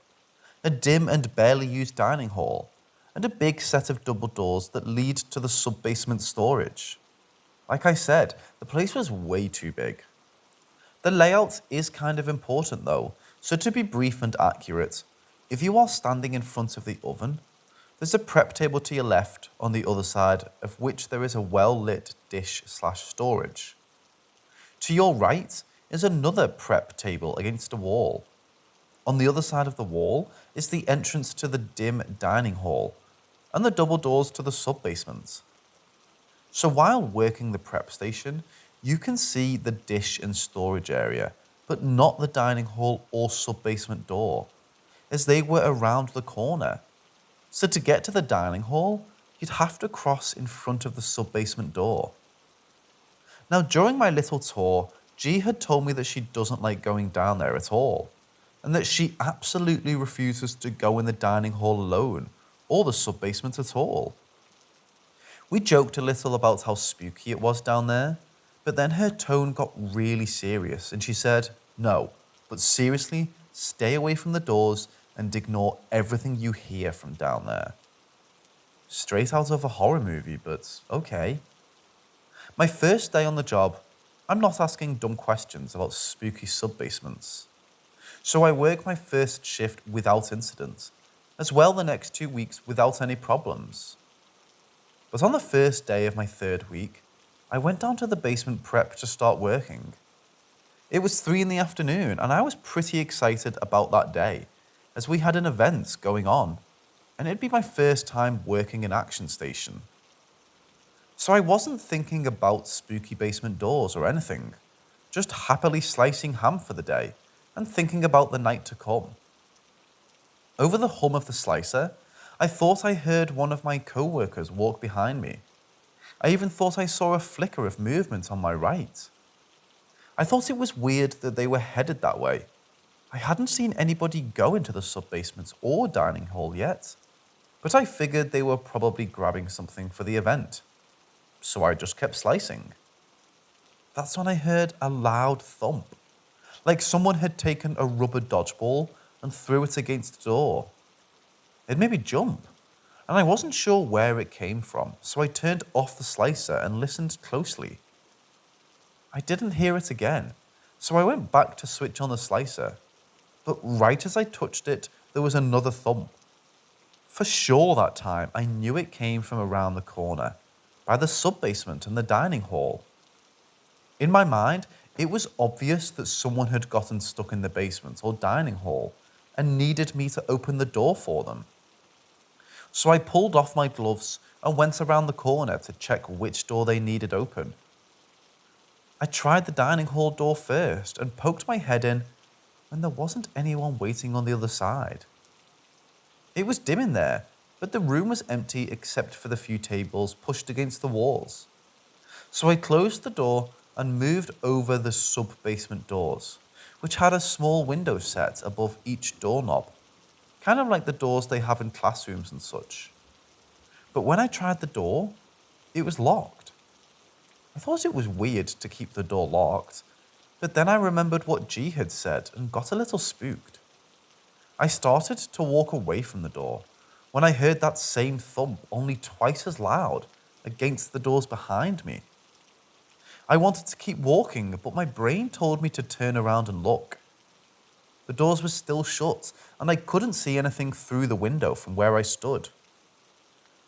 a dim and barely used dining hall, and a big set of double doors that lead to the sub-basement storage. Like I said, the place was way too big. The layout is kind of important though, so to be brief and accurate, if you are standing in front of the oven, there's a prep table to your left on the other side of which there is a well-lit dish/storage. To your right is another prep table against a wall. On the other side of the wall is the entrance to the dim dining hall and the double doors to the sub-basement. So while working the prep station, you can see the dish and storage area, but not the dining hall or sub-basement door, as they were around the corner. So to get to the dining hall, you'd have to cross in front of the sub-basement door. Now during my little tour, G had told me that she doesn't like going down there at all, and that she absolutely refuses to go in the dining hall alone, or the sub-basement at all. We joked a little about how spooky it was down there, but then her tone got really serious and she said, "No, but seriously, stay away from the doors and ignore everything you hear from down there." Straight out of a horror movie, but okay. My first day on the job, I'm not asking dumb questions about spooky sub-basements. So I work my first shift without incident, as well the next 2 weeks without any problems. But on the first day of my third week, I went down to the basement prep to start working. It was 3 in the afternoon and I was pretty excited about that day, as we had an event going on, and it'd be my first time working an action station. So I wasn't thinking about spooky basement doors or anything, just happily slicing ham for the day and thinking about the night to come. Over the hum of the slicer, I thought I heard one of my co-workers walk behind me. I even thought I saw a flicker of movement on my right. I thought it was weird that they were headed that way. I hadn't seen anybody go into the sub-basement or dining hall yet, but I figured they were probably grabbing something for the event. So I just kept slicing. That's when I heard a loud thump, like someone had taken a rubber dodgeball and threw it against the door. It made me jump, and I wasn't sure where it came from, so I turned off the slicer and listened closely. I didn't hear it again, so I went back to switch on the slicer, but right as I touched it, there was another thump. For sure that time, I knew it came from around the corner, by the sub-basement and the dining hall. In my mind, it was obvious that someone had gotten stuck in the basement or dining hall and needed me to open the door for them. So I pulled off my gloves and went around the corner to check which door they needed open. I tried the dining hall door first and poked my head in, and there wasn't anyone waiting on the other side. It was dim in there, but the room was empty except for the few tables pushed against the walls. So I closed the door and moved over the sub-basement doors, which had a small window set above each doorknob, kind of like the doors they have in classrooms and such. But when I tried the door, it was locked. I thought it was weird to keep the door locked, but then I remembered what G had said and got a little spooked. I started to walk away from the door when I heard that same thump, only twice as loud, against the doors behind me. I wanted to keep walking, but my brain told me to turn around and look. The doors were still shut, and I couldn't see anything through the window from where I stood.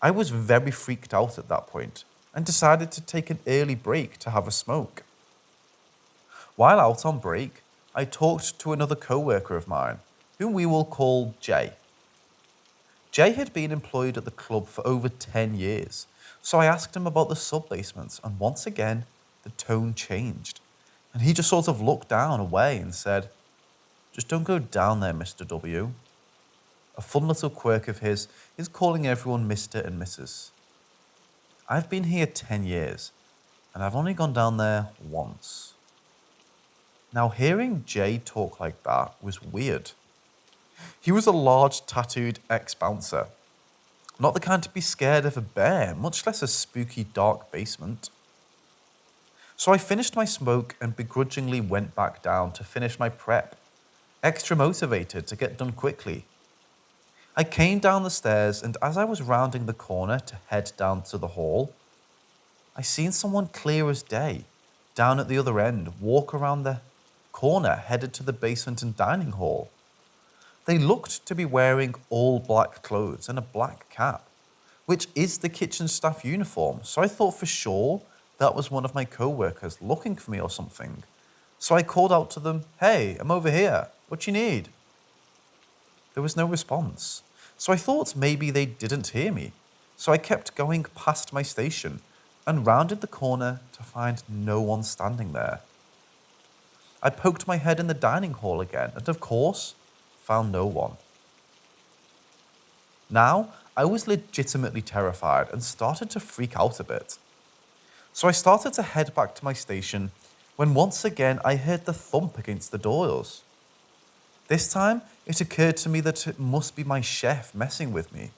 I was very freaked out at that point, and decided to take an early break to have a smoke. While out on break, I talked to another co-worker of mine, whom we will call Jay. Jay had been employed at the club for over 10 years, so I asked him about the sub-basements, and once again, the tone changed. And he just sort of looked down away and said, "Just don't go down there, Mr. W." A fun little quirk of his is calling everyone Mr. and Mrs. I've been here 10 years, and I've only gone down there once. Now, hearing Jay talk like that was weird. He was a large, tattooed ex-bouncer. Not the kind to be scared of a bear, much less a spooky, dark basement. So I finished my smoke and begrudgingly went back down to finish my prep, extra motivated to get done quickly. I came down the stairs, and as I was rounding the corner to head down to the hall, I seen someone clear as day, down at the other end, walk around the corner headed to the basement and dining hall. They looked to be wearing all black clothes and a black cap, which is the kitchen staff uniform, so I thought for sure that was one of my co-workers looking for me or something. So I called out to them, "Hey, I'm over here. What you need?" There was no response, so I thought maybe they didn't hear me. So I kept going past my station and rounded the corner to find no one standing there. I poked my head in the dining hall again and, of course, found no one. Now, I was legitimately terrified and started to freak out a bit. So I started to head back to my station when once again I heard the thump against the doors. This time, it occurred to me that it must be my chef messing with me.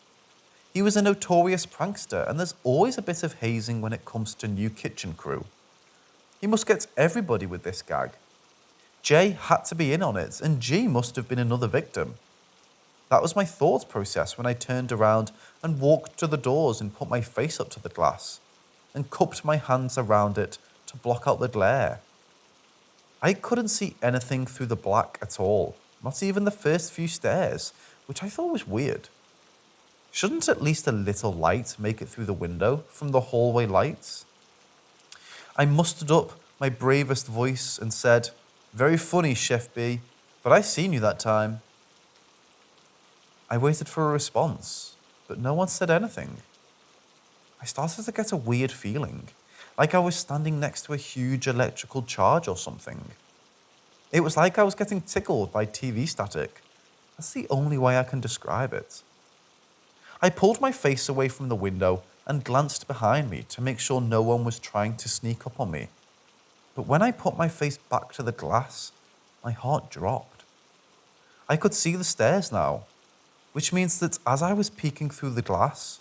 He was a notorious prankster, and there's always a bit of hazing when it comes to new kitchen crew. He must get everybody with this gag. Jay had to be in on it, and G must have been another victim. That was my thought process when I turned around and walked to the doors and put my face up to the glass and cupped my hands around it to block out the glare. I couldn't see anything through the black at all, not even the first few stairs, which I thought was weird. Shouldn't at least a little light make it through the window from the hallway lights? I mustered up my bravest voice and said, "Very funny, Chef B, but I seen you that time." I waited for a response, but no one said anything. I started to get a weird feeling, like I was standing next to a huge electrical charge or something. It was like I was getting tickled by TV static. That's the only way I can describe it. I pulled my face away from the window and glanced behind me to make sure no one was trying to sneak up on me. But when I put my face back to the glass, my heart dropped. I could see the stairs now, which means that as I was peeking through the glass,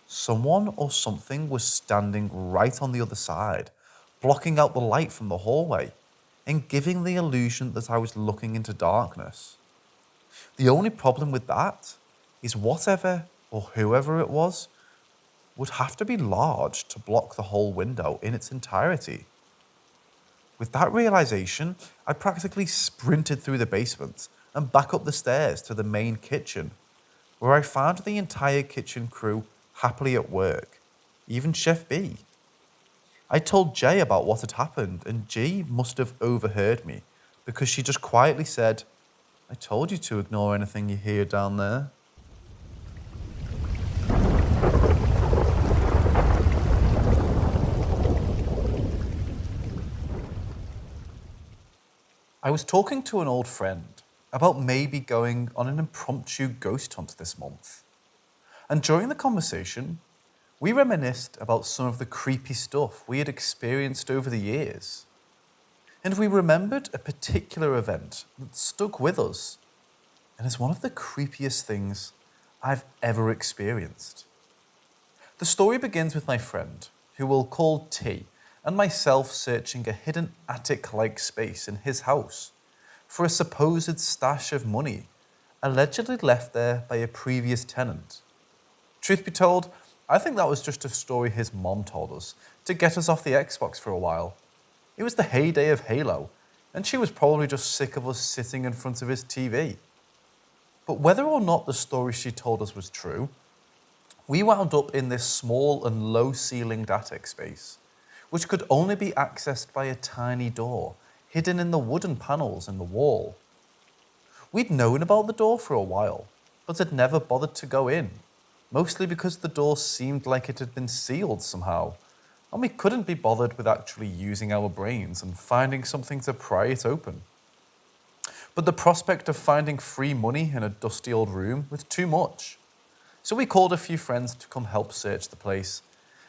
someone or something was standing right on the other side, blocking out the light from the hallway and giving the illusion that I was looking into darkness. The only problem with that is whatever or whoever it was would have to be large to block the whole window in its entirety. With that realization, I practically sprinted through the basement and back up the stairs to the main kitchen, where I found the entire kitchen crew happily at work, even Chef B. I told Jay about what had happened, and G must have overheard me because she just quietly said, "I told you to ignore anything you hear down there." I was talking to an old friend about maybe going on an impromptu ghost hunt this month. And during the conversation, we reminisced about some of the creepy stuff we had experienced over the years. And we remembered a particular event that stuck with us and is one of the creepiest things I've ever experienced. The story begins with my friend, who we'll call T, and myself searching a hidden attic-like space in his house for a supposed stash of money allegedly left there by a previous tenant. Truth be told, I think that was just a story his mom told us to get us off the Xbox for a while. It was the heyday of Halo, and she was probably just sick of us sitting in front of his TV. But whether or not the story she told us was true, we wound up in this small and low-ceilinged attic space, which could only be accessed by a tiny door hidden in the wooden panels in the wall. We'd known about the door for a while, but had never bothered to go in, mostly because the door seemed like it had been sealed somehow, and we couldn't be bothered with actually using our brains and finding something to pry it open. But the prospect of finding free money in a dusty old room was too much. So we called a few friends to come help search the place,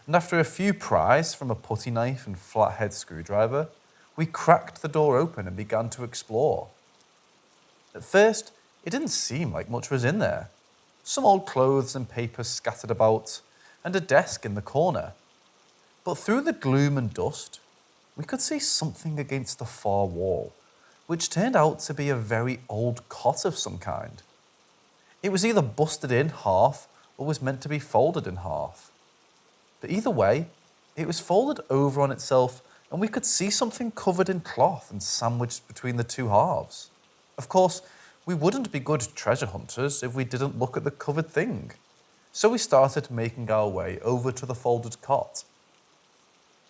and after a few pries from a putty knife and flathead screwdriver, we cracked the door open and began to explore. At first, it didn't seem like much was in there. Some old clothes and papers scattered about, and a desk in the corner. But through the gloom and dust, we could see something against the far wall, which turned out to be a very old cot of some kind. It was either busted in half or was meant to be folded in half. But either way, it was folded over on itself, and we could see something covered in cloth and sandwiched between the two halves. Of course, we wouldn't be good treasure hunters if we didn't look at the covered thing. So we started making our way over to the folded cot.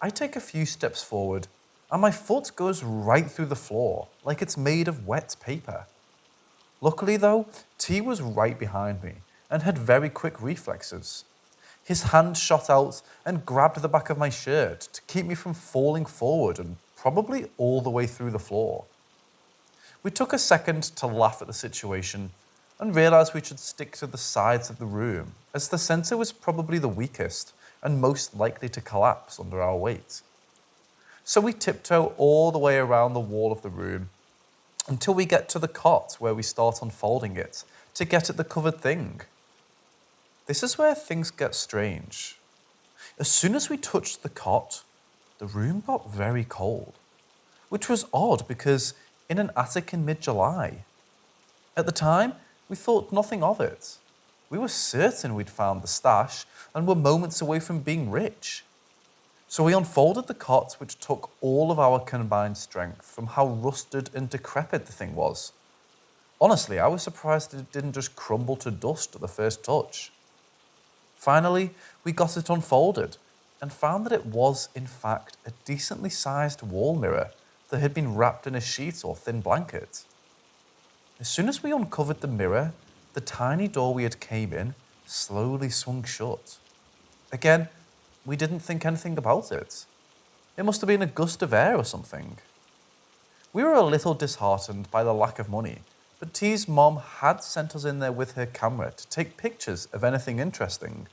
I take a few steps forward, and my foot goes right through the floor, like it's made of wet paper. Luckily though, T was right behind me and had very quick reflexes. His hand shot out and grabbed the back of my shirt to keep me from falling forward and probably all the way through the floor. We took a second to laugh at the situation and realised we should stick to the sides of the room, as the centre was probably the weakest and most likely to collapse under our weight. So we tiptoe all the way around the wall of the room until we get to the cot where we start unfolding it to get at the covered thing. This is where things get strange. As soon as we touched the cot, the room got very cold, which was odd because in an attic in mid-July. At the time, we thought nothing of it. We were certain we'd found the stash and were moments away from being rich. So we unfolded the cot, which took all of our combined strength from how rusted and decrepit the thing was. Honestly, I was surprised that it didn't just crumble to dust at the first touch. Finally, we got it unfolded and found that it was, in fact, a decently sized wall mirror that had been wrapped in a sheet or thin blanket. As soon as we uncovered the mirror, the tiny door we had came in slowly swung shut. Again, we didn't think anything about it. It must have been a gust of air or something. We were a little disheartened by the lack of money, but T's mom had sent us in there with her camera to take pictures of anything interesting,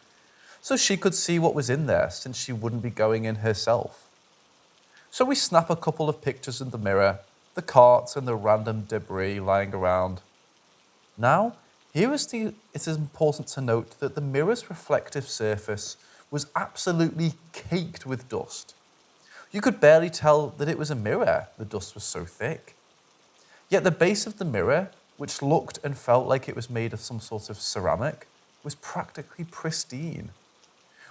so she could see what was in there since she wouldn't be going in herself. So we snap a couple of pictures in the mirror, the cart and the random debris lying around. Now, it is important to note that the mirror's reflective surface was absolutely caked with dust. You could barely tell that it was a mirror, the dust was so thick. Yet the base of the mirror, which looked and felt like it was made of some sort of ceramic, was practically pristine.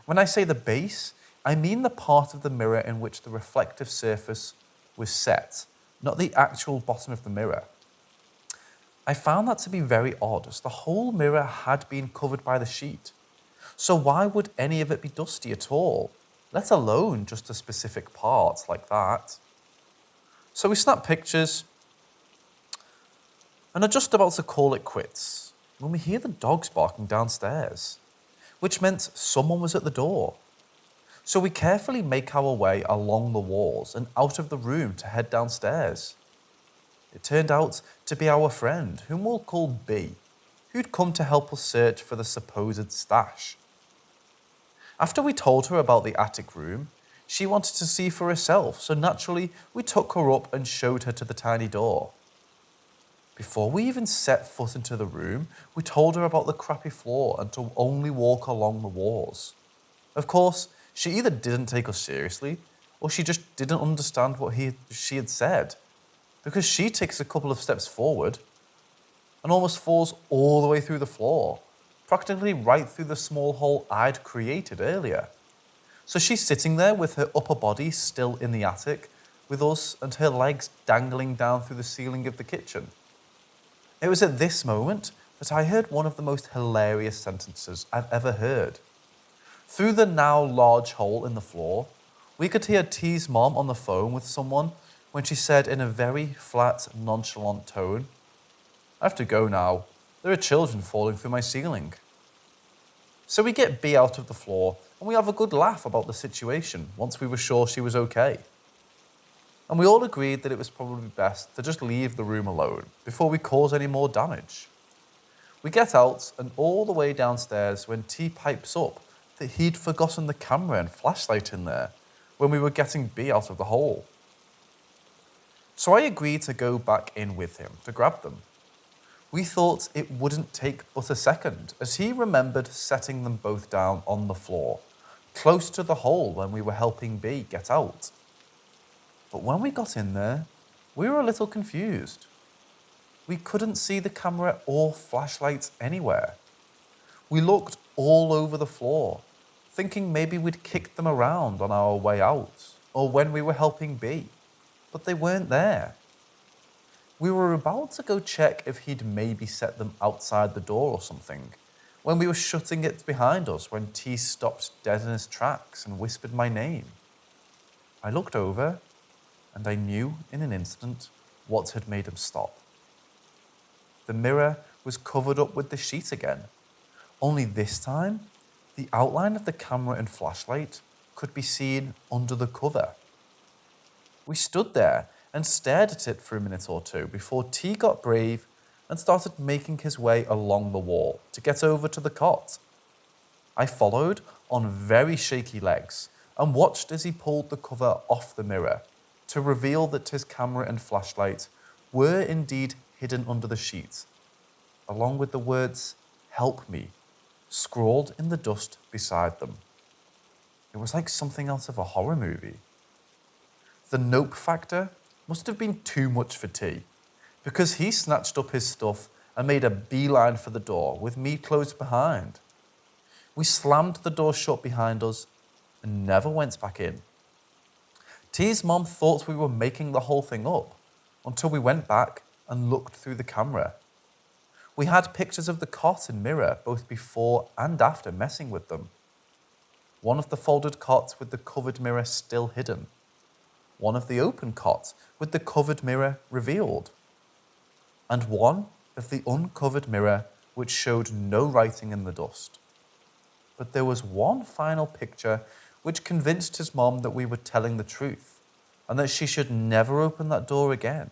When I say the base, I mean the part of the mirror in which the reflective surface was set, not the actual bottom of the mirror. I found that to be very odd, as the whole mirror had been covered by the sheet. So why would any of it be dusty at all, let alone just a specific part like that? So we snapped pictures and are just about to call it quits when we hear the dogs barking downstairs, which meant someone was at the door. So we carefully make our way along the walls and out of the room to head downstairs. It turned out to be our friend, whom we'll call B, who'd come to help us search for the supposed stash. After we told her about the attic room, she wanted to see for herself, so naturally we took her up and showed her to the tiny door. Before we even set foot into the room, we told her about the crappy floor and to only walk along the walls. Of course, she either didn't take us seriously, or she just didn't understand what she had said, because she takes a couple of steps forward and almost falls all the way through the floor, practically right through the small hole I'd created earlier. So she's sitting there with her upper body still in the attic, with us and her legs dangling down through the ceiling of the kitchen. It was at this moment that I heard one of the most hilarious sentences I've ever heard. Through the now large hole in the floor, we could hear T's mom on the phone with someone when she said in a very flat, nonchalant tone, "I have to go now. There are children falling through my ceiling." So we get B out of the floor and we have a good laugh about the situation once we were sure she was okay. And we all agreed that it was probably best to just leave the room alone before we cause any more damage. We get out and all the way downstairs when T pipes up that he'd forgotten the camera and flashlight in there when we were getting B out of the hole. So I agreed to go back in with him to grab them. We thought it wouldn't take but a second, as he remembered setting them both down on the floor, close to the hole when we were helping B get out. But when we got in there, we were a little confused. We couldn't see the camera or flashlights anywhere. We looked all over the floor, thinking maybe we'd kicked them around on our way out, or when we were helping B, but they weren't there. We were about to go check if he'd maybe set them outside the door or something, when we were shutting it behind us when T stopped dead in his tracks and whispered my name. I looked over, and I knew in an instant what had made him stop. The mirror was covered up with the sheet again, only this time, the outline of the camera and flashlight could be seen under the cover. We stood there and stared at it for a minute or two before T got brave and started making his way along the wall to get over to the cot. I followed on very shaky legs and watched as he pulled the cover off the mirror to reveal that his camera and flashlight were indeed hidden under the sheet, along with the words, "Help me," scrawled in the dust beside them. It was like something out of a horror movie. The nope factor must have been too much for T, because he snatched up his stuff and made a beeline for the door with me close behind. We slammed the door shut behind us and never went back in. T's mom thought we were making the whole thing up until we went back and looked through the camera. We had pictures of the cot and mirror both before and after messing with them. One of the folded cots with the covered mirror still hidden. One of the open cots with the covered mirror revealed. And one of the uncovered mirror which showed no writing in the dust. But there was one final picture which convinced his mom that we were telling the truth and that she should never open that door again.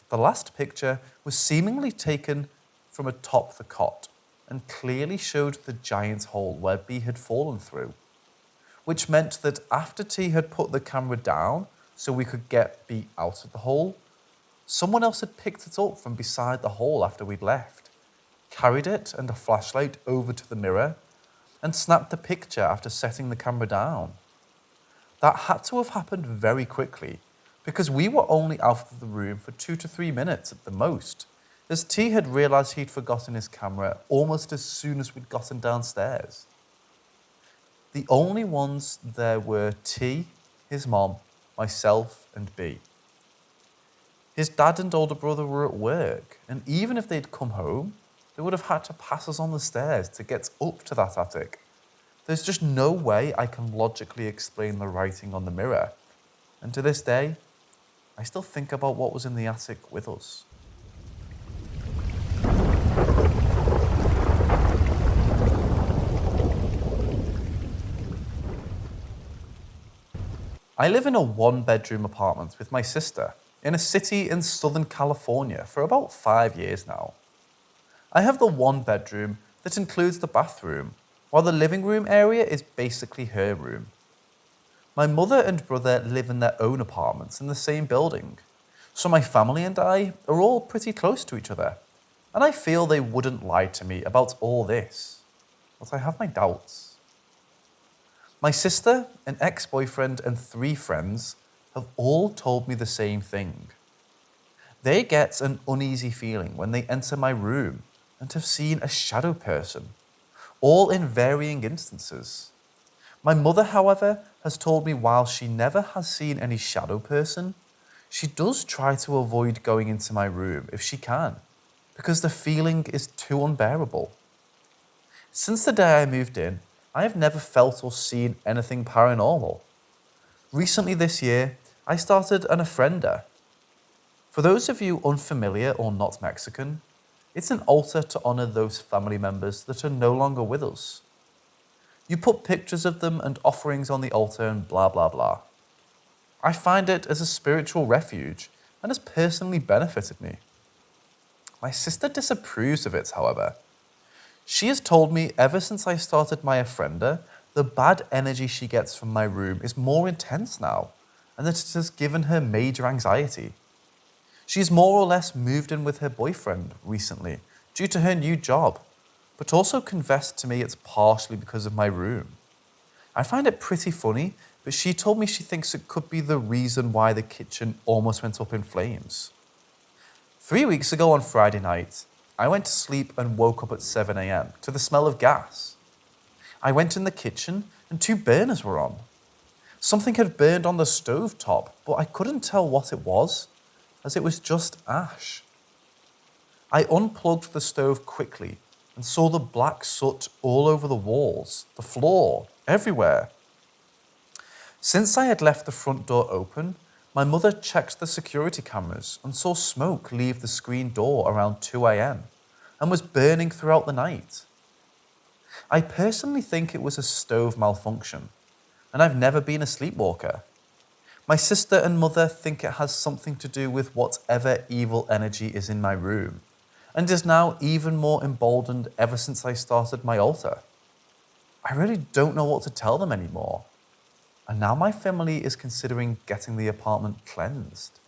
The last picture was seemingly taken from atop the cot and clearly showed the giant hole where B had fallen through, which meant that after T had put the camera down so we could get B out of the hole, someone else had picked it up from beside the hole after we'd left, carried it and a flashlight over to the mirror, and snapped the picture after setting the camera down. That had to have happened very quickly, because we were only out of the room for 2 to 3 minutes at the most, as T had realised he'd forgotten his camera almost as soon as we'd gotten downstairs. The only ones there were T, his mom, myself, and B. His dad and older brother were at work, and even if they'd come home, they would have had to pass us on the stairs to get up to that attic. There's just no way I can logically explain the writing on the mirror, and to this day, I still think about what was in the attic with us. I live in a 1-bedroom apartment with my sister in a city in Southern California for about 5 years now. I have the 1-bedroom that includes the bathroom, while the living room area is basically her room. My mother and brother live in their own apartments in the same building, so my family and I are all pretty close to each other, and I feel they wouldn't lie to me about all this, but I have my doubts. My sister, an ex-boyfriend, and 3 friends have all told me the same thing. They get an uneasy feeling when they enter my room and have seen a shadow person, all in varying instances. My mother, however, has told me while she never has seen any shadow person, she does try to avoid going into my room if she can, because the feeling is too unbearable. Since the day I moved in, I have never felt or seen anything paranormal. Recently this year, I started an ofrenda. For those of you unfamiliar or not Mexican, it's an altar to honor those family members that are no longer with us. You put pictures of them and offerings on the altar and blah blah blah. I find it as a spiritual refuge and has personally benefited me. My sister disapproves of it, however. She has told me ever since I started my ofrenda, the bad energy she gets from my room is more intense now, and that it has given her major anxiety. She's more or less moved in with her boyfriend recently due to her new job, but also confessed to me it's partially because of my room. I find it pretty funny, but she told me she thinks it could be the reason why the kitchen almost went up in flames. 3 weeks ago on Friday night, I went to sleep and woke up at 7 a.m. to the smell of gas. I went in the kitchen and 2 burners were on. Something had burned on the stove top, but I couldn't tell what it was, as it was just ash. I unplugged the stove quickly and saw the black soot all over the walls, the floor, everywhere. Since I had left the front door open, my mother checked the security cameras and saw smoke leave the screen door around 2 a.m. and was burning throughout the night. I personally think it was a stove malfunction, and I've never been a sleepwalker. My sister and mother think it has something to do with whatever evil energy is in my room, and is now even more emboldened ever since I started my altar. I really don't know what to tell them anymore. And now my family is considering getting the apartment cleansed.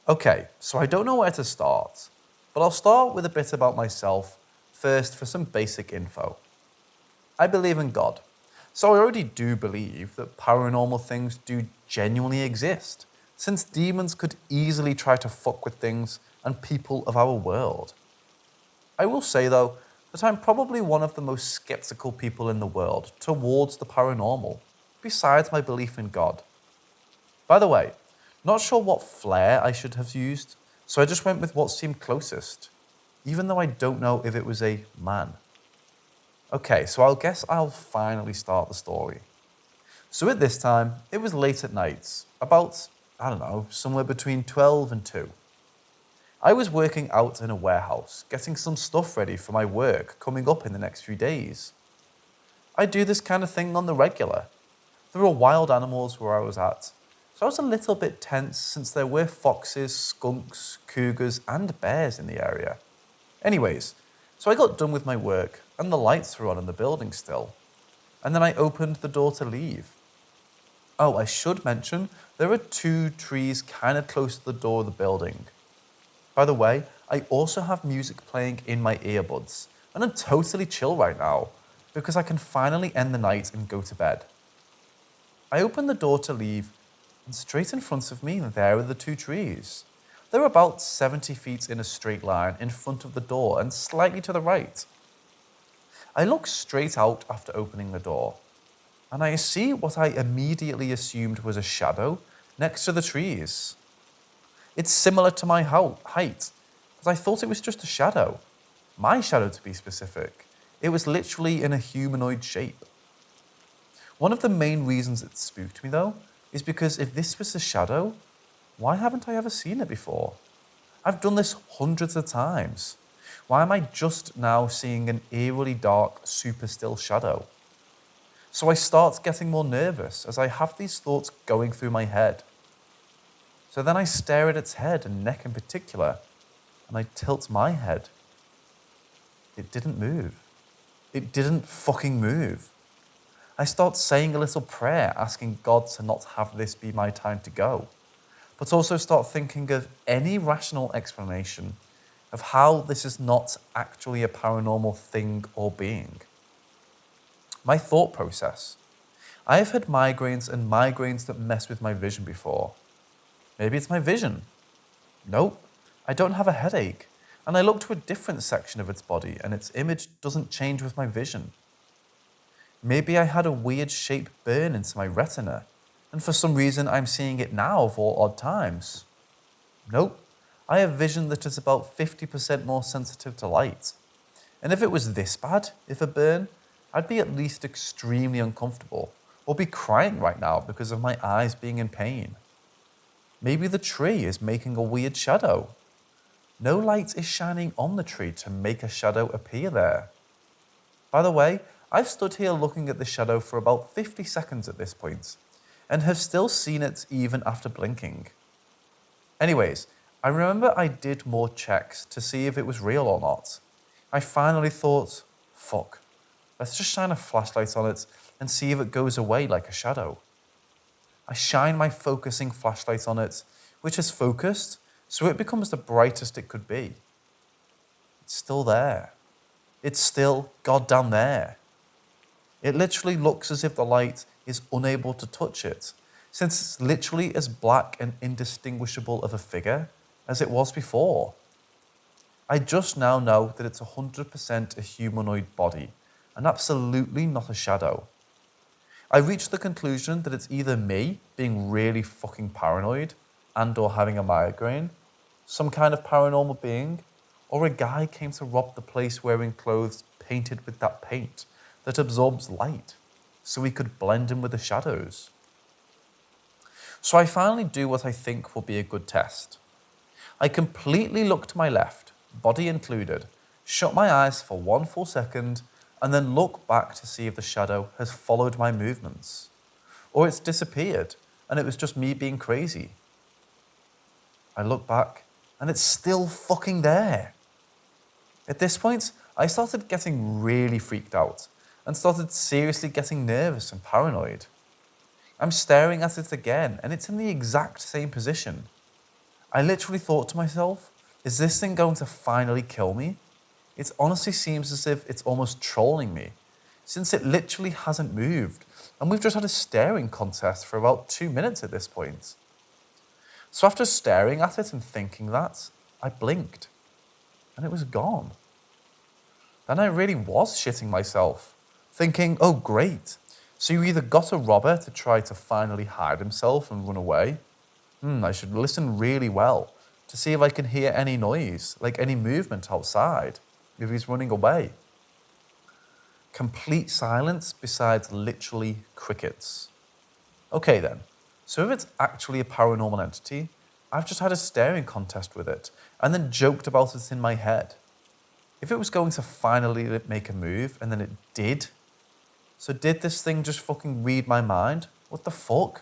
Okay, so I don't know where to start, but I'll start with a bit about myself first for some basic info. I believe in God, so I already do believe that paranormal things do genuinely exist, since demons could easily try to fuck with things and people of our world. I will say though, that I'm probably one of the most skeptical people in the world towards the paranormal, besides my belief in God. By the way, not sure what flair I should have used, so I just went with what seemed closest, even though I don't know if it was a man. Okay, so I guess I'll finally start the story. So at this time, it was late at night, about, somewhere between 12 and 2. I was working out in a warehouse, getting some stuff ready for my work coming up in the next few days. I do this kind of thing on the regular. There were wild animals where I was at, so I was a little bit tense since there were foxes, skunks, cougars, and bears in the area. Anyways, so I got done with my work, and the lights were on in the building still. And then I opened the door to leave. Oh, I should mention, there are 2 trees kind of close to the door of the building. By the way, I also have music playing in my earbuds, and I'm totally chill right now, because I can finally end the night and go to bed. I opened the door to leave, and straight in front of me, there are the 2 trees. They're about 70 feet in a straight line in front of the door and slightly to the right. I look straight out after opening the door, and I see what I immediately assumed was a shadow next to the trees. It's similar to my height, but I thought it was just a shadow. My shadow, to be specific. It was literally in a humanoid shape. One of the main reasons it spooked me, though, is because if this was a shadow, why haven't I ever seen it before? I've done this hundreds of times. Why am I just now seeing an eerily dark, super still shadow? So I start getting more nervous as I have these thoughts going through my head. So then I stare at its head and neck in particular, and I tilt my head. It didn't move. It didn't fucking move. I start saying a little prayer, asking God to not have this be my time to go, but also start thinking of any rational explanation of how this is not actually a paranormal thing or being. My thought process. I have had migraines and migraines that mess with my vision before. Maybe it's my vision. Nope, I don't have a headache, and I look to a different section of its body and its image doesn't change with my vision. Maybe I had a weird shape burn into my retina, and for some reason I'm seeing it now of all odd times. Nope, I have vision that is about 50% more sensitive to light. And if it was this bad, if a burn, I'd be at least extremely uncomfortable, or be crying right now because of my eyes being in pain. Maybe the tree is making a weird shadow. No light is shining on the tree to make a shadow appear there. By the way, I've stood here looking at the shadow for about 50 seconds at this point, and have still seen it even after blinking. Anyways, I remember I did more checks to see if it was real or not. I finally thought, fuck, let's just shine a flashlight on it and see if it goes away like a shadow. I shine my focusing flashlight on it, which is focused, so it becomes the brightest it could be. It's still there. It's still goddamn there. It literally looks as if the light is unable to touch it, since it's literally as black and indistinguishable of a figure as it was before. I just now know that it's 100% a humanoid body, and absolutely not a shadow. I reached the conclusion that it's either me being really fucking paranoid and or having a migraine, some kind of paranormal being, or a guy came to rob the place wearing clothes painted with that paint that absorbs light, so he could blend in with the shadows. So I finally do what I think will be a good test. I completely look to my left, body included, shut my eyes for 1 full second, and then look back to see if the shadow has followed my movements, or it's disappeared and it was just me being crazy. I look back and it's still fucking there. At this point, I started getting really freaked out and started seriously getting nervous and paranoid. I'm staring at it again and it's in the exact same position. I literally thought to myself, is this thing going to finally kill me? It honestly seems as if it's almost trolling me, since it literally hasn't moved, and we've just had a staring contest for about 2 minutes at this point. So after staring at it and thinking that, I blinked, and it was gone. Then I really was shitting myself, thinking, oh great, so you either got a robber to try to finally hide himself and run away. I should listen really well to see if I can hear any noise, like any movement outside, if he's running away. Complete silence besides literally crickets. Okay then, so if it's actually a paranormal entity, I've just had a staring contest with it and then joked about it in my head. If it was going to finally make a move and then it did, so did this thing just fucking read my mind? What the fuck?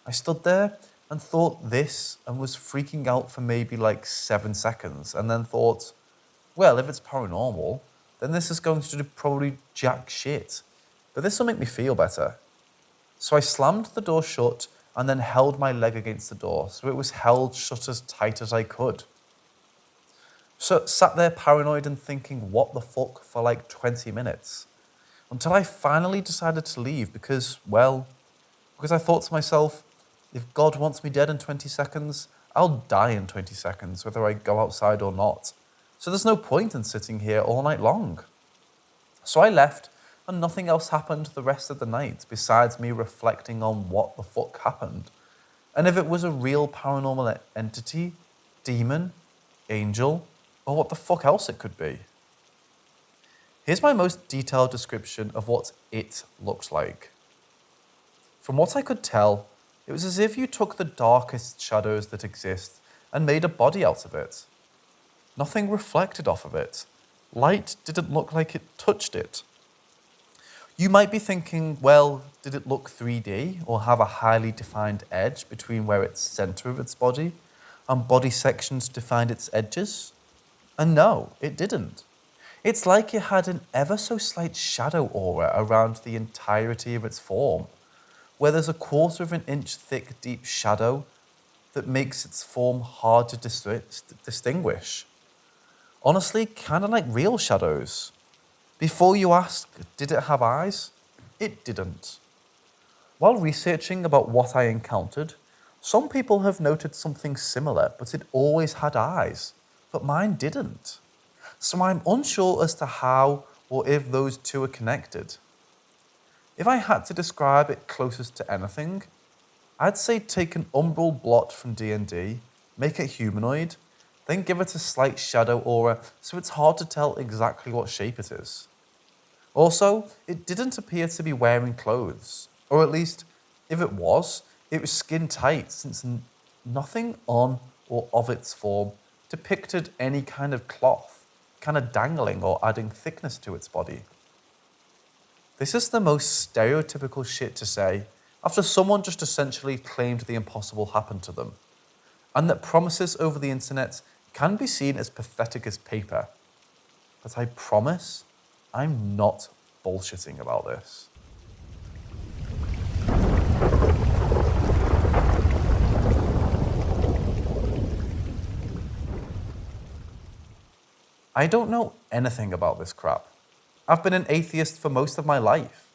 I stood there and thought this and was freaking out for maybe like 7 seconds and then thought, well, if it's paranormal, then this is going to do probably jack shit. But this will make me feel better. So I slammed the door shut and then held my leg against the door so it was held shut as tight as I could. So sat there paranoid and thinking what the fuck for like 20 minutes. Until I finally decided to leave because I thought to myself, if God wants me dead in 20 seconds, I'll die in 20 seconds, whether I go outside or not. So there's no point in sitting here all night long. So I left, and nothing else happened the rest of the night besides me reflecting on what the fuck happened. And if it was a real paranormal entity, demon, angel, or what the fuck else it could be. Here's my most detailed description of what it looked like. From what I could tell, it was as if you took the darkest shadows that exist and made a body out of it. Nothing reflected off of it. Light didn't look like it touched it. You might be thinking, well, did it look 3D or have a highly defined edge between where its center of its body and body sections defined its edges? And no, it didn't. It's like it had an ever so slight shadow aura around the entirety of its form, where there's a 1/4 of an inch thick deep shadow that makes its form hard to distinguish. Honestly, kind of like real shadows. Before you ask, did it have eyes? It didn't. While researching about what I encountered, some people have noted something similar, but it always had eyes, but mine didn't. So I'm unsure as to how or if those two are connected. If I had to describe it closest to anything, I'd say take an umbral blot from D&D make it humanoid, then give it a slight shadow aura so it's hard to tell exactly what shape it is. Also, it didn't appear to be wearing clothes, or at least, if it was skin tight since nothing on or of its form depicted any kind of cloth, kind of dangling or adding thickness to its body. This is the most stereotypical shit to say after someone just essentially claimed the impossible happened to them, and that promises over the internet can be seen as pathetic as paper. But I promise I'm not bullshitting about this. I don't know anything about this crap. I've been an atheist for most of my life.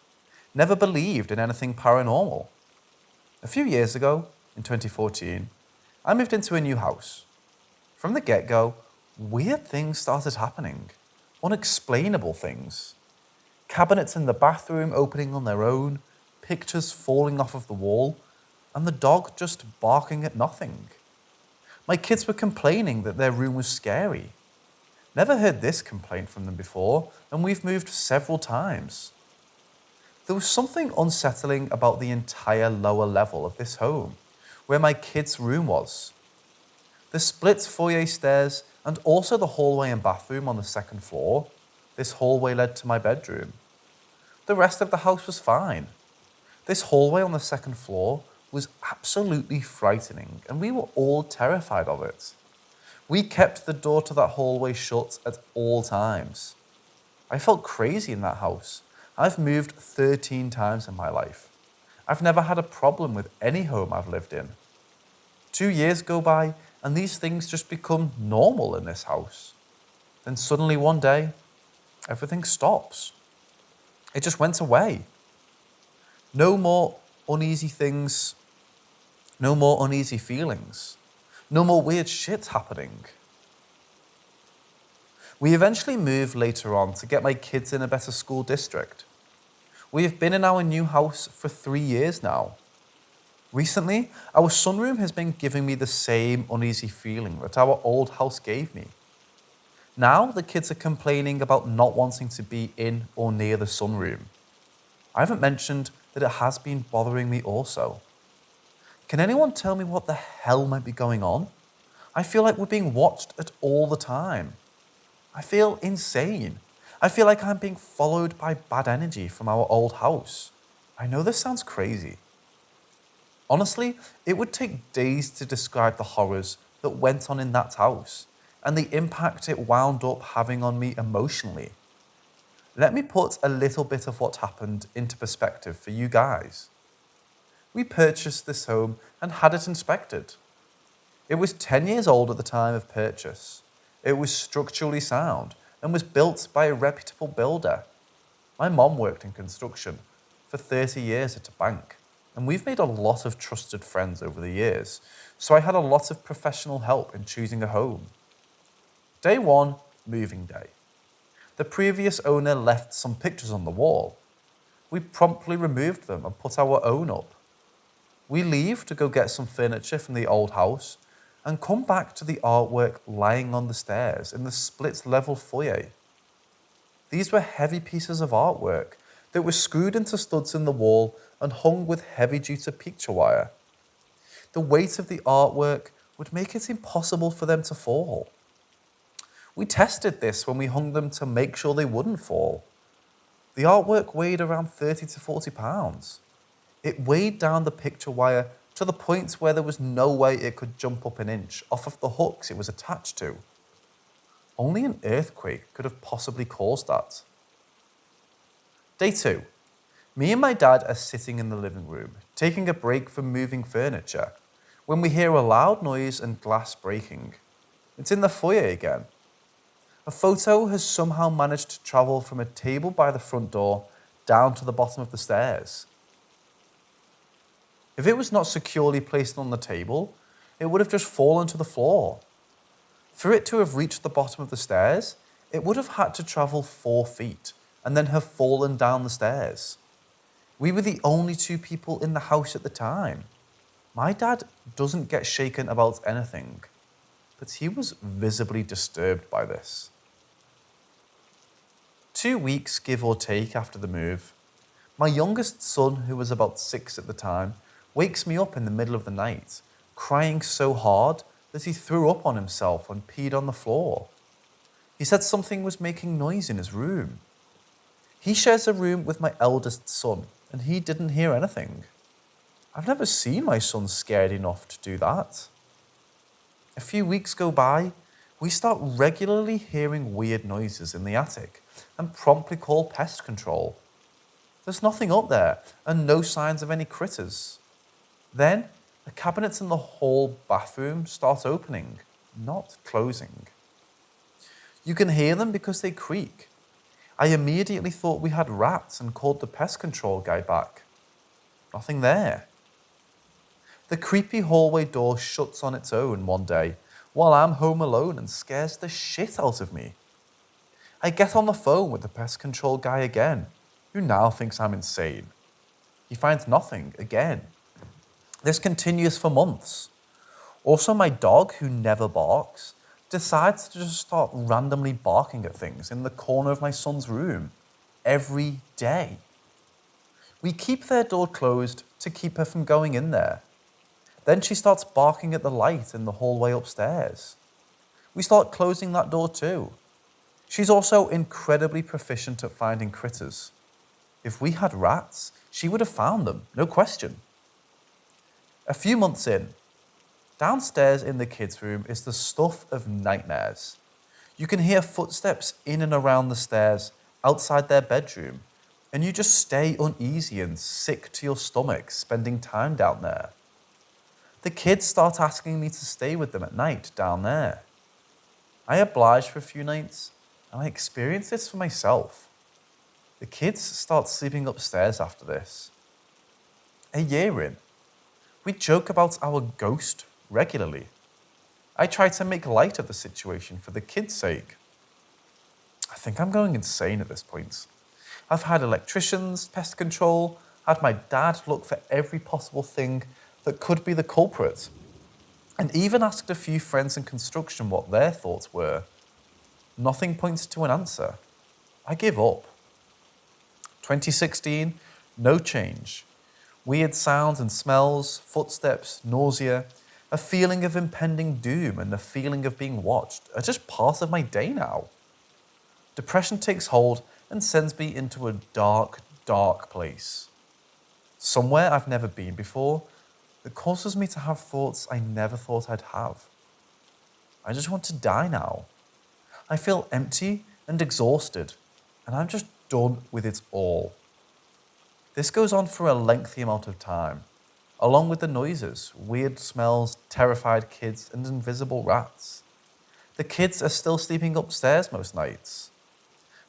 Never believed in anything paranormal. A few years ago, in 2014, I moved into a new house. From the get-go, weird things started happening. Unexplainable things. Cabinets in the bathroom opening on their own, pictures falling off of the wall, and the dog just barking at nothing. My kids were complaining that their room was scary. Never heard this complaint from them before, and we've moved several times. There was something unsettling about the entire lower level of this home, where my kids' room was. The split foyer stairs and also the hallway and bathroom on the second floor. This hallway led to my bedroom. The rest of the house was fine. This hallway on the second floor was absolutely frightening, and we were all terrified of it. We kept the door to that hallway shut at all times. I felt crazy in that house. I've moved 13 times in my life. I've never had a problem with any home I've lived in. 2 years go by, and these things just become normal in this house. Then suddenly one day, everything stops. It just went away. No more uneasy things. No more uneasy feelings. No more weird shit happening. We eventually moved later on to get my kids in a better school district. We have been in our new house for 3 years now. Recently, our sunroom has been giving me the same uneasy feeling that our old house gave me. Now the kids are complaining about not wanting to be in or near the sunroom. I haven't mentioned that it has been bothering me also. Can anyone tell me what the hell might be going on? I feel like we're being watched at all the time. I feel insane. I feel like I'm being followed by bad energy from our old house. I know this sounds crazy. Honestly, it would take days to describe the horrors that went on in that house and the impact it wound up having on me emotionally. Let me put a little bit of what happened into perspective for you guys. We purchased this home and had it inspected. It was 10 years old at the time of purchase. It was structurally sound and was built by a reputable builder. My mom worked in construction for 30 years at a bank, and we've made a lot of trusted friends over the years, so I had a lot of professional help in choosing a home. Day one, moving day. The previous owner left some pictures on the wall. We promptly removed them and put our own up. We leave to go get some furniture from the old house and come back to the artwork lying on the stairs in the split level foyer. These were heavy pieces of artwork that were screwed into studs in the wall and hung with heavy duty picture wire. The weight of the artwork would make it impossible for them to fall. We tested this when we hung them to make sure they wouldn't fall. The artwork weighed around 30 to 40 pounds. It weighed down the picture wire to the point where there was no way it could jump up an inch off of the hooks it was attached to. Only an earthquake could have possibly caused that. Day two. Me and my dad are sitting in the living room, taking a break from moving furniture, when we hear a loud noise and glass breaking. It's in the foyer again. A photo has somehow managed to travel from a table by the front door down to the bottom of the stairs. If it was not securely placed on the table, it would have just fallen to the floor. For it to have reached the bottom of the stairs, it would have had to travel 4 feet and then have fallen down the stairs. We were the only 2 people in the house at the time. My dad doesn't get shaken about anything, but he was visibly disturbed by this. 2 weeks, give or take, after the move, my youngest son, who was about 6 at the time, wakes me up in the middle of the night, crying so hard that he threw up on himself and peed on the floor. He said something was making noise in his room. He shares a room with my eldest son, and he didn't hear anything. I've never seen my son scared enough to do that. A few weeks go by, we start regularly hearing weird noises in the attic and promptly call pest control. There's nothing up there and no signs of any critters. Then, the cabinets in the hall bathroom start opening, not closing. You can hear them because they creak. I immediately thought we had rats and called the pest control guy back. Nothing there. The creepy hallway door shuts on its own one day while I'm home alone and scares the shit out of me. I get on the phone with the pest control guy again, who now thinks I'm insane. He finds nothing again. This continues for months. Also, my dog, who never barks, decides to just start randomly barking at things in the corner of my son's room every day. We keep their door closed to keep her from going in there. Then she starts barking at the light in the hallway upstairs. We start closing that door too. She's also incredibly proficient at finding critters. If we had rats, she would have found them, no question. A few months in, downstairs in the kids' room is the stuff of nightmares. You can hear footsteps in and around the stairs outside their bedroom, and you just stay uneasy and sick to your stomach spending time down there. The kids start asking me to stay with them at night down there. I oblige for a few nights, and I experience this for myself. The kids start sleeping upstairs after this. A year in, we joke about our ghost regularly. I try to make light of the situation for the kids' sake. I think I'm going insane at this point. I've had electricians, pest control, had my dad look for every possible thing that could be the culprit, and even asked a few friends in construction what their thoughts were. Nothing points to an answer. I give up. 2016, no change. Weird sounds and smells, footsteps, nausea, a feeling of impending doom and the feeling of being watched are just part of my day now. Depression takes hold and sends me into a dark, dark place. Somewhere I've never been before that causes me to have thoughts I never thought I'd have. I just want to die now. I feel empty and exhausted, and I'm just done with it all. This goes on for a lengthy amount of time, along with the noises, weird smells, terrified kids, and invisible rats. The kids are still sleeping upstairs most nights.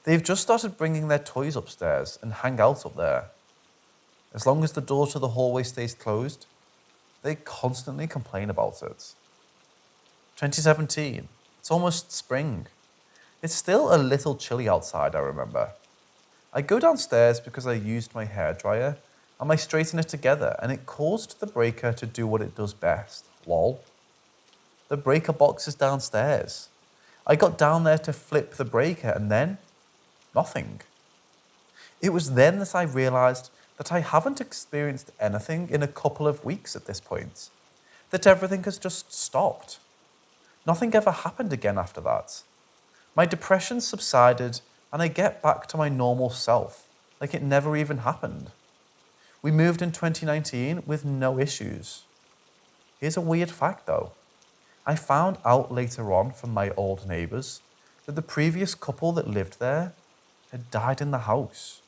They've just started bringing their toys upstairs and hang out up there. As long as the door to the hallway stays closed, they constantly complain about it. 2017, it's almost spring. It's still a little chilly outside, I remember. I go downstairs because I used my hairdryer and I straighten it together and it caused the breaker to do what it does best, lol. The breaker box is downstairs. I got down there to flip the breaker and then, nothing. It was then that I realized that I haven't experienced anything in a couple of weeks at this point, that everything has just stopped. Nothing ever happened again after that. My depression subsided and I get back to my normal self, like it never even happened. We moved in 2019 with no issues. Here's a weird fact though. I found out later on from my old neighbours that the previous couple that lived there had died in the house.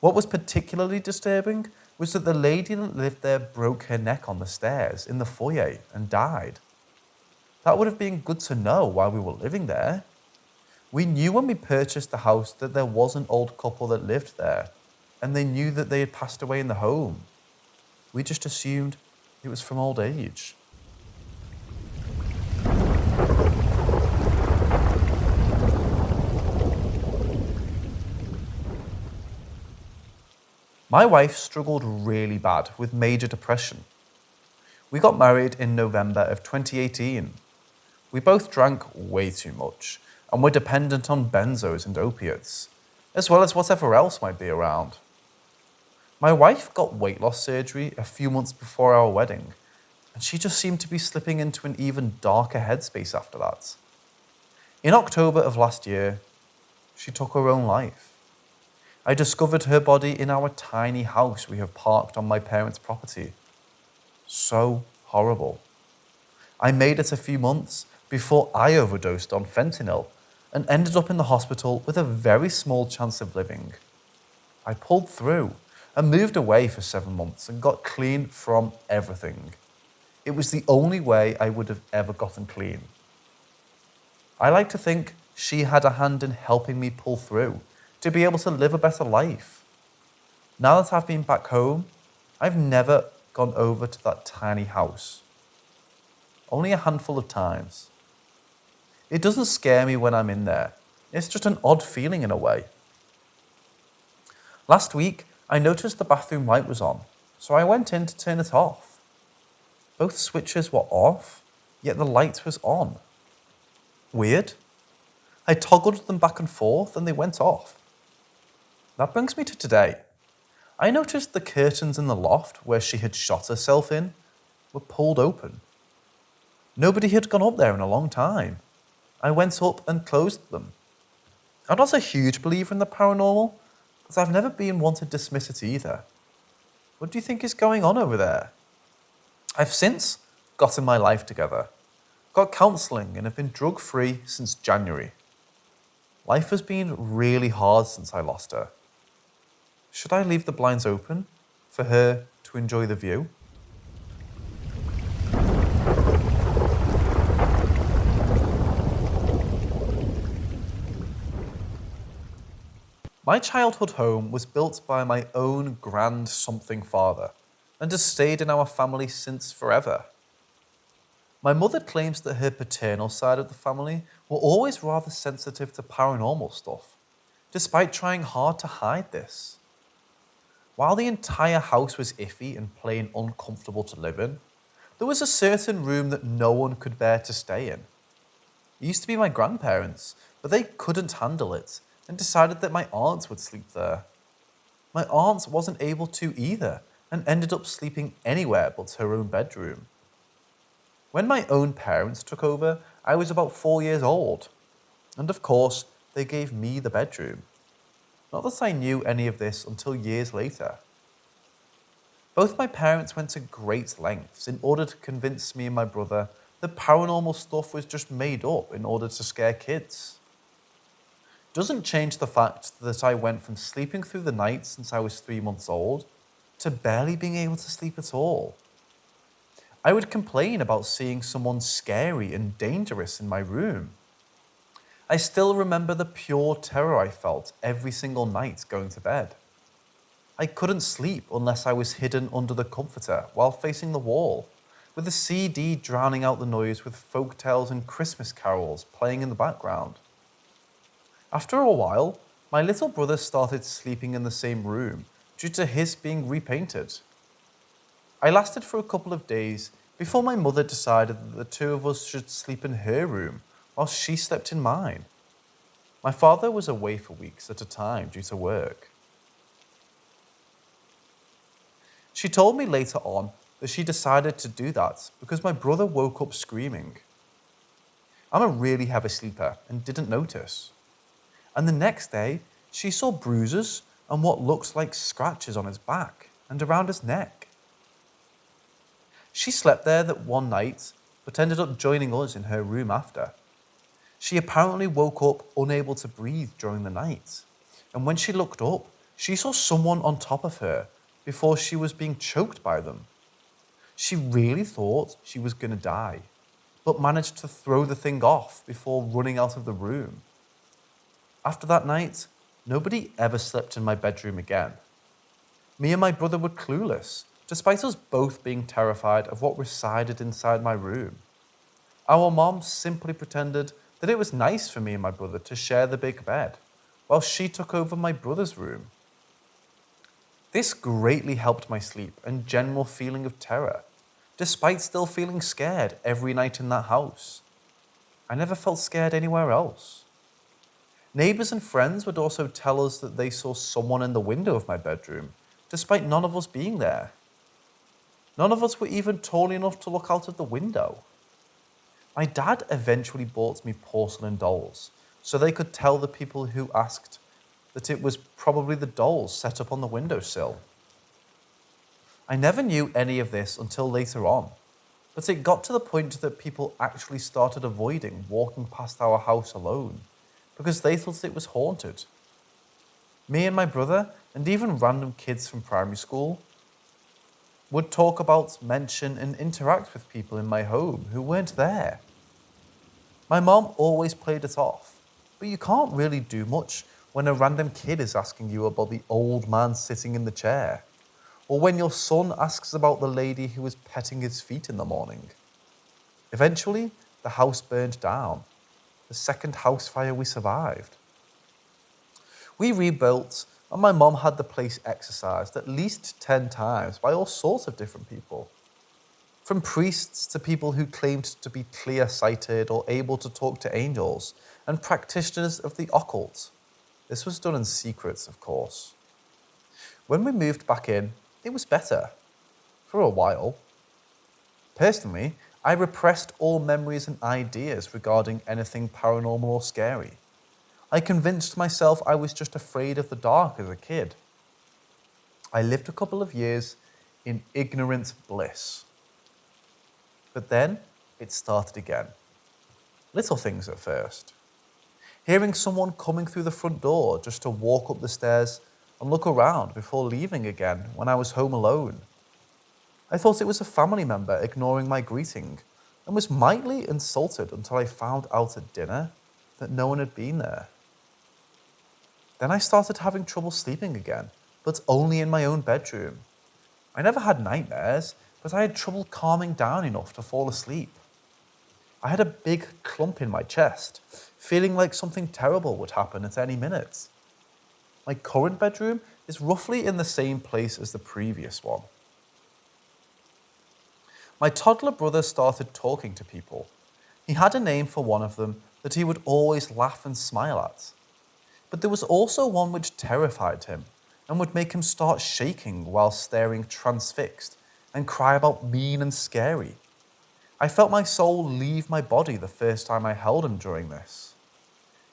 What was particularly disturbing was that the lady that lived there broke her neck on the stairs in the foyer and died. That would have been good to know while we were living there. We knew when we purchased the house that there was an old couple that lived there, and they knew that they had passed away in the home. We just assumed it was from old age. My wife struggled really bad with major depression. We got married in November of 2018. We both drank way too much and were dependent on benzos and opiates, as well as whatever else might be around. My wife got weight loss surgery a few months before our wedding, and she just seemed to be slipping into an even darker headspace after that. In October of last year, she took her own life. I discovered her body in our tiny house we have parked on my parents' property. So horrible. I made it a few months before I overdosed on fentanyl and ended up in the hospital with a very small chance of living. I pulled through and moved away for 7 months and got clean from everything. It was the only way I would have ever gotten clean. I like to think she had a hand in helping me pull through to be able to live a better life. Now that I've been back home, I've never gone over to that tiny house. Only a handful of times. It doesn't scare me when I'm in there. It's just an odd feeling in a way. Last week, I noticed the bathroom light was on, so I went in to turn it off. Both switches were off, yet the light was on. Weird. I toggled them back and forth and they went off. That brings me to today. I noticed the curtains in the loft where she had shot herself in were pulled open. Nobody had gone up there in a long time. I went up and closed them. I'm not a huge believer in the paranormal, but I've never been one to dismiss it either. What do you think is going on over there? I've since gotten my life together, got counselling and have been drug-free since January. Life has been really hard since I lost her. Should I leave the blinds open for her to enjoy the view? My childhood home was built by my own grand something father and has stayed in our family since forever. My mother claims that her paternal side of the family were always rather sensitive to paranormal stuff, despite trying hard to hide this. While the entire house was iffy and plain uncomfortable to live in, there was a certain room that no one could bear to stay in. It used to be my grandparents, but they couldn't handle it and decided that my aunt would sleep there. My aunt wasn't able to either and ended up sleeping anywhere but her own bedroom. When my own parents took over, I was about 4 years old. And of course, they gave me the bedroom. Not that I knew any of this until years later. Both my parents went to great lengths in order to convince me and my brother that paranormal stuff was just made up in order to scare kids. Doesn't change the fact that I went from sleeping through the night since I was 3 months old to barely being able to sleep at all. I would complain about seeing someone scary and dangerous in my room. I still remember the pure terror I felt every single night going to bed. I couldn't sleep unless I was hidden under the comforter while facing the wall, with a CD drowning out the noise with folk tales and Christmas carols playing in the background. After a while, my little brother started sleeping in the same room due to his being repainted. I lasted for a couple of days before my mother decided that the two of us should sleep in her room while she slept in mine. My father was away for weeks at a time due to work. She told me later on that she decided to do that because my brother woke up screaming. I'm a really heavy sleeper and didn't notice. And the next day, she saw bruises and what looked like scratches on his back and around his neck. She slept there that one night, but ended up joining us in her room after. She apparently woke up unable to breathe during the night, and when she looked up, she saw someone on top of her before she was being choked by them. She really thought she was going to die, but managed to throw the thing off before running out of the room. After that night, nobody ever slept in my bedroom again. Me and my brother were clueless, despite us both being terrified of what resided inside my room. Our mom simply pretended that it was nice for me and my brother to share the big bed, while she took over my brother's room. This greatly helped my sleep and general feeling of terror, despite still feeling scared every night in that house. I never felt scared anywhere else. Neighbours and friends would also tell us that they saw someone in the window of my bedroom, despite none of us being there. None of us were even tall enough to look out of the window. My dad eventually bought me porcelain dolls, so they could tell the people who asked that it was probably the dolls set up on the windowsill. I never knew any of this until later on, but it got to the point that people actually started avoiding walking past our house alone because they thought it was haunted. Me and my brother, and even random kids from primary school, would talk about, mention, and interact with people in my home who weren't there. My mom always played it off, but you can't really do much when a random kid is asking you about the old man sitting in the chair, or when your son asks about the lady who was petting his feet in the morning. Eventually, the house burned down, the second house fire we survived. We rebuilt, and my mom had the place exorcised at least 10 times by all sorts of different people. From priests to people who claimed to be clear-sighted or able to talk to angels, and practitioners of the occult. This was done in secret, of course. When we moved back in, it was better. For a while. Personally, I repressed all memories and ideas regarding anything paranormal or scary. I convinced myself I was just afraid of the dark as a kid. I lived a couple of years in ignorant bliss. But then it started again. Little things at first. Hearing someone coming through the front door just to walk up the stairs and look around before leaving again when I was home alone. I thought it was a family member ignoring my greeting and was mildly insulted until I found out at dinner that no one had been there. Then I started having trouble sleeping again, but only in my own bedroom. I never had nightmares, but I had trouble calming down enough to fall asleep. I had a big clump in my chest, feeling like something terrible would happen at any minute. My current bedroom is roughly in the same place as the previous one. My toddler brother started talking to people. He had a name for one of them that he would always laugh and smile at. But there was also one which terrified him and would make him start shaking while staring transfixed and cry about mean and scary. I felt my soul leave my body the first time I held him during this.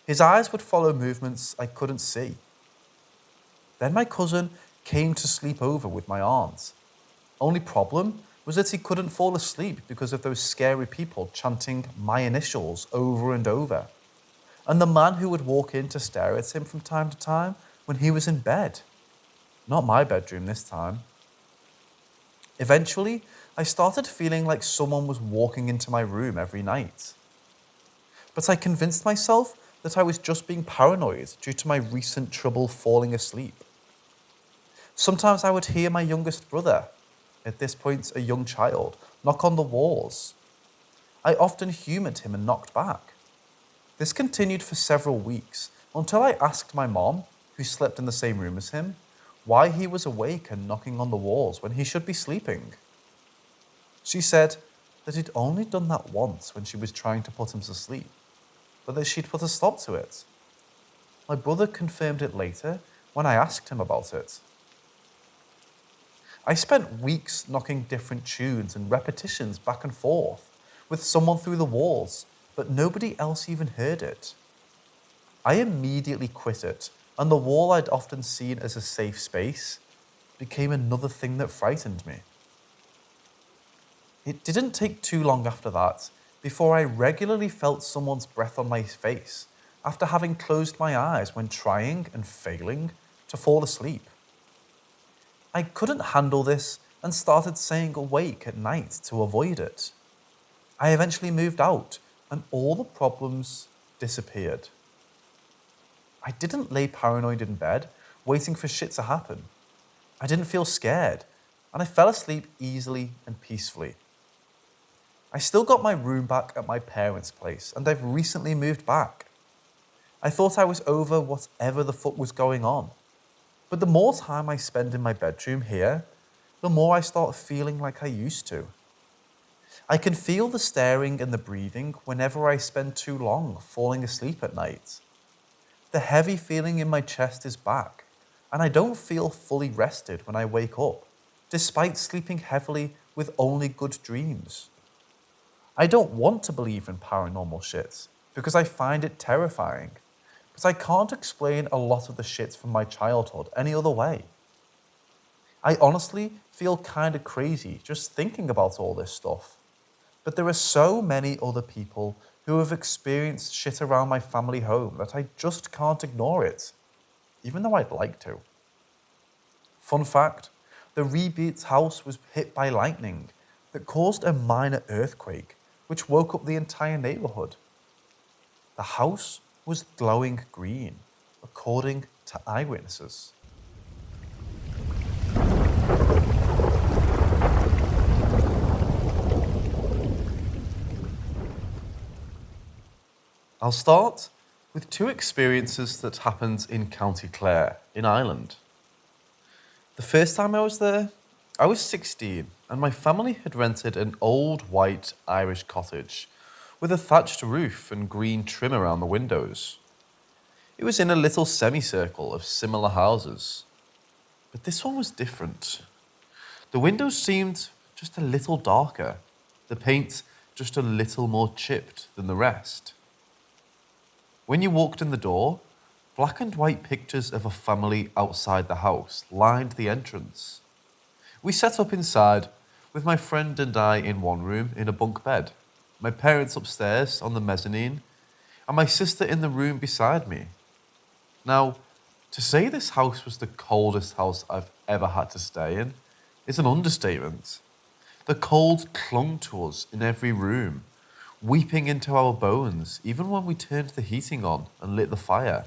His eyes would follow movements I couldn't see. Then my cousin came to sleep over with my aunt. Only problem was that he couldn't fall asleep because of those scary people chanting my initials over and over, and the man who would walk in to stare at him from time to time when he was in bed. Not my bedroom this time. Eventually, I started feeling like someone was walking into my room every night. But I convinced myself that I was just being paranoid due to my recent trouble falling asleep. Sometimes I would hear my youngest brother, at this point a young child, knock on the walls. I often humoured him and knocked back. This continued for several weeks until I asked my mom, who slept in the same room as him, why he was awake and knocking on the walls when he should be sleeping. She said that he'd only done that once when she was trying to put him to sleep, but that she'd put a stop to it. My brother confirmed it later when I asked him about it. I spent weeks knocking different tunes and repetitions back and forth with someone through the walls, but nobody else even heard it. I immediately quit it, and the wall I'd often seen as a safe space became another thing that frightened me. It didn't take too long after that before I regularly felt someone's breath on my face after having closed my eyes when trying and failing to fall asleep. I couldn't handle this and started staying awake at night to avoid it. I eventually moved out and all the problems disappeared. I didn't lay paranoid in bed, waiting for shit to happen. I didn't feel scared, and I fell asleep easily and peacefully. I still got my room back at my parents' place, and I've recently moved back. I thought I was over whatever the fuck was going on. But the more time I spend in my bedroom here, the more I start feeling like I used to. I can feel the staring and the breathing whenever I spend too long falling asleep at night. The heavy feeling in my chest is back, and I don't feel fully rested when I wake up, despite sleeping heavily with only good dreams. I don't want to believe in paranormal shit because I find it terrifying, but I can't explain a lot of the shit from my childhood any other way. I honestly feel kinda crazy just thinking about all this stuff, but there are so many other people who have experienced shit around my family home that I just can't ignore it, even though I'd like to. Fun fact, the Rebeat's house was hit by lightning that caused a minor earthquake, which woke up the entire neighborhood. The house was glowing green, according to eyewitnesses. I'll start with two experiences that happened in County Clare, in Ireland. The first time I was there, I was 16 and my family had rented an old white Irish cottage with a thatched roof and green trim around the windows. It was in a little semicircle of similar houses, but this one was different. The windows seemed just a little darker, the paint just a little more chipped than the rest. When you walked in the door, black and white pictures of a family outside the house lined the entrance. We set up inside, with my friend and I in one room in a bunk bed, my parents upstairs on the mezzanine, and my sister in the room beside me. Now, to say this house was the coldest house I've ever had to stay in is an understatement. The cold clung to us in every room, weeping into our bones even when we turned the heating on and lit the fire.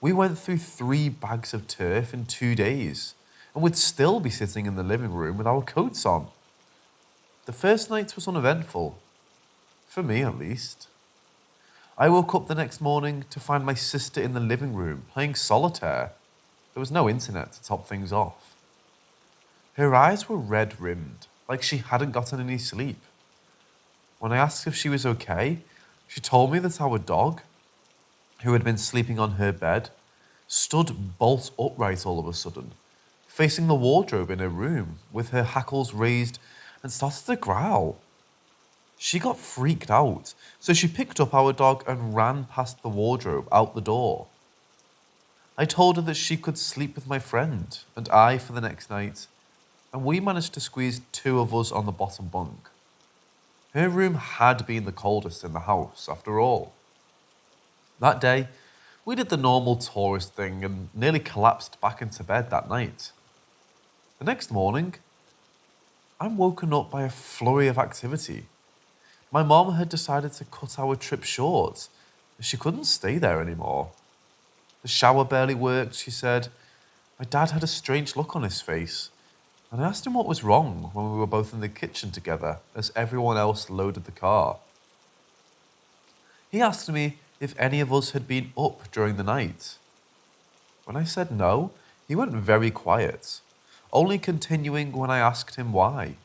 We went through 3 bags of turf in 2 days and would still be sitting in the living room with our coats on. The first night was uneventful, for me at least. I woke up the next morning to find my sister in the living room playing solitaire. There was no internet to top things off. Her eyes were red-rimmed, like she hadn't gotten any sleep. When I asked if she was okay, she told me that our dog, who had been sleeping on her bed, stood bolt upright all of a sudden, facing the wardrobe in her room with her hackles raised and started to growl. She got freaked out, so she picked up our dog and ran past the wardrobe out the door. I told her that she could sleep with my friend and I for the next night, and we managed to squeeze 2 of us on the bottom bunk. Her room had been the coldest in the house, after all. That day, we did the normal tourist thing and nearly collapsed back into bed that night. The next morning, I'm woken up by a flurry of activity. My mom had decided to cut our trip short, as she couldn't stay there anymore. The shower barely worked, she said. My dad had a strange look on his face, and I asked him what was wrong when we were both in the kitchen together as everyone else loaded the car. He asked me if any of us had been up during the night. When I said no, he went very quiet, only continuing when I asked him why.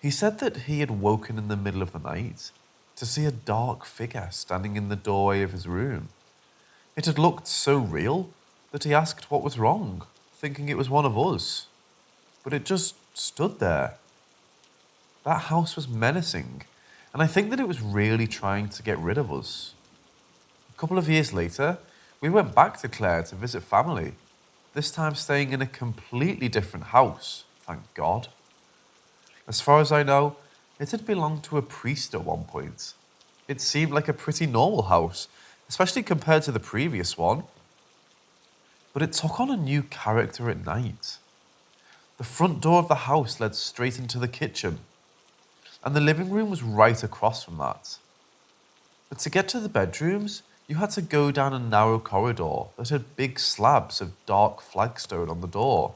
He said that he had woken in the middle of the night to see a dark figure standing in the doorway of his room. It had looked so real that he asked what was wrong, thinking it was one of us. But it just stood there. That house was menacing, and I think that it was really trying to get rid of us. A couple of years later, we went back to Clare to visit family, this time staying in a completely different house, thank God. As far as I know, it had belonged to a priest at one point. It seemed like a pretty normal house, especially compared to the previous one. But it took on a new character at night. The front door of the house led straight into the kitchen, and the living room was right across from that. But to get to the bedrooms, you had to go down a narrow corridor that had big slabs of dark flagstone on the door.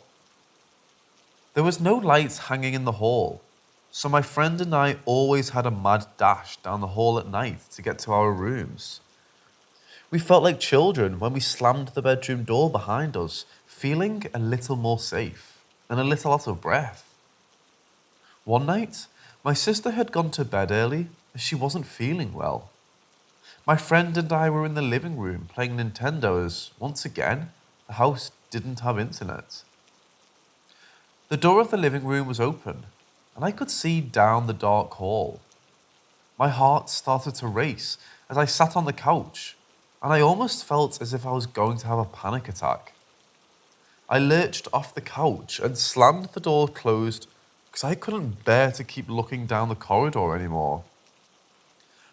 There was no lights hanging in the hall, so my friend and I always had a mad dash down the hall at night to get to our rooms. We felt like children when we slammed the bedroom door behind us, feeling a little more safe and a little out of breath. One night, My sister had gone to bed early as she wasn't feeling well. My friend and I were in the living room playing Nintendo as, once again, the house didn't have internet. The door of the living room was open, and I could see down the dark hall. My heart started to race as I sat on the couch, and I almost felt as if I was going to have a panic attack. I lurched off the couch and slammed the door closed because I couldn't bear to keep looking down the corridor anymore.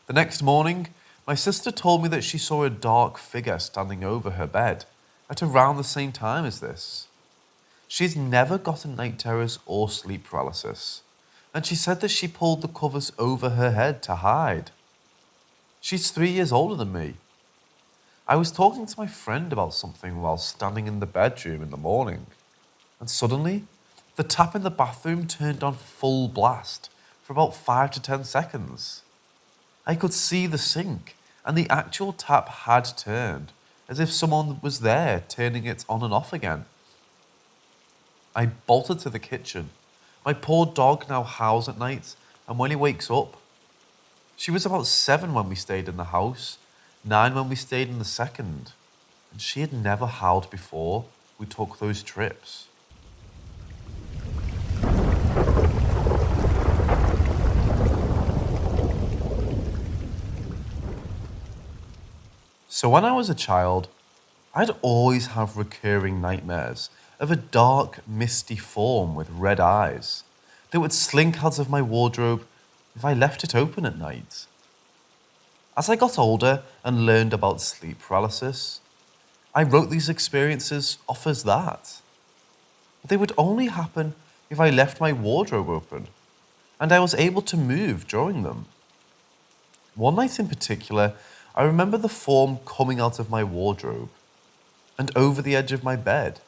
The next morning, my sister told me that she saw a dark figure standing over her bed at around the same time as this. She's never gotten night terrors or sleep paralysis, and she said that she pulled the covers over her head to hide. She's 3 years older than me. I was talking to my friend about something while standing in the bedroom in the morning, and suddenly, the tap in the bathroom turned on full blast for about 5 to 10 seconds. I could see the sink, and the actual tap had turned, as if someone was there turning it on and off again. I bolted to the kitchen. My poor dog now howls at night, and when he wakes up, she was about 7 when we stayed in the house, 9 when we stayed in the second, and she had never howled before we took those trips. So when I was a child, I'd always have recurring nightmares of a dark, misty form with red eyes that would slink out of my wardrobe if I left it open at night. As I got older and learned about sleep paralysis, I wrote these experiences off as that. But they would only happen if I left my wardrobe open, and I was able to move during them. One night in particular, I remember the form coming out of my wardrobe and over the edge of my bed,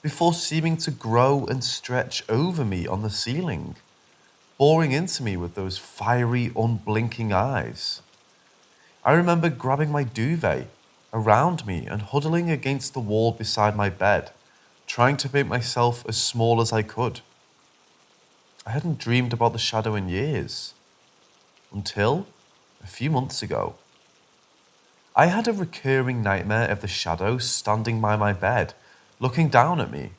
before seeming to grow and stretch over me on the ceiling, boring into me with those fiery, unblinking eyes. I remember grabbing my duvet around me and huddling against the wall beside my bed, trying to make myself as small as I could. I hadn't dreamed about the shadow in years, until a few months ago. I had a recurring nightmare of the shadow standing by my bed, looking down at me.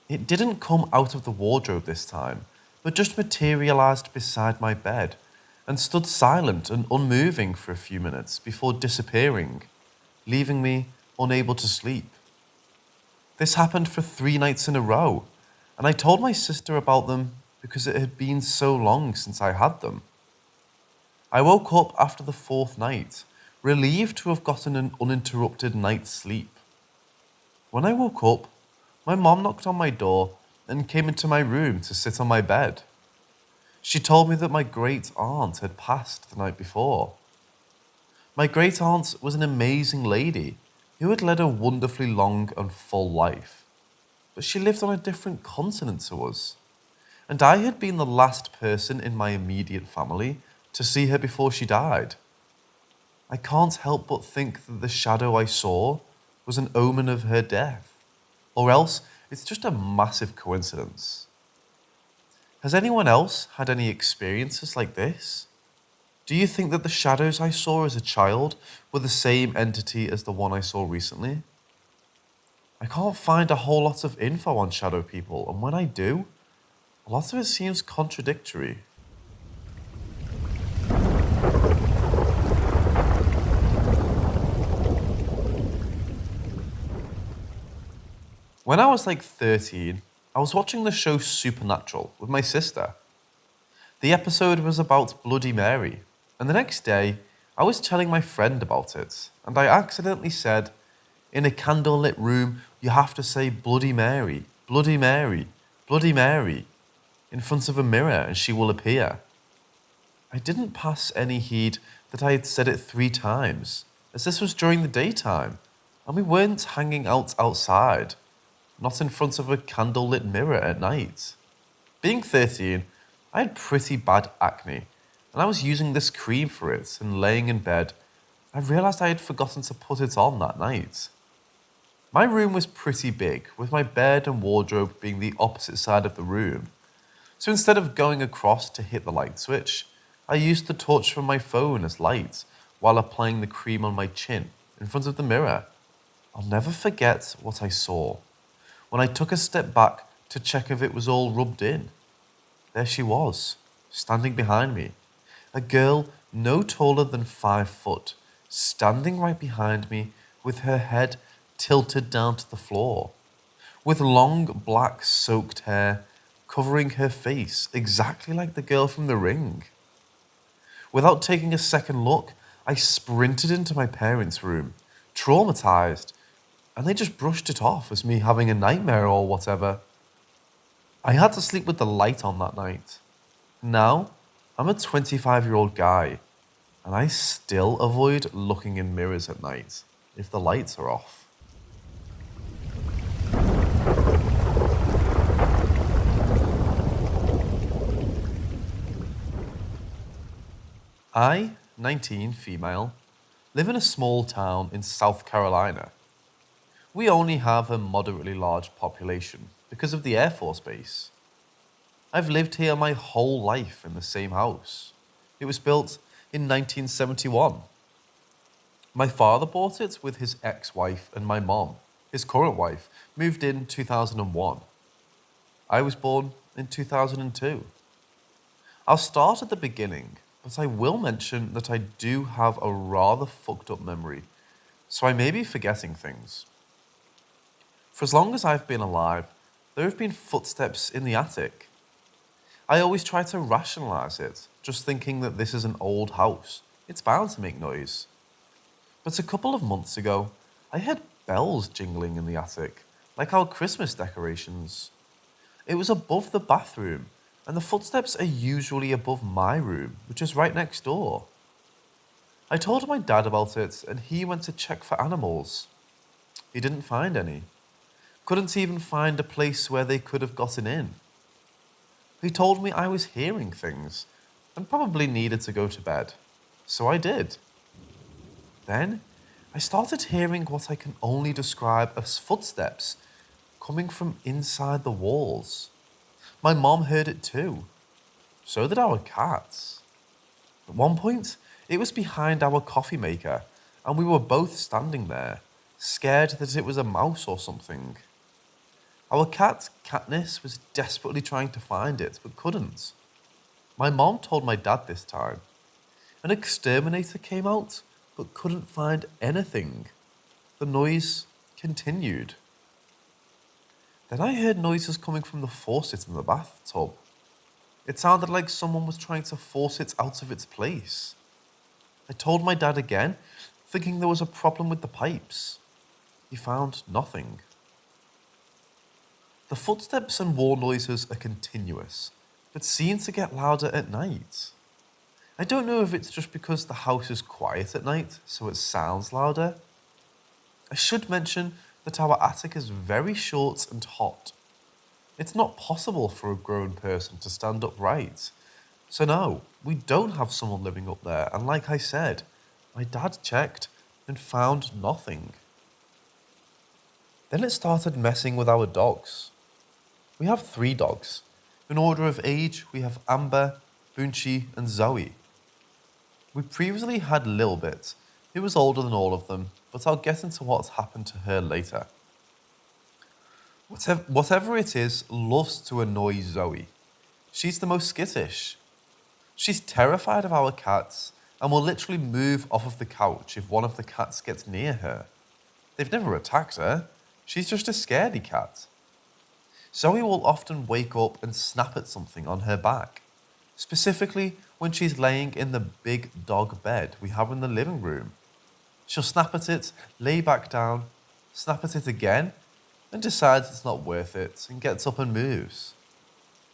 It didn't come out of the wardrobe this time, but just materialized beside my bed and stood silent and unmoving for a few minutes before disappearing, leaving me unable to sleep. This happened for 3 nights in a row, and I told my sister about them because it had been so long since I had them. I woke up after the 4th night, relieved to have gotten an uninterrupted night's sleep. When I woke up, my mom knocked on my door and came into my room to sit on my bed. She told me that my great aunt had passed the night before. My great aunt was an amazing lady who had led a wonderfully long and full life, but she lived on a different continent to us, and I had been the last person in my immediate family to see her before she died. I can't help but think that the shadow I saw was an omen of her death, or else it's just a massive coincidence. Has anyone else had any experiences like this? Do you think that the shadows I saw as a child were the same entity as the one I saw recently? I can't find a whole lot of info on shadow people, and when I do, a lot of it seems contradictory. When I was like 13, I was watching the show Supernatural with my sister. The episode was about Bloody Mary, and the next day, I was telling my friend about it, and I accidentally said, "In a candlelit room, you have to say Bloody Mary, Bloody Mary, Bloody Mary, in front of a mirror and she will appear." I didn't pass any heed that I had said it 3 times, as this was during the daytime, and we weren't hanging out outside, not in front of a candlelit mirror at night. Being 13, I had pretty bad acne, and I was using this cream for it, and laying in bed, I realized I had forgotten to put it on that night. My room was pretty big, with my bed and wardrobe being the opposite side of the room, So instead of going across to hit the light switch, I used the torch from my phone as light while applying the cream on my chin in front of the mirror. I'll never forget what I saw when I took a step back to check if it was all rubbed in. There she was, standing behind me, a girl no taller than 5 foot, standing right behind me with her head tilted down to the floor, with long black soaked hair covering her face exactly like the girl from The Ring. Without taking a second look, I sprinted into my parents' room, traumatized, and they just brushed it off as me having a nightmare or whatever. I had to sleep with the light on that night. Now, I'm a 25-year-old guy, and I still avoid looking in mirrors at night if the lights are off. I, 19, female, live in a small town in South Carolina. We only have a moderately large population because of the Air Force Base. I've lived here my whole life in the same house. It was built in 1971. My father bought it with his ex-wife, and my mom, his current wife, moved in 2001. I was born in 2002. I'll start at the beginning, but I will mention that I do have a rather fucked up memory, so I may be forgetting things. For as long as I've been alive, there have been footsteps in the attic. I always try to rationalize it, just thinking that this is an old house. It's bound to make noise. But a couple of months ago, I heard bells jingling in the attic, like our Christmas decorations. It was above the bathroom, and the footsteps are usually above my room, which is right next door. I told my dad about it, and he went to check for animals. He didn't find any. Couldn't even find a place where they could have gotten in. He told me I was hearing things, and probably needed to go to bed. So I did. Then, I started hearing what I can only describe as footsteps coming from inside the walls. My mom heard it too. So did our cats. At one point, it was behind our coffee maker, and we were both standing there, scared that it was a mouse or something. Our cat, Katniss, was desperately trying to find it, but couldn't. My mom told my dad this time. An exterminator came out, but couldn't find anything. The noise continued. Then I heard noises coming from the faucet in the bathtub. It sounded like someone was trying to force it out of its place. I told my dad again, thinking there was a problem with the pipes. He found nothing. The footsteps and wall noises are continuous, but seem to get louder at night. I don't know if it's just because the house is quiet at night, so it sounds louder. I should mention that our attic is very short and hot. It's not possible for a grown person to stand upright. So no, we don't have someone living up there, and like I said, my dad checked and found nothing. Then it started messing with our dogs. We have 3 dogs. In order of age, we have Amber, Boonchie, and Zoe. We previously had Lilbit, who was older than all of them, but I'll get into what's happened to her later. Whatever it is, loves to annoy Zoe. She's the most skittish. She's terrified of our cats and will literally move off of the couch if one of the cats gets near her. They've never attacked her. She's just a scaredy cat. Zoe will often wake up and snap at something on her back, specifically when she's laying in the big dog bed we have in the living room. She'll snap at it, lay back down, snap at it again, and decides it's not worth it and gets up and moves.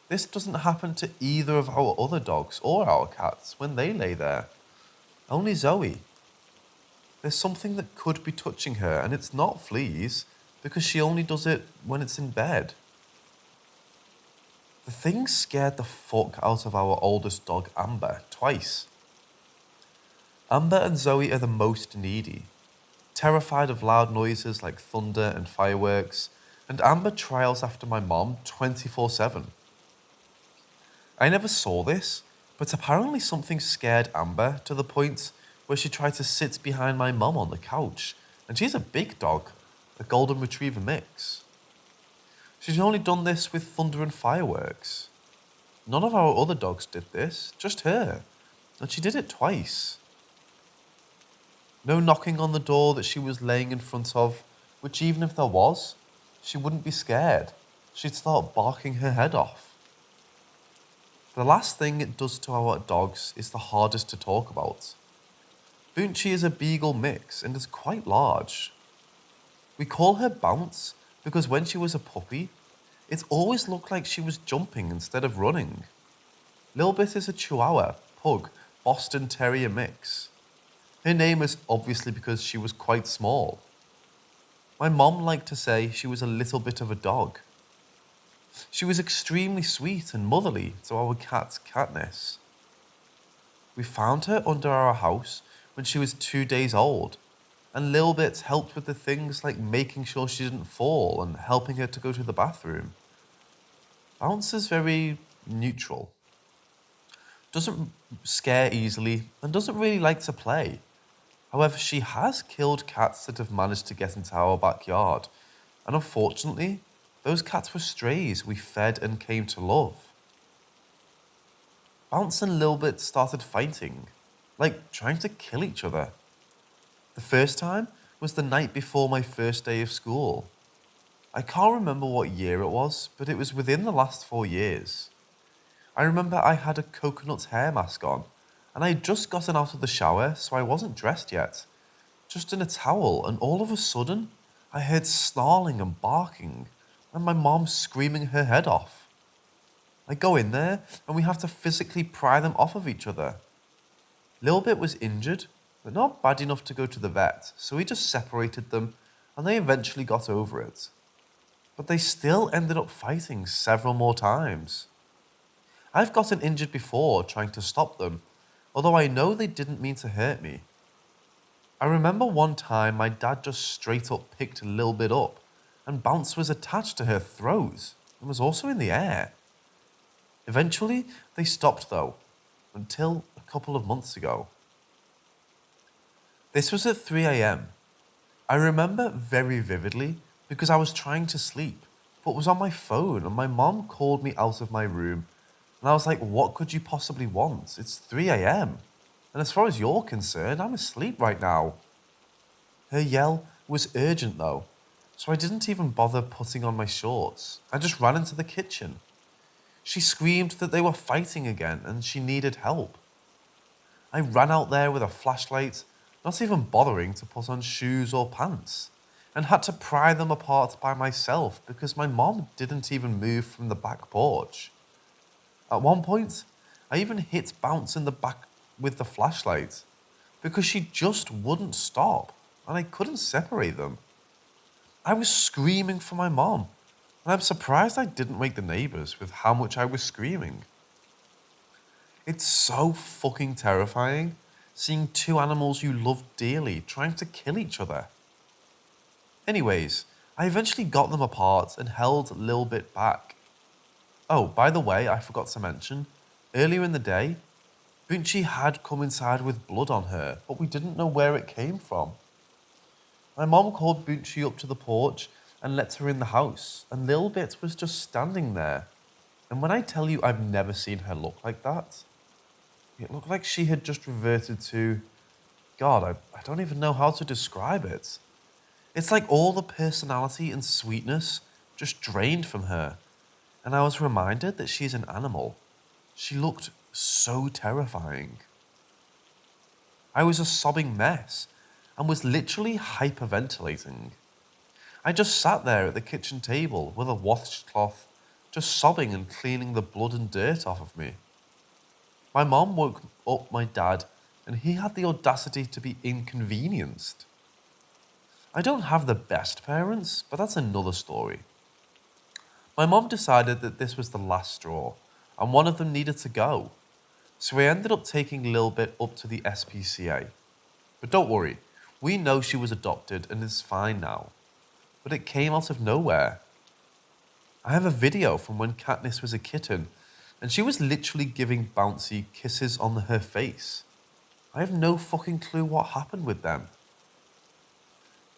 This doesn't happen to either of our other dogs or our cats when they lay there. Only Zoe. There's something that could be touching her, and it's not fleas, because she only does it when it's in bed. The thing scared the fuck out of our oldest dog, Amber, twice. Amber and Zoe are the most needy, terrified of loud noises like thunder and fireworks, and Amber trails after my mom 24/7. I never saw this, but apparently something scared Amber to the point where she tried to sit behind my mum on the couch, and she's a big dog, a golden retriever mix. She's only done this with thunder and fireworks. None of our other dogs did this, just her, and she did it twice. No knocking on the door that she was laying in front of, which even if there was, she wouldn't be scared. She'd start barking her head off. The last thing it does to our dogs is the hardest to talk about. Bakkenjh is a beagle mix and is quite large. We call her Bounce because when she was a puppy, it always looked like she was jumping instead of running. Bellbete is a Chihuahua, Pug, Boston Terrier mix. Her name is obviously because she was quite small. My mom liked to say she was a little bit of a dog. She was extremely sweet and motherly to our cat Katniss. We found her under our house when she was 2 days old, and Bellbete helped with the things like making sure she didn't fall and helping her to go to the bathroom. Bounce is very neutral. Doesn't scare easily and doesn't really like to play. However, she has killed cats that have managed to get into our backyard, and unfortunately, those cats were strays we fed and came to love. Bounce and Bellbete started fighting, like trying to kill each other. The first time was the night before my first day of school. I can't remember what year it was, but it was within the last 4 years. I remember I had a coconut hair mask on, and I had just gotten out of the shower, so I wasn't dressed yet. Just in a towel, and all of a sudden, I heard snarling and barking, and my mom screaming her head off. I go in there, and we have to physically pry them off of each other. Bellbete was injured, but not bad enough to go to the vet, so we just separated them, and they eventually got over it. But they still ended up fighting several more times. I've gotten injured before trying to stop them, although I know they didn't mean to hurt me. I remember one time my dad just straight up picked Bellbete up, and Bounce was attached to her throat and was also in the air. Eventually, they stopped though, until a couple of months ago. This was at 3 a.m. I remember very vividly because I was trying to sleep, but was on my phone and my mom called me out of my room, and I was like, what could you possibly want? It's 3 a.m. And as far as you're concerned, I'm asleep right now. Her yell was urgent though, so I didn't even bother putting on my shorts. I just ran into the kitchen. She screamed that they were fighting again and she needed help. I ran out there with a flashlight, not even bothering to put on shoes or pants, and had to pry them apart by myself because my mom didn't even move from the back porch. At one point, I even hit Bounce in the back with the flashlight because she just wouldn't stop and I couldn't separate them. I was screaming for my mom, and I'm surprised I didn't wake the neighbors with how much I was screaming. It's so fucking terrifying seeing two animals you love dearly trying to kill each other. Anyways, I eventually got them apart and held Bellbete back. Oh, by the way, I forgot to mention, earlier in the day, Bakkenjh had come inside with blood on her, but we didn't know where it came from. My mom called Bakkenjh up to the porch and let her in the house, and Bellbete was just standing there. And when I tell you I've never seen her look like that, it looked like she had just reverted to, God, I don't even know how to describe it. It's like all the personality and sweetness just drained from her, and I was reminded that she's an animal. She looked so terrifying. I was a sobbing mess and was literally hyperventilating. I just sat there at the kitchen table with a washcloth, just sobbing and cleaning the blood and dirt off of me. My mom woke up my dad, and he had the audacity to be inconvenienced. I don't have the best parents, but that's another story. My mom decided that this was the last straw, and one of them needed to go. So we ended up taking Bellbete up to the SPCA. But don't worry, we know she was adopted and is fine now. But it came out of nowhere. I have a video from when Katniss was a kitten, and she was literally giving bouncy kisses on her face. I have no fucking clue what happened with them.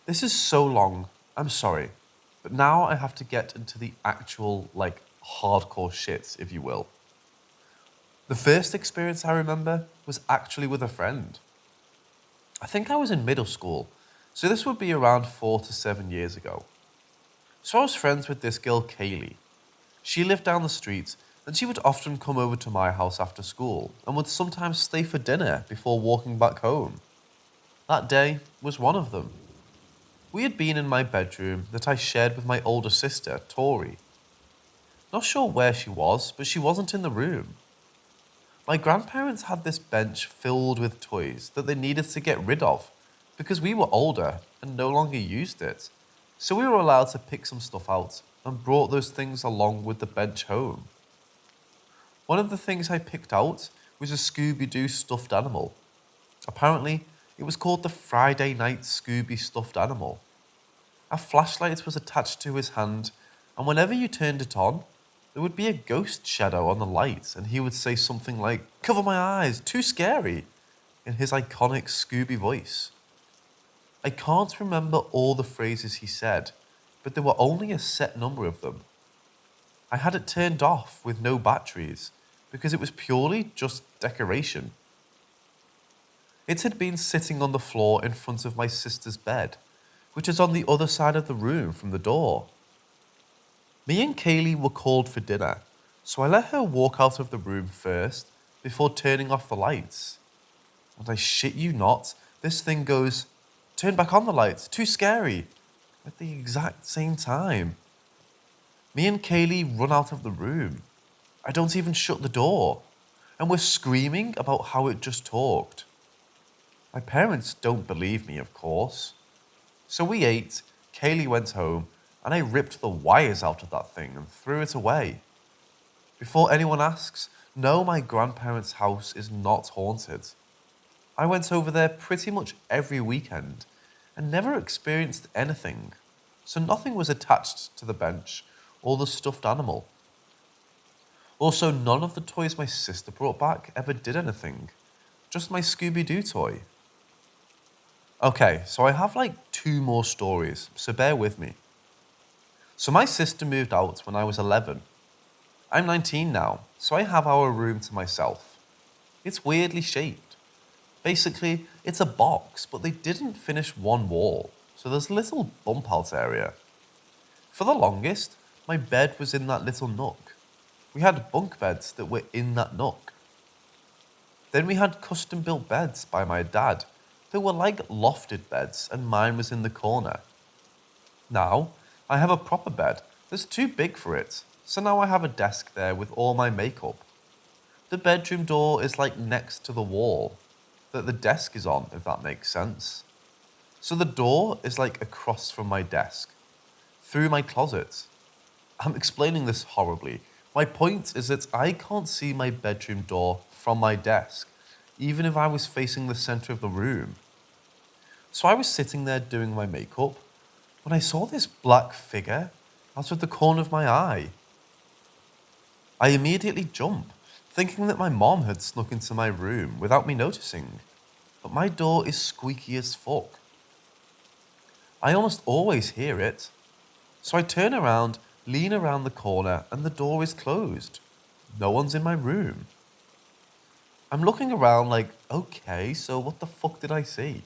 This is so long, I'm sorry, but now I have to get into the actual, hardcore shits, if you will. The first experience I remember was actually with a friend. I think I was in middle school, so this would be around 4 to 7 years ago. So I was friends with this girl, Kaylee. She lived down the street, and she would often come over to my house after school and would sometimes stay for dinner before walking back home. That day was one of them. We had been in my bedroom that I shared with my older sister, Tori. Not sure where she was, but she wasn't in the room. My grandparents had this bench filled with toys that they needed to get rid of because we were older and no longer used it. So we were allowed to pick some stuff out and brought those things along with the bench home. One of the things I picked out was a Scooby-Doo stuffed animal. Apparently, it was called the Friday Night Scooby stuffed animal. A flashlight was attached to his hand, and whenever you turned it on, there would be a ghost shadow on the light, and he would say something like, "Cover my eyes, too scary," in his iconic Scooby voice. I can't remember all the phrases he said, but there were only a set number of them. I had it turned off with no batteries, because it was purely just decoration. It had been sitting on the floor in front of my sister's bed, which is on the other side of the room from the door. Me and Kaylee were called for dinner, so I let her walk out of the room first before turning off the lights. And I shit you not, this thing goes, "Turn back on the lights, too scary," at the exact same time. Me and Kaylee run out of the room. I don't even shut the door, and we're screaming about how it just talked. My parents don't believe me, of course. So we ate, Kaylee went home, and I ripped the wires out of that thing and threw it away. Before anyone asks, no, my grandparents' house is not haunted. I went over there pretty much every weekend and never experienced anything, so nothing was attached to the bench or the stuffed animal. Also, none of the toys my sister brought back ever did anything, just my Scooby-Doo toy. Okay, so I have 2 more stories, so bear with me. So my sister moved out when I was 11. I'm 19 now, so I have our room to myself. It's weirdly shaped. Basically, it's a box, but they didn't finish one wall, so there's a little bump out area. For the longest, my bed was in that little nook. We had bunk beds that were in that nook. Then we had custom built beds by my dad that were like lofted beds, and mine was in the corner. Now, I have a proper bed that's too big for it, so now I have a desk there with all my makeup. The bedroom door is next to the wall that the desk is on, if that makes sense. So the door is across from my desk, through my closet. I'm explaining this horribly. My point is that I can't see my bedroom door from my desk, even if I was facing the center of the room. So I was sitting there doing my makeup when I saw this black figure out of the corner of my eye. I immediately jump, thinking that my mom had snuck into my room without me noticing, but my door is squeaky as fuck. I almost always hear it, so I turn around, lean around the corner, and the door is closed. No one's in my room. I'm looking around okay, so what the fuck did I see?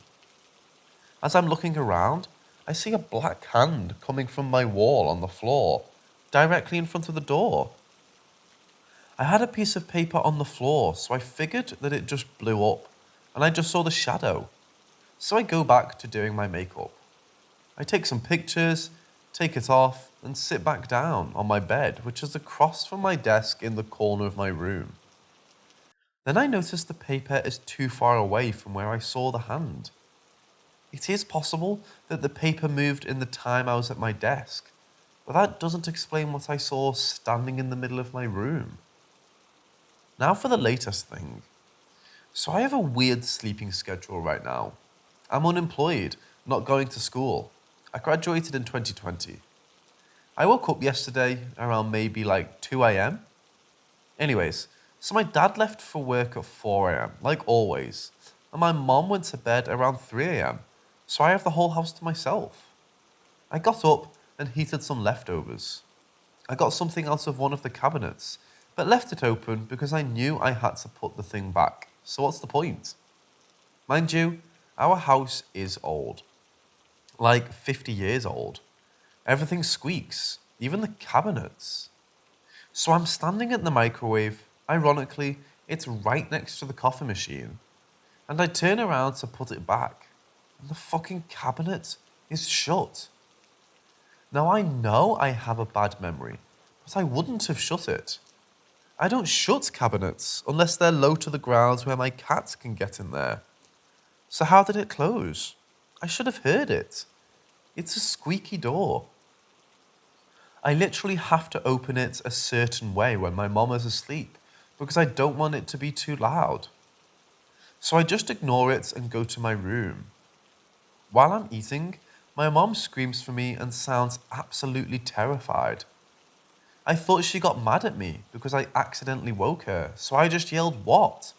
As I'm looking around, I see a black hand coming from my wall on the floor, directly in front of the door. I had a piece of paper on the floor, so I figured that it just blew up, and I just saw the shadow. So I go back to doing my makeup. I take some pictures, take it off, and sit back down on my bed, which is across from my desk in the corner of my room. Then I notice the paper is too far away from where I saw the hand. It is possible that the paper moved in the time I was at my desk, but that doesn't explain what I saw standing in the middle of my room. Now for the latest thing. So I have a weird sleeping schedule right now. I'm unemployed, not going to school. I graduated in 2020. I woke up yesterday around maybe 2 a.m. Anyways, so my dad left for work at 4 a.m., like always, and my mom went to bed around 3 a.m., so I have the whole house to myself. I got up and heated some leftovers. I got something out of one of the cabinets, but left it open because I knew I had to put the thing back. So what's the point? Mind you, our house is old. Like 50 years old. Everything squeaks, even the cabinets. So I'm standing at the microwave. Ironically, it's right next to the coffee machine. And I turn around to put it back. And the fucking cabinet is shut. Now I know I have a bad memory, but I wouldn't have shut it. I don't shut cabinets unless they're low to the ground where my cats can get in there. So how did it close? I should have heard it. It's a squeaky door. I literally have to open it a certain way when my mom is asleep because I don't want it to be too loud. So I just ignore it and go to my room. While I'm eating, my mom screams for me and sounds absolutely terrified. I thought she got mad at me because I accidentally woke her, so I just yelled, "What?"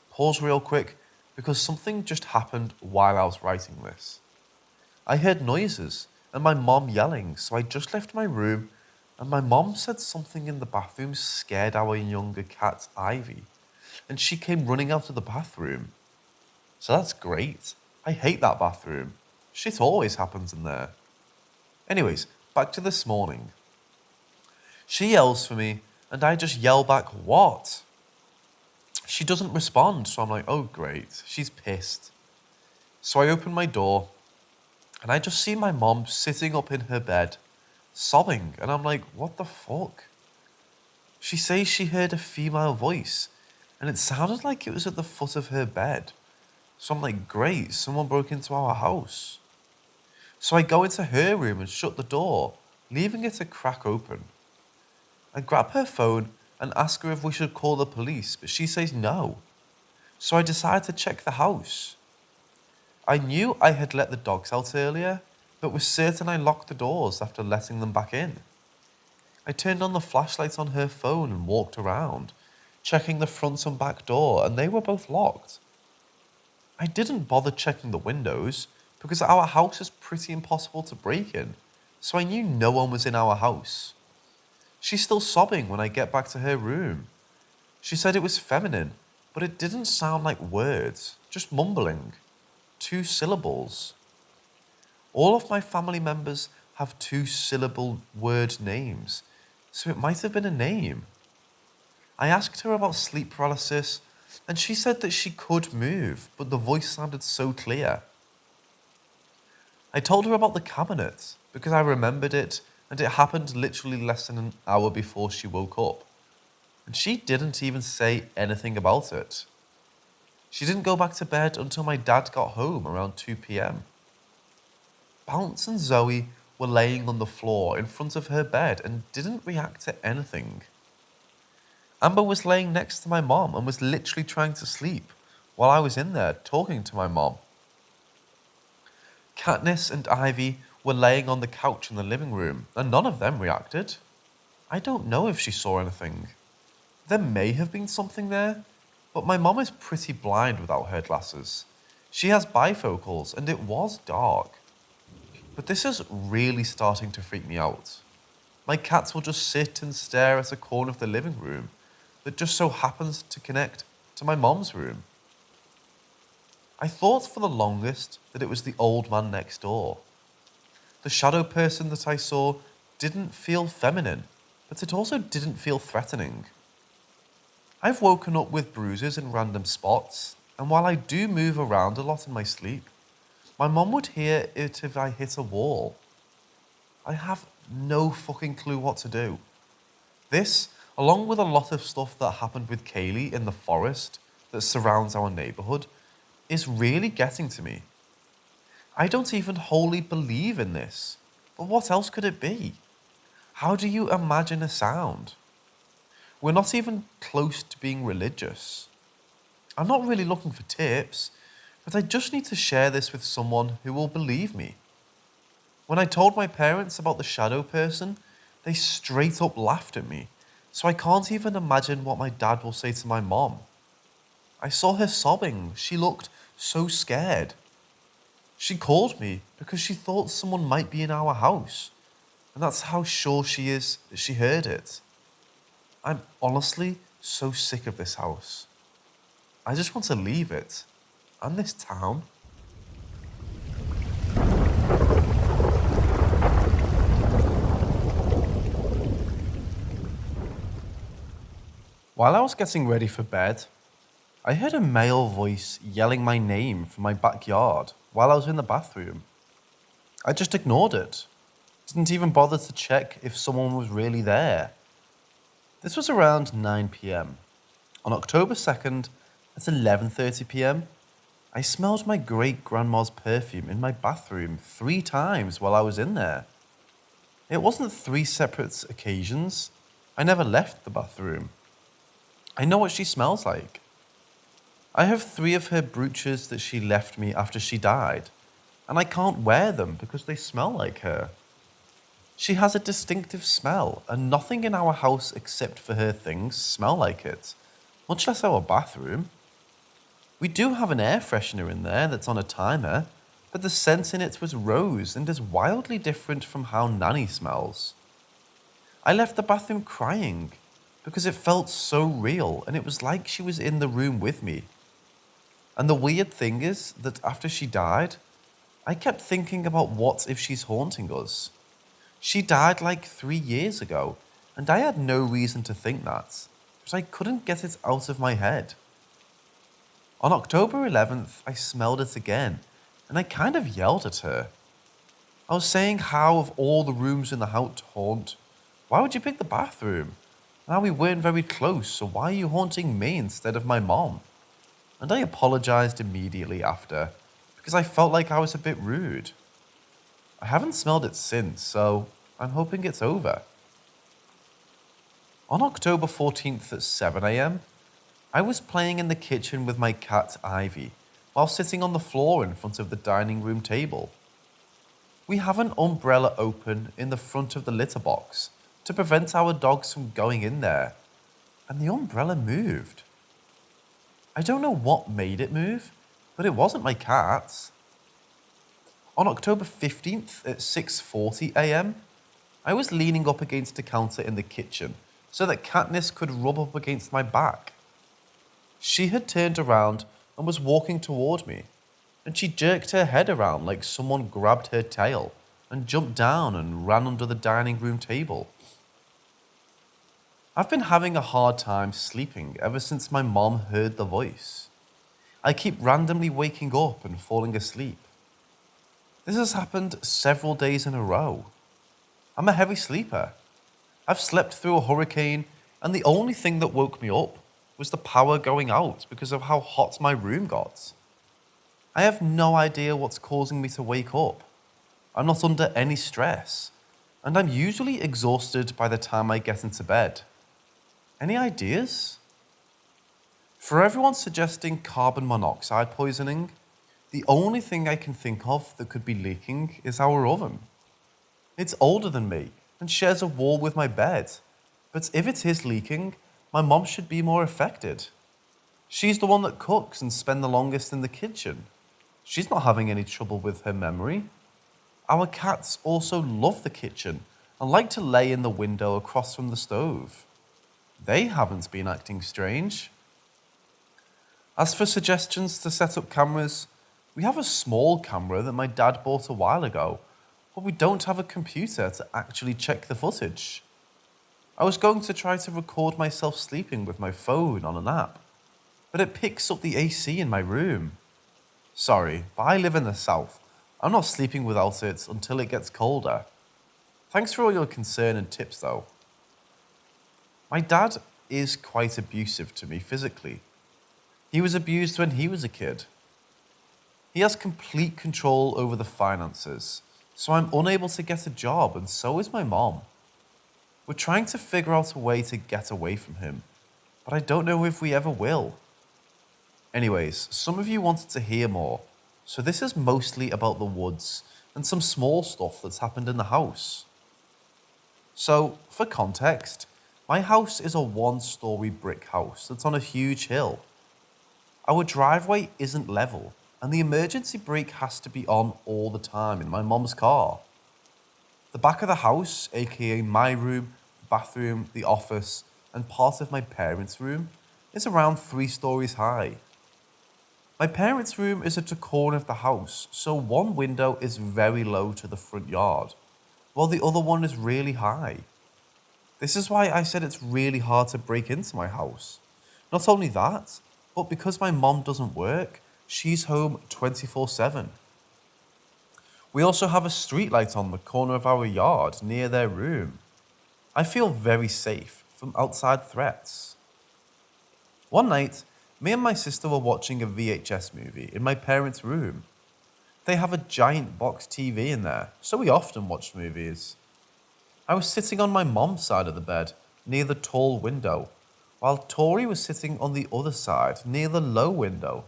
Pause real quick because something just happened while I was writing this. I heard noises and my mom yelling, so I just left my room and my mom said something in the bathroom scared our younger cat, Ivy, and she came running out of the bathroom. So that's great. I hate that bathroom. Shit always happens in there. Anyways, back to this morning. She yells for me and I just yell back, "What?" She doesn't respond, so I'm like, oh great, she's pissed. So I open my door and I just see my mom sitting up in her bed, sobbing, and I'm like, what the fuck? She says she heard a female voice, and it sounded like it was at the foot of her bed. So I'm like, great, someone broke into our house. So I go into her room and shut the door, leaving it a crack open. I grab her phone and ask her if we should call the police, but she says no. So I decide to check the house. I knew I had let the dogs out earlier, but was certain I locked the doors after letting them back in. I turned on the flashlight on her phone and walked around, checking the front and back door, and they were both locked. I didn't bother checking the windows because our house is pretty impossible to break in, so I knew no one was in our house. She's still sobbing when I get back to her room. She said it was feminine, but it didn't sound like words, just mumbling. 2 syllables. All of my family members have 2-syllable word names, so it might have been a name. I asked her about sleep paralysis, and she said that she could move, but the voice sounded so clear. I told her about the cabinet, because I remembered it, and it happened literally less than an hour before she woke up. And she didn't even say anything about it. She didn't go back to bed until my dad got home around 2 p.m. Bounce and Zoe were laying on the floor in front of her bed and didn't react to anything. Amber was laying next to my mom and was literally trying to sleep while I was in there talking to my mom. Katniss and Ivy were laying on the couch in the living room and none of them reacted. I don't know if she saw anything. There may have been something there, but my mom is pretty blind without her glasses. She has bifocals and it was dark. But this is really starting to freak me out. My cats will just sit and stare at a corner of the living room that just so happens to connect to my mom's room. I thought for the longest that it was the old man next door. The shadow person that I saw didn't feel feminine, but it also didn't feel threatening. I've woken up with bruises in random spots, and while I do move around a lot in my sleep, my mom would hear it if I hit a wall. I have no fucking clue what to do. This, along with a lot of stuff that happened with Kaylee in the forest that surrounds our neighborhood, is really getting to me. I don't even wholly believe in this, but what else could it be? How do you imagine a sound? We're not even close to being religious. I'm not really looking for tips, but I just need to share this with someone who will believe me. When I told my parents about the shadow person, they straight up laughed at me so I can't even imagine what my dad will say to my mom. I saw her sobbing. She looked so scared. She called me because she thought someone might be in our house, and that's how sure she is that she heard it. I'm honestly so sick of this house. I just want to leave it, and this town. While I was getting ready for bed, I heard a male voice yelling my name from my backyard while I was in the bathroom. I just ignored it. Didn't even bother to check if someone was really there. This was around 9 p.m. On October 2nd, at 11:30 p.m., I smelled my great-grandma's perfume in my bathroom 3 times while I was in there. It wasn't 3 separate occasions. I never left the bathroom. I know what she smells like. I have 3 of her brooches that she left me after she died, and I can't wear them because they smell like her. She has a distinctive smell, and nothing in our house except for her things smell like it, much less our bathroom. We do have an air freshener in there that's on a timer, but the scent in it was rose and is wildly different from how Nanny smells. I left the bathroom crying because it felt so real and it was like she was in the room with me. And the weird thing is that after she died, I kept thinking about what if she's haunting us. She died like 3 years ago, and I had no reason to think that, but I couldn't get it out of my head. On October 11th, I smelled it again, and I kind of yelled at her. I was saying how of all the rooms in the house to haunt, why would you pick the bathroom? Now we weren't very close, so why are you haunting me instead of my mom? And I apologized immediately after, because I felt like I was a bit rude. I haven't smelled it since, so I'm hoping it's over. On October 14th at 7 a.m., I was playing in the kitchen with my cat Ivy while sitting on the floor in front of the dining room table. We have an umbrella open in the front of the litter box to prevent our dogs from going in there, and the umbrella moved. I don't know what made it move, but it wasn't my cat's. On October 15th at 6:40 a.m., I was leaning up against a counter in the kitchen so that Katniss could rub up against my back. She had turned around and was walking toward me, and she jerked her head around like someone grabbed her tail and jumped down and ran under the dining room table. I've been having a hard time sleeping ever since my mom heard the voice. I keep randomly waking up and falling asleep. This has happened several days in a row. I'm a heavy sleeper. I've slept through a hurricane, and the only thing that woke me up was the power going out because of how hot my room got. I have no idea what's causing me to wake up. I'm not under any stress, and I'm usually exhausted by the time I get into bed. Any ideas? For everyone suggesting carbon monoxide poisoning, the only thing I can think of that could be leaking is our oven. It's older than me and shares a wall with my bed, but if it is leaking, my mom should be more affected. She's the one that cooks and spends the longest in the kitchen. She's not having any trouble with her memory. Our cats also love the kitchen and like to lay in the window across from the stove. They haven't been acting strange. As for suggestions to set up cameras, we have a small camera that my dad bought a while ago, but we don't have a computer to actually check the footage. I was going to try to record myself sleeping with my phone on an app, but it picks up the AC in my room. Sorry, but I live in the south. I'm not sleeping without it until it gets colder. Thanks for all your concern and tips though. My dad is quite abusive to me physically. He was abused when he was a kid. He has complete control over the finances, so I'm unable to get a job, and so is my mom. We're trying to figure out a way to get away from him, but I don't know if we ever will. Anyways, some of you wanted to hear more, so this is mostly about the woods and some small stuff that's happened in the house. So, for context, My house is a 1-story brick house that's on a huge hill. Our driveway isn't level, and the emergency brake has to be on all the time in my mum's car. The back of the house, aka my room, the bathroom, the office, and part of my parents' room, is around 3 stories high. My parents' room is at the corner of the house, so one window is very low to the front yard, while the other one is really high. This is why I said it's really hard to break into my house. Not only that, but because my mom doesn't work, she's home 24/7. We also have a streetlight on the corner of our yard near their room. I feel very safe from outside threats. One night, me and my sister were watching a VHS movie in my parents' room. They have a giant box TV in there, so we often watch movies. I was sitting on my mom's side of the bed, near the tall window, while Tori was sitting on the other side, near the low window.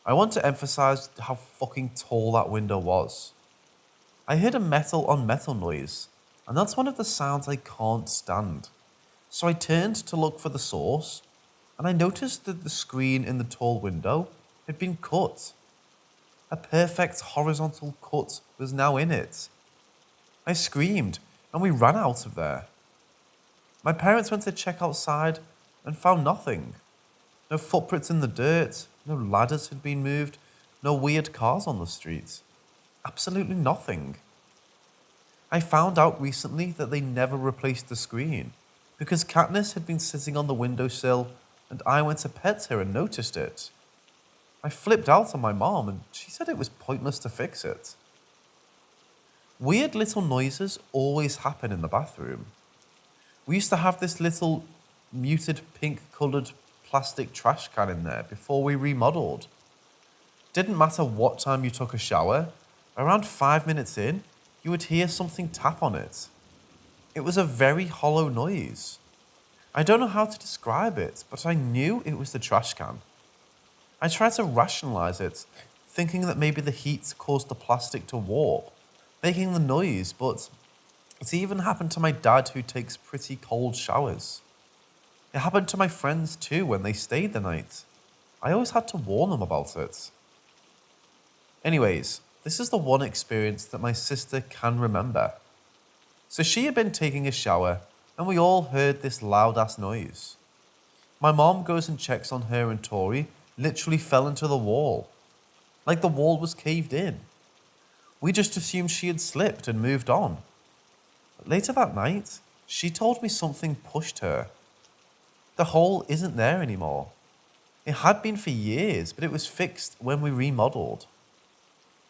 I want to emphasize how fucking tall that window was. I heard a metal on metal noise, and that's one of the sounds I can't stand. So I turned to look for the source, and I noticed that the screen in the tall window had been cut. A perfect horizontal cut was now in it. I screamed, and we ran out of there. My parents went to check outside and found nothing. No footprints in the dirt, no ladders had been moved, no weird cars on the street. Absolutely nothing. I found out recently that they never replaced the screen because Katniss had been sitting on the windowsill and I went to pet her and noticed it. I flipped out on my mom and she said it was pointless to fix it. Weird little noises always happen in the bathroom. We used to have this little muted pink coloured plastic trash can in there before we remodeled. Didn't matter what time you took a shower, around 5 minutes in, you would hear something tap on it. It was a very hollow noise. I don't know how to describe it, but I knew it was the trash can. I tried to rationalize it, thinking that maybe the heat caused the plastic to warp, making the noise, but it even happened to my dad who takes pretty cold showers. It happened to my friends too when they stayed the night. I always had to warn them about it. Anyways, this is the one experience that my sister can remember. So she had been taking a shower and we all heard this loud ass noise. My mom goes and checks on her and Tori literally fell into the wall. Like the wall was caved in. We just assumed she had slipped and moved on. But later that night, she told me something pushed her. The hole isn't there anymore. It had been for years, but it was fixed when we remodeled.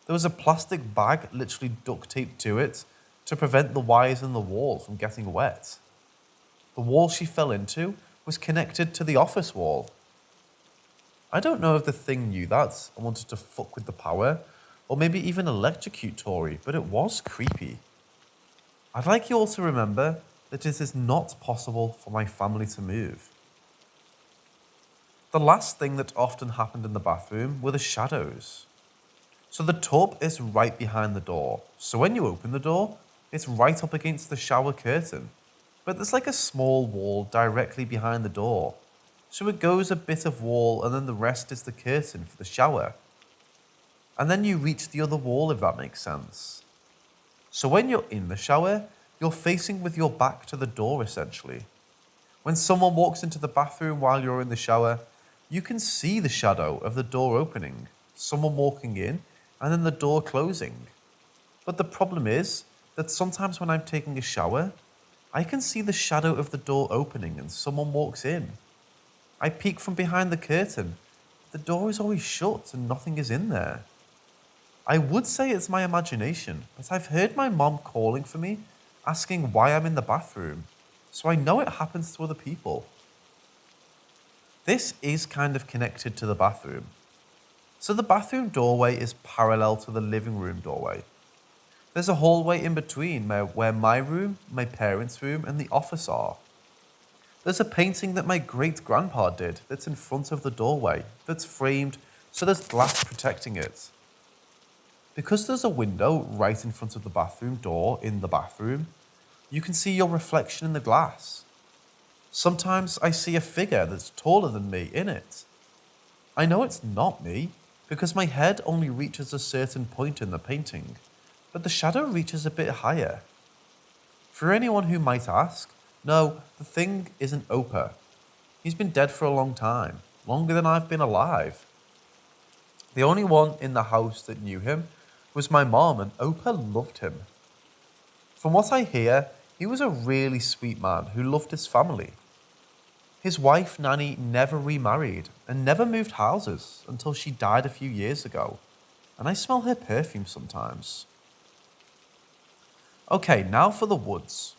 There was a plastic bag literally duct taped to it to prevent the wires in the wall from getting wet. The wall she fell into was connected to the office wall. I don't know if the thing knew that and wanted to fuck with the power, or maybe even electrocute Tori, but it was creepy. I'd like you all to remember that it is not possible for my family to move. The last thing that often happened in the bathroom were the shadows. So the tub is right behind the door. So when you open the door, it's right up against the shower curtain. But there's like a small wall directly behind the door. So it goes a bit of wall and then the rest is the curtain for the shower. And then you reach the other wall if that makes sense. So when you're in the shower, you're facing with your back to the door essentially. When someone walks into the bathroom while you're in the shower, you can see the shadow of the door opening, someone walking in, and then the door closing. But the problem is that sometimes when I'm taking a shower, I can see the shadow of the door opening and someone walks in. I peek from behind the curtain. The door is always shut and nothing is in there. I would say it's my imagination, but I've heard my mom calling for me, asking why I'm in the bathroom, so I know it happens to other people. This is kind of connected to the bathroom. So the bathroom doorway is parallel to the living room doorway. There's a hallway in between where my room, my parents' room, and the office are. There's a painting that my great-grandpa did that's in front of the doorway, that's framed, so there's glass protecting it. Because there's a window right in front of the bathroom door in the bathroom, you can see your reflection in the glass. Sometimes I see a figure that's taller than me in it. I know it's not me because my head only reaches a certain point in the painting, but the shadow reaches a bit higher. For anyone who might ask, no, the thing isn't Opa. He's been dead for a long time, longer than I've been alive. The only one in the house that knew him was my mom, and Opa loved him. From what I hear, he was a really sweet man who loved his family. His wife, Nanny, never remarried and never moved houses until she died a few years ago, and I smell her perfume sometimes. Okay, now for the woods.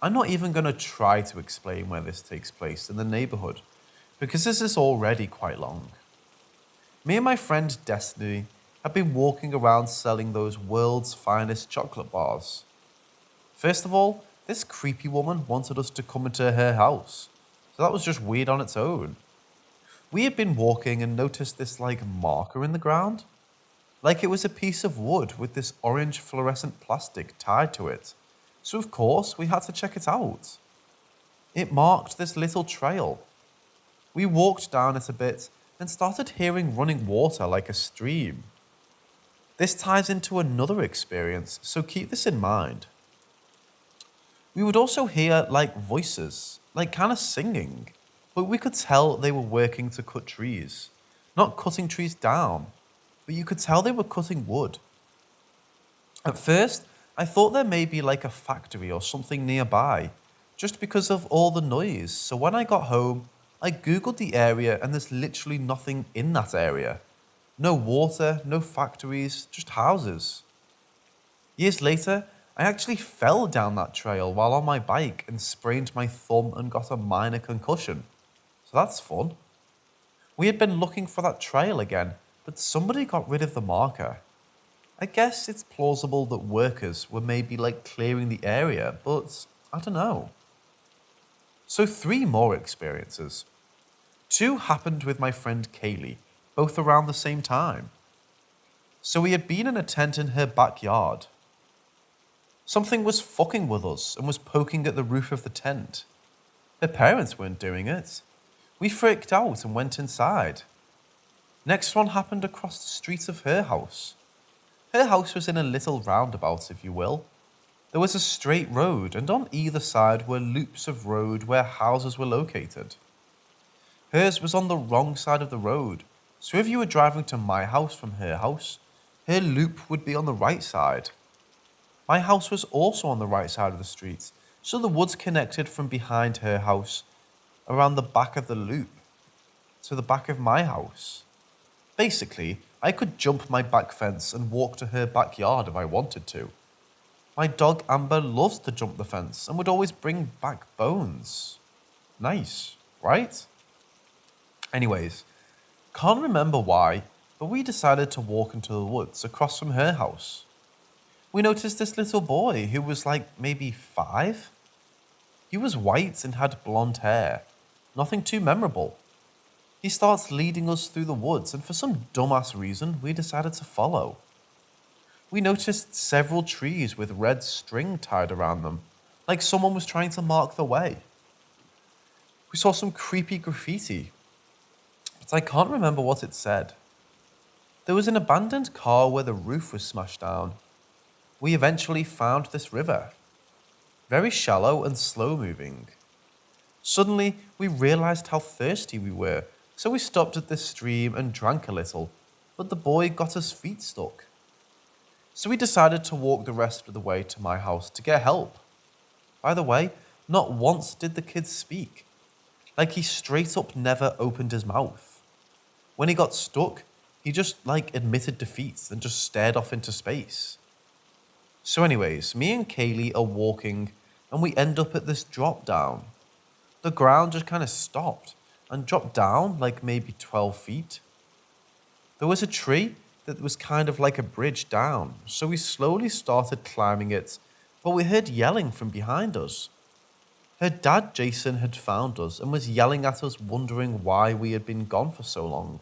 I'm not even going to try to explain where this takes place in the neighborhood, because this is already quite long. Me and my friend Destiny have been walking around selling those world's finest chocolate bars. First of all, this creepy woman wanted us to come into her house, so that was just weird on its own. We had been walking and noticed this marker in the ground, like it was a piece of wood with this orange fluorescent plastic tied to it. So of course we had to check it out. It marked this little trail. We walked down it a bit and started hearing running water like a stream. This ties into another experience, so keep this in mind. We would also hear voices, kind of singing, but we could tell they were working to cut trees. Not cutting trees down, but you could tell they were cutting wood. At first, I thought there may be a factory or something nearby, just because of all the noise. So when I got home, I googled the area and there's literally nothing in that area. No water, no factories, just houses. Years later, I actually fell down that trail while on my bike and sprained my thumb and got a minor concussion. So that's fun. We had been looking for that trail again, but somebody got rid of the marker. I guess it's plausible that workers were maybe clearing the area, but I don't know. So 3 more experiences. 2 happened with my friend Kaylee, both around the same time. So we had been in a tent in her backyard. Something was fucking with us and was poking at the roof of the tent. Her parents weren't doing it. We freaked out and went inside. Next one happened across the street of her house. Her house was in a little roundabout, if you will. There was a straight road, and on either side were loops of road where houses were located. Hers was on the wrong side of the road, so if you were driving to my house from her house, her loop would be on the right side. My house was also on the right side of the street, so the woods connected from behind her house around the back of the loop to the back of my house. Basically, I could jump my back fence and walk to her backyard if I wanted to. My dog Amber loves to jump the fence and would always bring back bones. Nice, right? Anyways, can't remember why, but we decided to walk into the woods across from her house. We noticed this little boy who was maybe 5. He was white and had blonde hair. Nothing too memorable. He starts leading us through the woods, and for some dumbass reason, we decided to follow. We noticed several trees with red string tied around them, like someone was trying to mark the way. We saw some creepy graffiti, but I can't remember what it said. There was an abandoned car where the roof was smashed down. We eventually found this river. Very shallow and slow moving. Suddenly, we realized how thirsty we were, so we stopped at this stream and drank a little, but the boy got his feet stuck. So we decided to walk the rest of the way to my house to get help. By the way, not once did the kid speak. He straight up never opened his mouth. When he got stuck, he just admitted defeat and just stared off into space. So anyways, me and Kaylee are walking and we end up at this drop down. The ground just kind of stopped and dropped down maybe 12 feet. There was a tree that was kind of like a bridge down, so we slowly started climbing it, but we heard yelling from behind us. Her dad, Jason, had found us and was yelling at us, wondering why we had been gone for so long.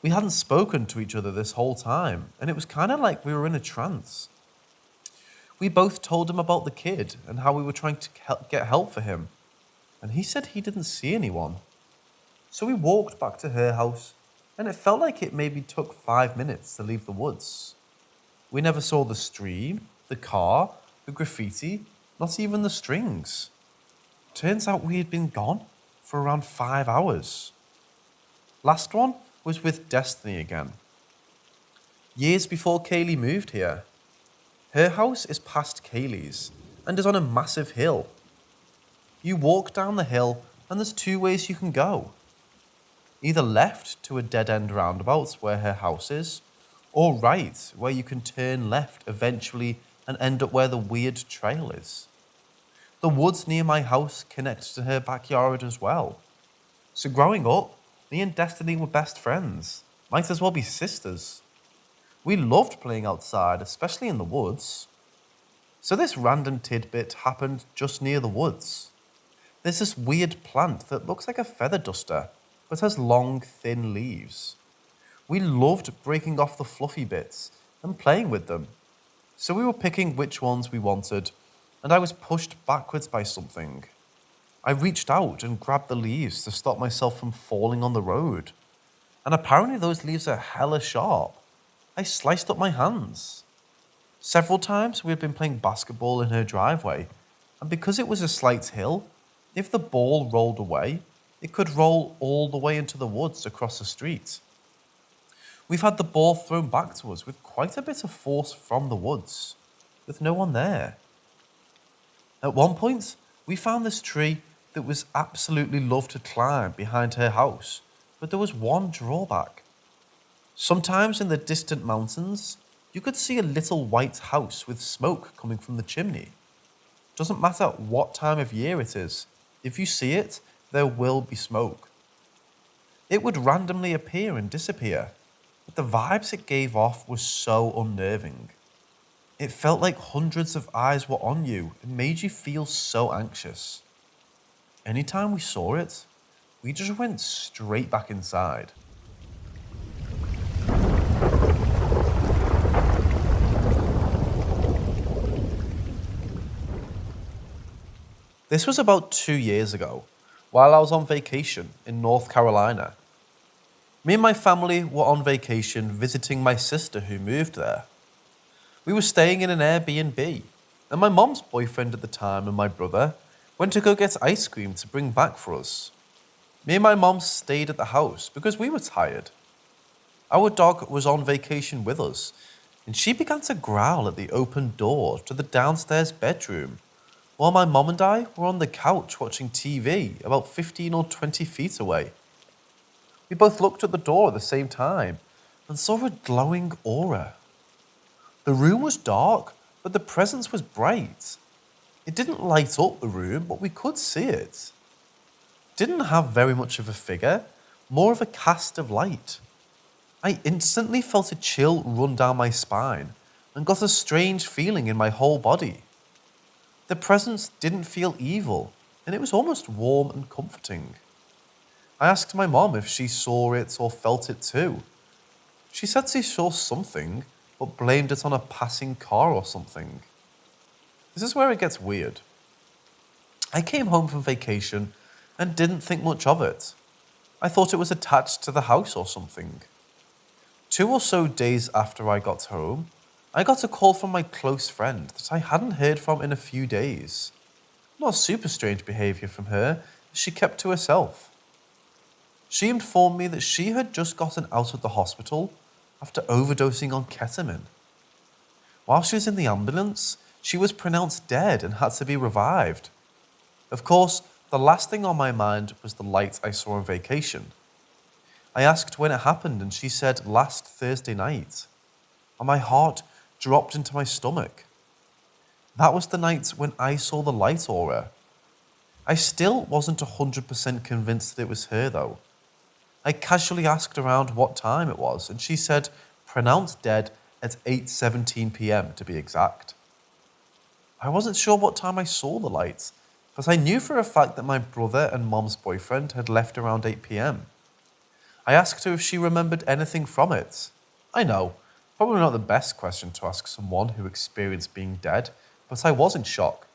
We hadn't spoken to each other this whole time, and it was kind of like we were in a trance. We both told him about the kid and how we were trying to get help for him, and he said he didn't see anyone. So we walked back to her house, and it felt like it maybe took 5 minutes to leave the woods. We never saw the stream, the car, the graffiti, not even the strings. Turns out we had been gone for around 5 hours. Last one was with Destiny again. Years before Kaylee moved here. Her house is past Kaylee's and is on a massive hill. You walk down the hill and there's 2 ways you can go. Either left to a dead-end roundabout where her house is, or right where you can turn left eventually and end up where the weird trail is. The woods near my house connect to her backyard as well. So growing up, me and Destiny were best friends. Might as well be sisters. We loved playing outside, especially in the woods. So this random tidbit happened just near the woods. There's this weird plant that looks like a feather duster, but has long, thin leaves. We loved breaking off the fluffy bits and playing with them. So we were picking which ones we wanted, and I was pushed backwards by something. I reached out and grabbed the leaves to stop myself from falling on the road. And apparently those leaves are hella sharp. I sliced up my hands. Several times we had been playing basketball in her driveway, and because it was a slight hill, if the ball rolled away, it could roll all the way into the woods across the street. We've had the ball thrown back to us with quite a bit of force from the woods, with no one there. At one point, we found this tree that was absolutely loved to climb behind her house, but there was one drawback. Sometimes in the distant mountains, you could see a little white house with smoke coming from the chimney. Doesn't matter what time of year it is, if you see it, there will be smoke. It would randomly appear and disappear, but the vibes it gave off were so unnerving. It felt like hundreds of eyes were on you and made you feel so anxious. Anytime we saw it, we just went straight back inside. This was about 2 years ago, while I was on vacation in North Carolina. Me and my family were on vacation visiting my sister who moved there. We were staying in an Airbnb, and my mom's boyfriend at the time and my brother went to go get ice cream to bring back for us. Me and my mom stayed at the house because we were tired. Our dog was on vacation with us, and she began to growl at the open door to the downstairs bedroom, while my mom and I were on the couch watching TV about 15 or 20 feet away. We both looked at the door at the same time and saw a glowing aura. The room was dark, but the presence was bright. It didn't light up the room, but we could see it. It didn't have very much of a figure, more of a cast of light. I instantly felt a chill run down my spine and got a strange feeling in my whole body. The presence didn't feel evil, and it was almost warm and comforting. I asked my mom if she saw it or felt it too. She said she saw something, but blamed it on a passing car or something. This is where it gets weird. I came home from vacation and didn't think much of it. I thought it was attached to the house or something. 2 or so days after I got home, I got a call from my close friend that I hadn't heard from in a few days. Not super strange behaviour from her, she kept to herself. She informed me that she had just gotten out of the hospital after overdosing on ketamine. While she was in the ambulance, she was pronounced dead and had to be revived. Of course, the last thing on my mind was the light I saw on vacation. I asked when it happened and she said last Thursday night. And my heart dropped into my stomach. That was the night when I saw the light aura. I still wasn't 100% convinced that it was her though. I casually asked around what time it was and she said pronounced dead at 8:17 p.m. to be exact. I wasn't sure what time I saw the light, but I knew for a fact that my brother and mom's boyfriend had left around 8 p.m. I asked her if she remembered anything from it. I know, probably not the best question to ask someone who experienced being dead, but I was in shock.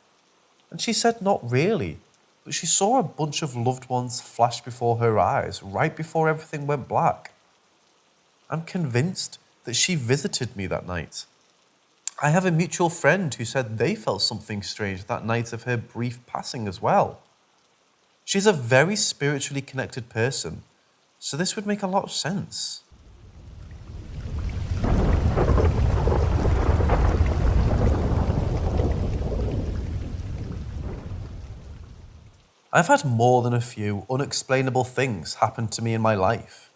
And she said not really. but she saw a bunch of loved ones flash before her eyes right before everything went black. I'm convinced that she visited me that night. I have a mutual friend who said they felt something strange that night of her brief passing as well. She's a very spiritually connected person, so this would make a lot of sense. I've had more than a few unexplainable things happen to me in my life,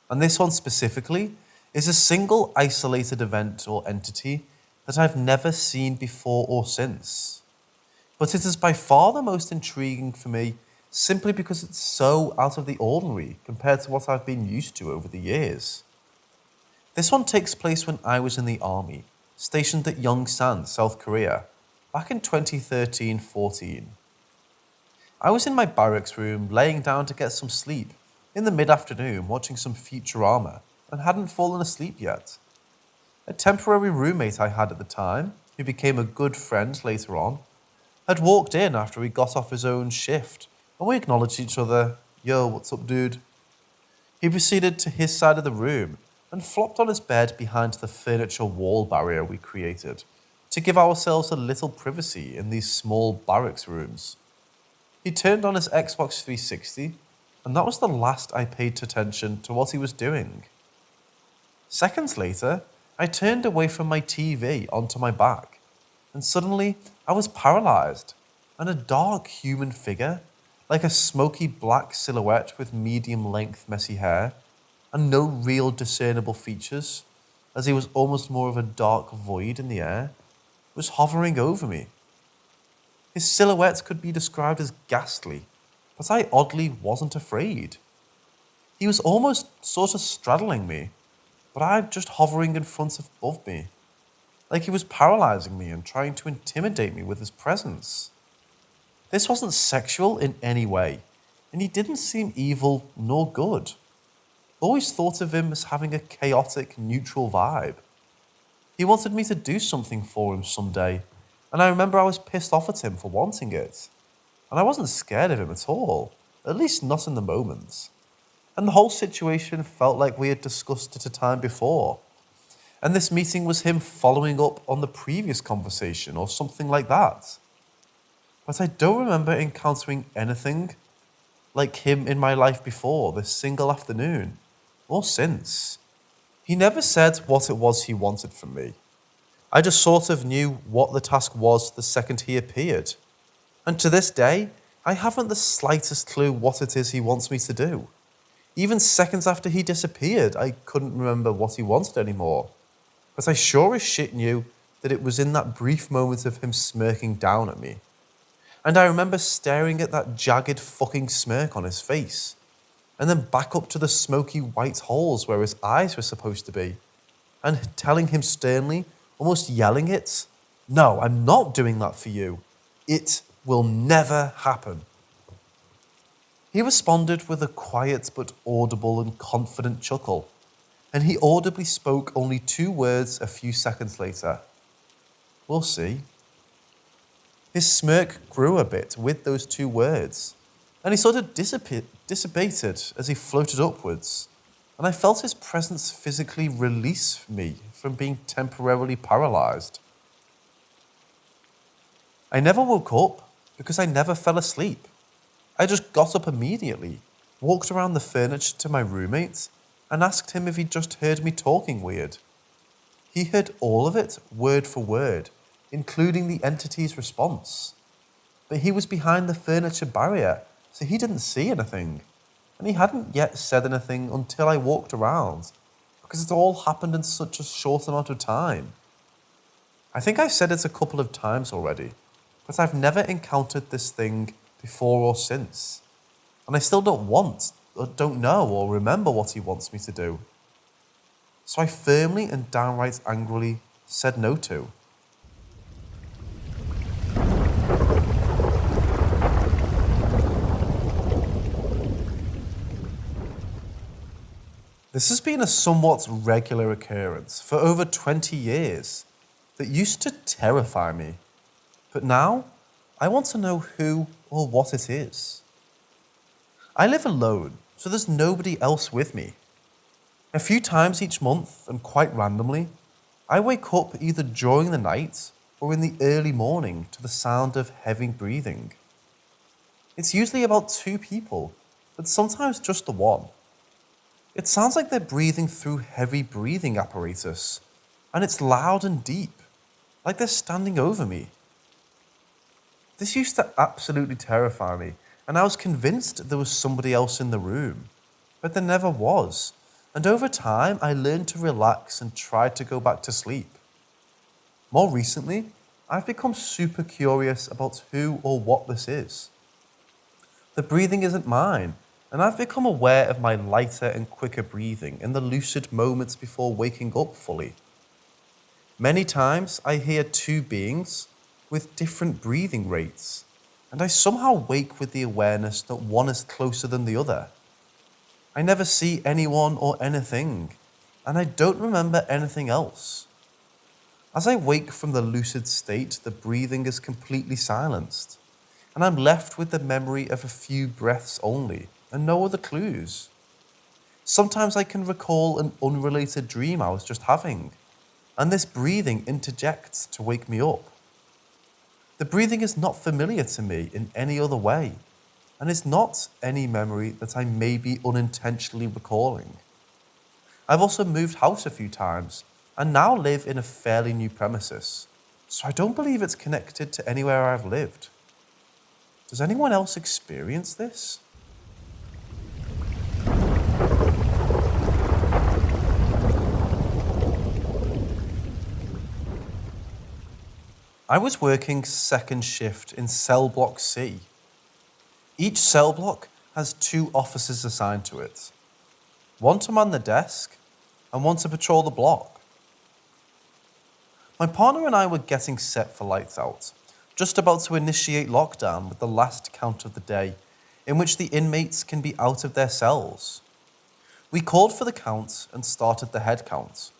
and this one specifically is a single isolated event or entity that I've never seen before or since. But it is by far the most intriguing for me simply because it's so out of the ordinary compared to what I've been used to over the years. This one takes place when I was in the army, stationed at Yongsan, South Korea, back in 2013-14. I was in my barracks room laying down to get some sleep in the mid-afternoon watching some Futurama and hadn't fallen asleep yet. A temporary roommate I had at the time, who became a good friend later on, had walked in after he got off his own shift and we acknowledged each other. "Yo, what's up, dude?" He proceeded to his side of the room and flopped on his bed behind the furniture wall barrier we created to give ourselves a little privacy in these small barracks rooms. He turned on his Xbox 360 and that was the last I paid attention to what he was doing. Seconds later, I turned away from my TV onto my back, and suddenly I was paralyzed, and a dark human figure, like a smoky black silhouette with medium-length messy hair, and no real discernible features, as he was almost more of a dark void in the air, was hovering over me. His silhouette could be described as ghastly, but I oddly wasn't afraid. He was almost sort of straddling me, but I'm just hovering in front of above me, like he was paralyzing me and trying to intimidate me with his presence. This wasn't sexual in any way, and he didn't seem evil nor good. Always thought of him as having a chaotic, neutral vibe. He wanted me to do something for him someday, and I remember I was pissed off at him for wanting it. And I wasn't scared of him at all, at least not in the moment. And the whole situation felt like we had discussed it a time before. And this meeting was him following up on the previous conversation or something like that. But I don't remember encountering anything like him in my life before this single afternoon, or since. He never said what it was he wanted from me. I just sort of knew what the task was the second he appeared. And to this day, I haven't the slightest clue what it is he wants me to do. Even seconds after he disappeared, I couldn't remember what he wanted anymore. But I sure as shit knew that it was in that brief moment of him smirking down at me. And I remember staring at that jagged fucking smirk on his face, and then back up to the smoky white holes where his eyes were supposed to be, and telling him sternly, almost yelling it, "No, I'm not doing that for you. It will never happen." He responded with a quiet but audible and confident chuckle, and he audibly spoke only 2 words a few seconds later. "We'll see." His smirk grew a bit with those 2 words, and he sort of dissipated as he floated upwards, and I felt his presence physically release me from being temporarily paralyzed. I never woke up because I never fell asleep. I just got up immediately, walked around the furniture to my roommate, and asked him if he'd just heard me talking weird. He heard all of it, word for word, including the entity's response. But he was behind the furniture barrier, so he didn't see anything, and he hadn't yet said anything until I walked around, because it all happened in such a short amount of time. I think I said it a couple of times already, but I've never encountered this thing before or since, and I still don't know or remember what he wants me to do. So I firmly and downright angrily said no to. This has been a somewhat regular occurrence for over 20 years that used to terrify me, but now I want to know who or what it is. I live alone, so there's nobody else with me. A few times each month, and quite randomly, I wake up either during the night or in the early morning to the sound of heavy breathing. It's usually about 2 people, but sometimes just the one. It sounds like they're breathing through heavy breathing apparatus, and it's loud and deep, like they're standing over me. This used to absolutely terrify me, and I was convinced there was somebody else in the room, but there never was, and over time I learned to relax and tried to go back to sleep. More recently, I've become super curious about who or what this is. The breathing isn't mine, and I've become aware of my lighter and quicker breathing in the lucid moments before waking up fully. Many times I hear 2 beings with different breathing rates, and I somehow wake with the awareness that one is closer than the other. I never see anyone or anything, and I don't remember anything else. As I wake from the lucid state, the breathing is completely silenced, and I'm left with the memory of a few breaths only, and no other clues. Sometimes I can recall an unrelated dream I was just having, and this breathing interjects to wake me up. The breathing is not familiar to me in any other way, and it's not any memory that I may be unintentionally recalling. I've also moved house a few times, and now live in a fairly new premises, so I don't believe it's connected to anywhere I've lived. Does anyone else experience this? I was working second shift in cell block C. Each cell block has 2 officers assigned to it. One to man the desk and one to patrol the block. My partner and I were getting set for lights out, just about to initiate lockdown with the last count of the day, in which the inmates can be out of their cells. We called for the count and started the head count.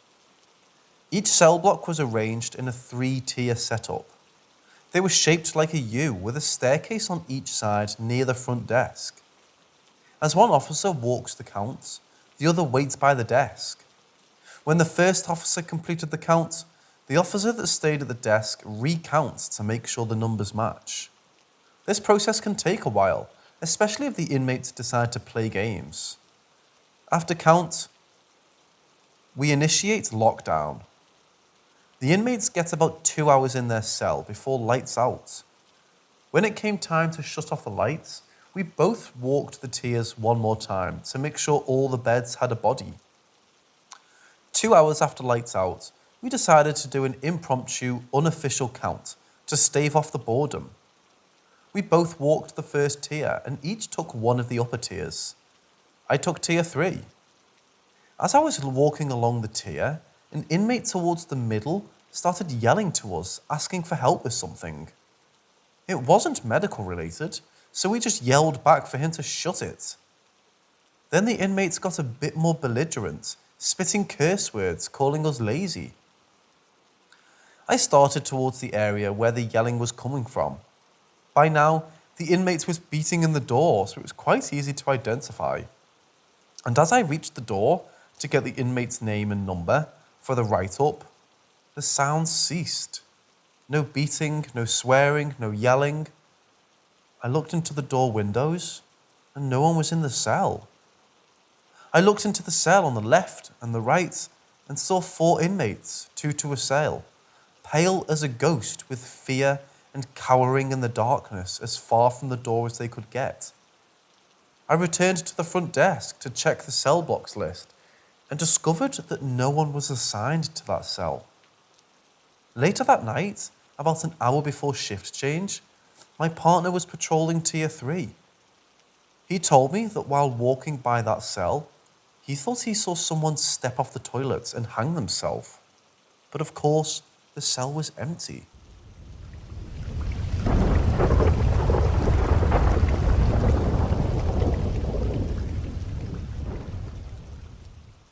Each cell block was arranged in a 3-tier setup. They were shaped like a U with a staircase on each side near the front desk. As one officer walks the count, the other waits by the desk. When the first officer completed the count, the officer that stayed at the desk recounts to make sure the numbers match. This process can take a while, especially if the inmates decide to play games. After count, we initiate lockdown. The inmates get about 2 hours in their cell before lights out. When it came time to shut off the lights, we both walked the tiers one more time to make sure all the beds had a body. 2 hours after lights out, we decided to do an impromptu, unofficial count to stave off the boredom. We both walked the first tier and each took one of the upper tiers. I took tier 3. As I was walking along the tier, an inmate towards the middle started yelling to us, asking for help with something. It wasn't medical related, so we just yelled back for him to shut it. Then the inmates got a bit more belligerent, spitting curse words, calling us lazy. I started towards the area where the yelling was coming from. By now, the inmate was beating in the door, so it was quite easy to identify. And as I reached the door to get the inmate's name and number for the write-up, the sounds ceased. No beating, no swearing, no yelling. I looked into the door windows, and no one was in the cell. I looked into the cell on the left and the right, and saw 4 inmates, 2 to a cell, pale as a ghost with fear and cowering in the darkness as far from the door as they could get. I returned to the front desk to check the cell blocks list and discovered that no one was assigned to that cell. Later that night, about an hour before shift change, my partner was patrolling tier 3. He told me that while walking by that cell, he thought he saw someone step off the toilet and hang themselves. But of course, the cell was empty.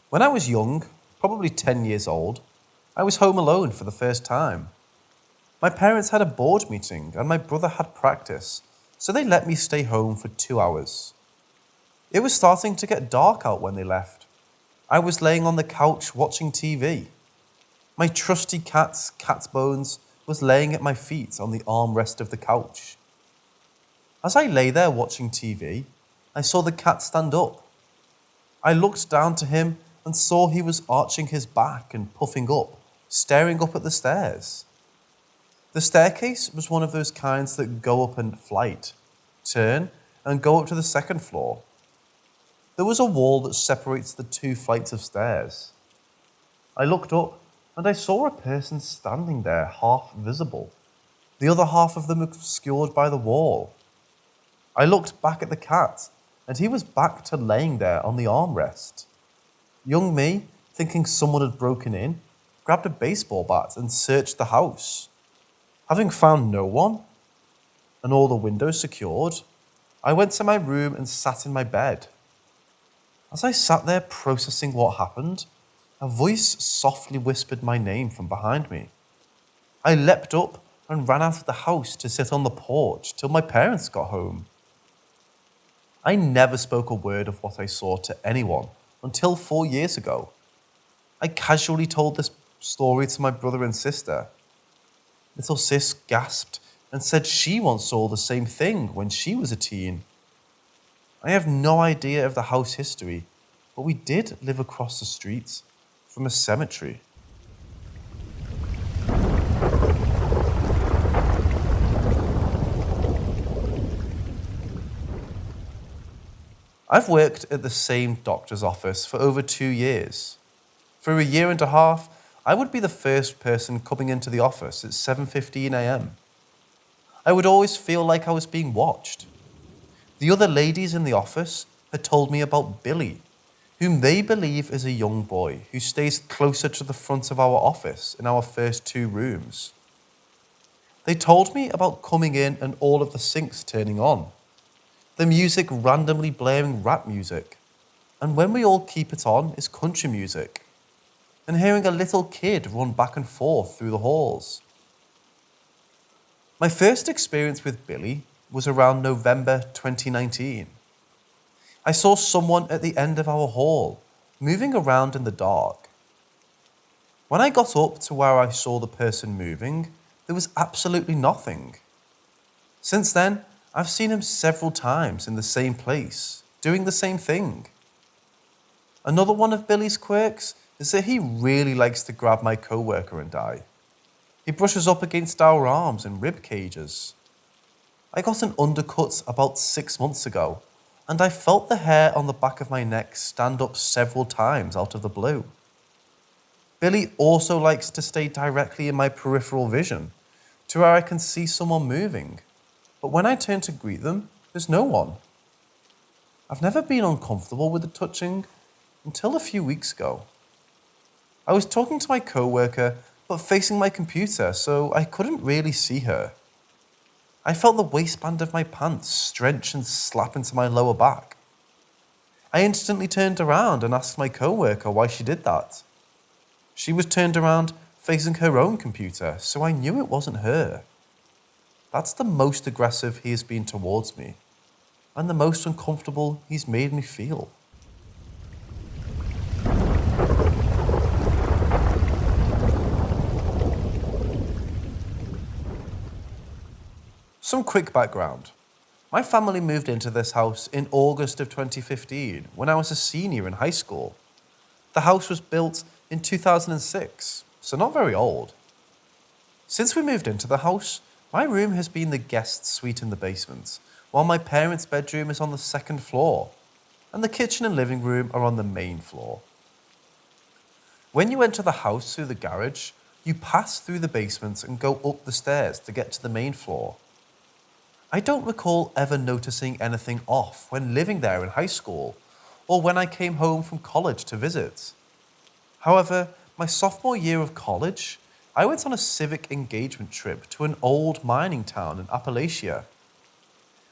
When I was young, probably 10 years old, I was home alone for the first time. My parents had a board meeting and my brother had practice, so they let me stay home for 2 hours. It was starting to get dark out when they left. I was laying on the couch watching TV. My trusty cat's bones, was laying at my feet on the armrest of the couch. As I lay there watching TV, I saw the cat stand up. I looked down to him and saw he was arching his back and puffing up, staring up at the stairs. The staircase was one of those kinds that go up in flight, turn, and go up to the second floor. There was a wall that separates the 2 flights of stairs. I looked up and I saw a person standing there half visible, the other half of them obscured by the wall. I looked back at the cat and he was back to laying there on the armrest. Young me, thinking someone had broken in, grabbed a baseball bat and searched the house. Having found no one, and all the windows secured, I went to my room and sat in my bed. As I sat there processing what happened, a voice softly whispered my name from behind me. I leapt up and ran out of the house to sit on the porch till my parents got home. I never spoke a word of what I saw to anyone until 4 years ago. I casually told this story to my brother and sister. Little sis gasped and said she once saw the same thing when she was a teen. I have no idea of the house history, but we did live across the street from a cemetery. I've worked at the same doctor's office for over 2 years. For a year and a half, I would be the first person coming into the office at 7:15 a.m. I would always feel like I was being watched. The other ladies in the office had told me about Billy, whom they believe is a young boy who stays closer to the front of our office in our first 2 rooms. They told me about coming in and all of the sinks turning on, the music randomly blaring rap music, and when we all keep it on is country music, and hearing a little kid run back and forth through the halls. My first experience with Billy was around November 2019. I saw someone at the end of our hall, moving around in the dark. When I got up to where I saw the person moving, there was absolutely nothing. Since then, I've seen him several times in the same place, doing the same thing. Another one of Billy's quirks is that he really likes to grab my coworker and I. He brushes up against our arms and rib cages. I got an undercut about 6 months ago, and I felt the hair on the back of my neck stand up several times out of the blue. Billy also likes to stay directly in my peripheral vision, to where I can see someone moving, but when I turn to greet them, there's no one. I've never been uncomfortable with the touching until a few weeks ago. I was talking to my coworker, but facing my computer, so I couldn't really see her. I felt the waistband of my pants stretch and slap into my lower back. I instantly turned around and asked my coworker why she did that. She was turned around facing her own computer, so I knew it wasn't her. That's the most aggressive he has been towards me, and the most uncomfortable he's made me feel. Some quick background. My family moved into this house in August of 2015 when I was a senior in high school. The house was built in 2006, so not very old. Since we moved into the house, my room has been the guest suite in the basement, while my parents' bedroom is on the second floor, and the kitchen and living room are on the main floor. When you enter the house through the garage, you pass through the basement and go up the stairs to get to the main floor. I don't recall ever noticing anything off when living there in high school, or when I came home from college to visit. However, my sophomore year of college, I went on a civic engagement trip to an old mining town in Appalachia.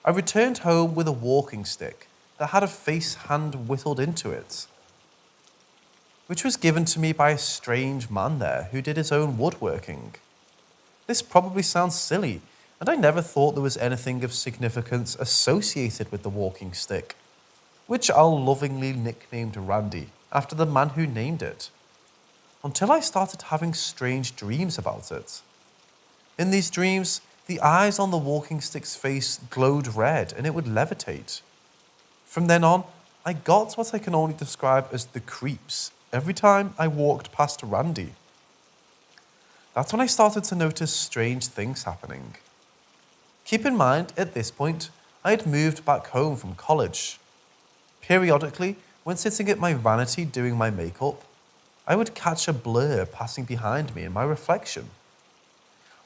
I returned home with a walking stick that had a face hand whittled into it, which was given to me by a strange man there who did his own woodworking. This probably sounds silly, and I never thought there was anything of significance associated with the walking stick, which I'll lovingly nicknamed Randy, after the man who named it, until I started having strange dreams about it. In these dreams, the eyes on the walking stick's face glowed red and it would levitate. From then on, I got what I can only describe as the creeps every time I walked past Randy. That's when I started to notice strange things happening. Keep in mind, at this point, I had moved back home from college. Periodically, when sitting at my vanity doing my makeup, I would catch a blur passing behind me in my reflection.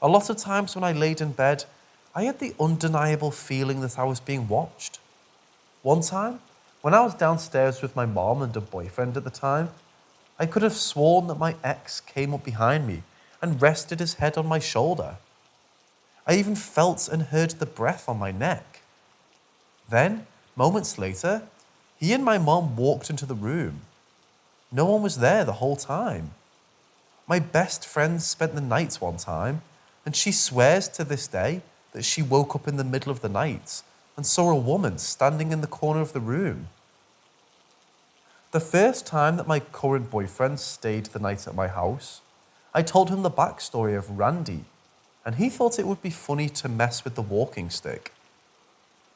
A lot of times when I laid in bed, I had the undeniable feeling that I was being watched. One time, when I was downstairs with my mom and a boyfriend at the time, I could have sworn that my ex came up behind me and rested his head on my shoulder. I even felt and heard the breath on my neck. Then, moments later, he and my mom walked into the room. No one was there the whole time. My best friend spent the night one time, and she swears to this day that she woke up in the middle of the night and saw a woman standing in the corner of the room. The first time that my current boyfriend stayed the night at my house, I told him the backstory of Randy, and he thought it would be funny to mess with the walking stick.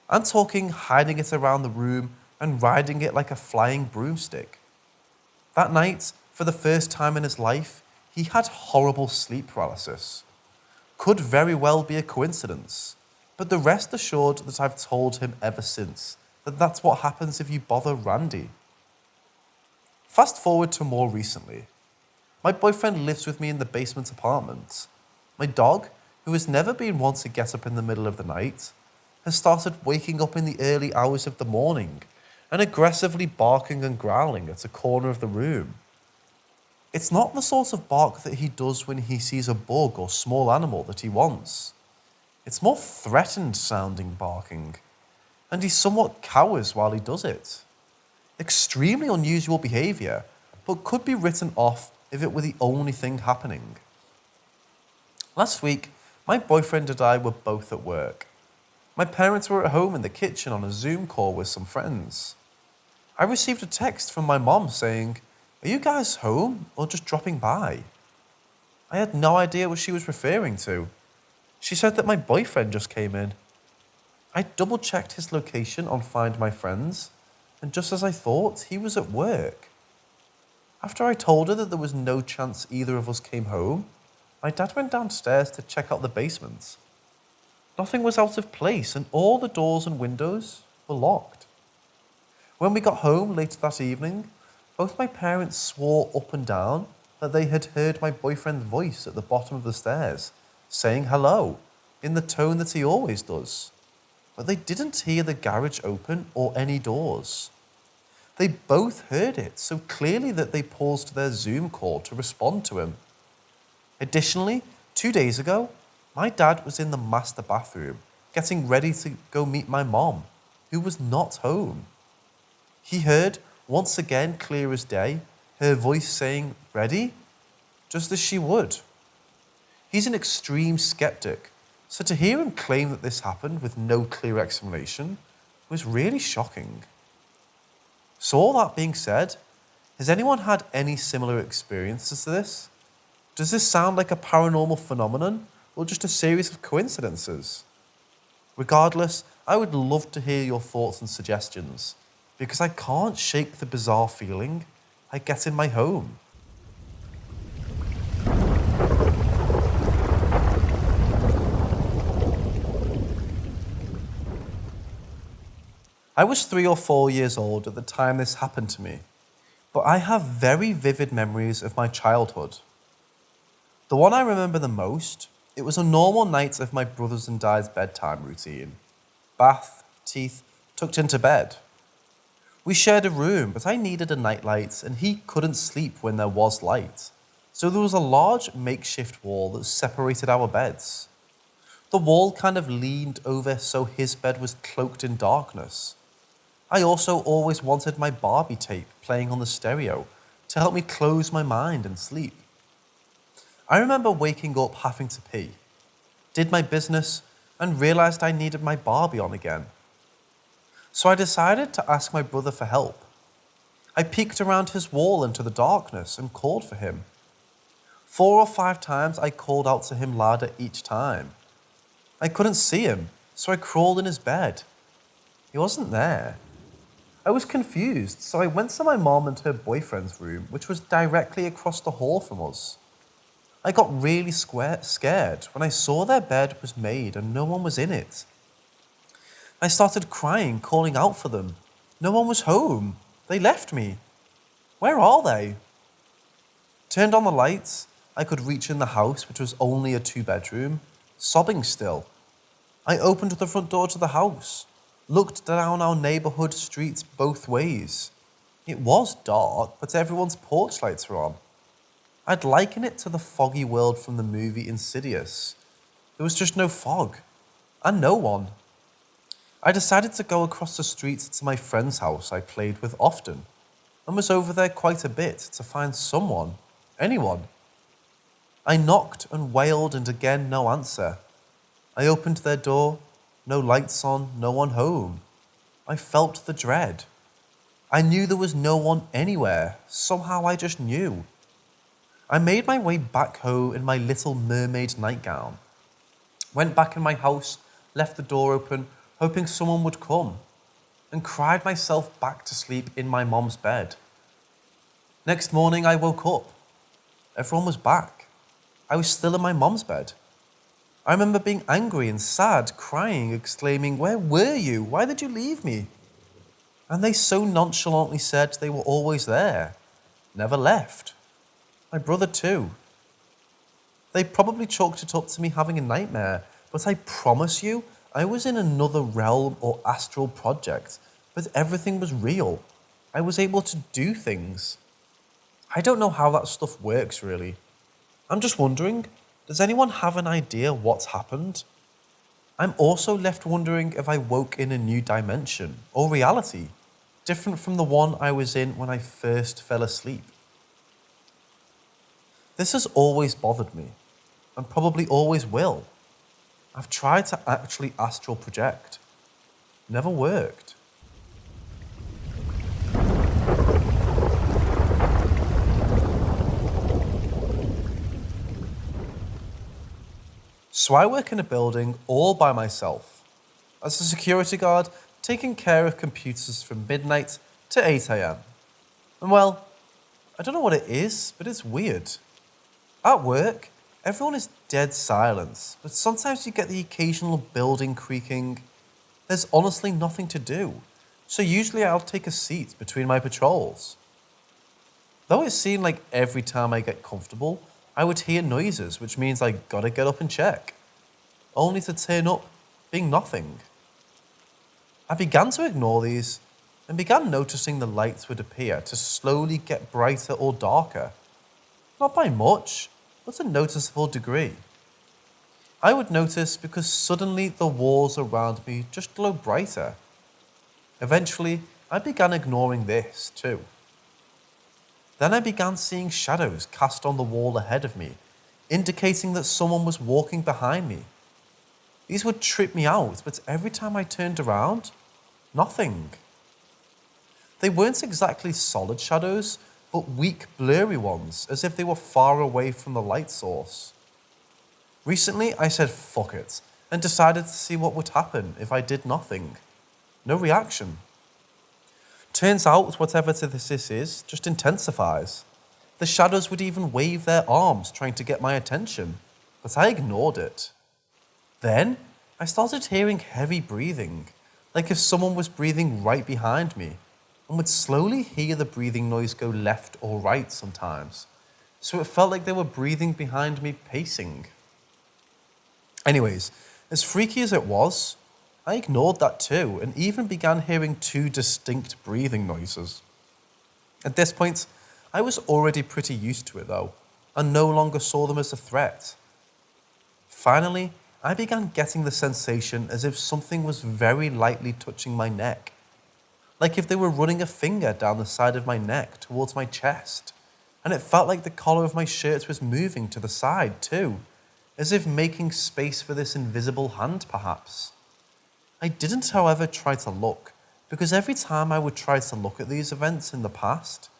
I'm talking hiding it around the room and riding it like a flying broomstick. That night, for the first time in his life, he had horrible sleep paralysis. Could very well be a coincidence, but the rest assured that I've told him ever since that that's what happens if you bother Randy. Fast forward to more recently. My boyfriend lives with me in the basement apartment. My dog, who has never been one to get up in the middle of the night, has started waking up in the early hours of the morning and aggressively barking and growling at a corner of the room. It's not the sort of bark that he does when he sees a bug or small animal that he wants. It's more threatened sounding barking, and he somewhat cowers while he does it. Extremely unusual behaviour, but could be written off if it were the only thing happening. Last week, my boyfriend and I were both at work. My parents were at home in the kitchen on a Zoom call with some friends. I received a text from my mom saying, "Are you guys home or just dropping by?" I had no idea what she was referring to. She said that my boyfriend just came in. I double-checked his location on Find My Friends, and just as I thought, he was at work. After I told her that there was no chance either of us came home, my dad went downstairs to check out the basement. Nothing was out of place, and all the doors and windows were locked. When we got home later that evening, both my parents swore up and down that they had heard my boyfriend's voice at the bottom of the stairs, saying hello, in the tone that he always does. But they didn't hear the garage open or any doors. They both heard it so clearly that they paused their Zoom call to respond to him. Additionally, 2 days ago, my dad was in the master bathroom, getting ready to go meet my mom, who was not home. He heard, once again clear as day, her voice saying, "Ready?" just as she would. He's an extreme skeptic, so to hear him claim that this happened with no clear explanation was really shocking. So all that being said, has anyone had any similar experiences to this? Does this sound like a paranormal phenomenon or just a series of coincidences? Regardless, I would love to hear your thoughts and suggestions, because I can't shake the bizarre feeling I get in my home. I was 3 or 4 years old at the time this happened to me, but I have very vivid memories of my childhood. The one I remember the most, it was a normal night of my brothers and I's bedtime routine. Bath, teeth, tucked into bed. We shared a room, but I needed a nightlight and he couldn't sleep when there was light. So there was a large makeshift wall that separated our beds. The wall kind of leaned over so his bed was cloaked in darkness. I also always wanted my Barbie tape playing on the stereo to help me close my mind and sleep. I remember waking up having to pee, did my business, and realized I needed my Barbie on again. So I decided to ask my brother for help. I peeked around his wall into the darkness and called for him. 4 or 5 times I called out to him louder each time. I couldn't see him, so I crawled in his bed. He wasn't there. I was confused, so I went to my mom and her boyfriend's room, which was directly across the hall from us. I got really scared when I saw their bed was made and no one was in it. I started crying, calling out for them. No one was home. They left me. Where are they? Turned on the lights. I could reach in the house, which was only a 2-bedroom, sobbing still. I opened the front door to the house, looked down our neighborhood streets both ways. It was dark, but everyone's porch lights were on. I'd liken it to the foggy world from the movie Insidious. There was just no fog, and no one. I decided to go across the street to my friend's house I played with often, and was over there quite a bit to find someone, anyone. I knocked and wailed, and again no answer. I opened their door, no lights on, no one home. I felt the dread. I knew there was no one anywhere. Somehow I just knew. I made my way back home in my Little Mermaid nightgown. Went back in my house, left the door open, hoping someone would come, and cried myself back to sleep in my mom's bed. Next morning I woke up. Everyone was back. I was still in my mom's bed. I remember being angry and sad, crying, exclaiming, "Where were you? Why did you leave me?" And they so nonchalantly said they were always there, never left. My brother too. They probably chalked it up to me having a nightmare, but I promise you, I was in another realm or astral project, but everything was real. I was able to do things. I don't know how that stuff works really. I'm just wondering, does anyone have an idea what's happened? I'm also left wondering if I woke in a new dimension or reality, different from the one I was in when I first fell asleep. This has always bothered me, and probably always will. I've tried to actually astral project. Never worked. So I work in a building all by myself, as a security guard taking care of computers from midnight to 8 a.m. And well, I don't know what it is, but it's weird. At work, everyone is dead silent, but sometimes you get the occasional building creaking. There's honestly nothing to do, so usually I'll take a seat between my patrols. Though it seemed like every time I get comfortable, I would hear noises, which means I gotta get up and check, only to turn up being nothing. I began to ignore these and began noticing the lights would appear to slowly get brighter or darker. Not by much, but a noticeable degree. I would notice because suddenly the walls around me just glow brighter. Eventually, I began ignoring this too. Then I began seeing shadows cast on the wall ahead of me, indicating that someone was walking behind me. These would trip me out, but every time I turned around, nothing. They weren't exactly solid shadows, but weak, blurry ones, as if they were far away from the light source. Recently, I said fuck it, and decided to see what would happen if I did nothing. No reaction. Turns out whatever this is just intensifies. The shadows would even wave their arms trying to get my attention, but I ignored it. Then, I started hearing heavy breathing, like if someone was breathing right behind me, and would slowly hear the breathing noise go left or right sometimes, so it felt like they were breathing behind me, pacing. Anyways, as freaky as it was, I ignored that too, and even began hearing 2 distinct breathing noises. At this point, I was already pretty used to it though, and no longer saw them as a threat. Finally, I began getting the sensation as if something was very lightly touching my neck, like if they were running a finger down the side of my neck towards my chest, and it felt like the collar of my shirt was moving to the side too, as if making space for this invisible hand, perhaps. I didn't, however, try to look, because every time I would try to look at these events in the past,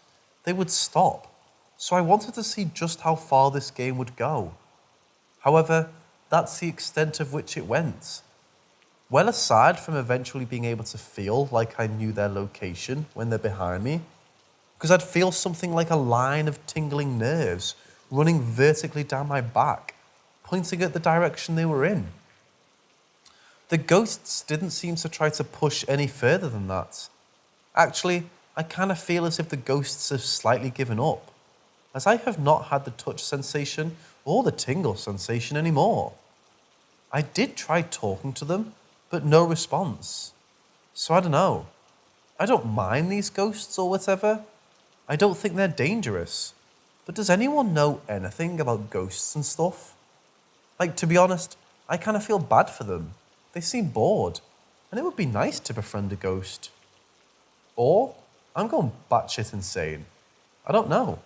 they would stop, so I wanted to see just how far this game would go. However, that's the extent of which it went. Well aside from eventually being able to feel like I knew their location when they're behind me, because I'd feel something like a line of tingling nerves running vertically down my back, pointing at the direction they were in. The ghosts didn't seem to try to push any further than that. Actually, I kind of feel as if the ghosts have slightly given up, as I have not had the touch sensation or the tingle sensation anymore. I did try talking to them, but no response. So I don't know. I don't mind these ghosts or whatever. I don't think they're dangerous. But does anyone know anything about ghosts and stuff? Like, to be honest, I kind of feel bad for them. They seem bored, and it would be nice to befriend a ghost. Or I'm going batshit insane. I don't know.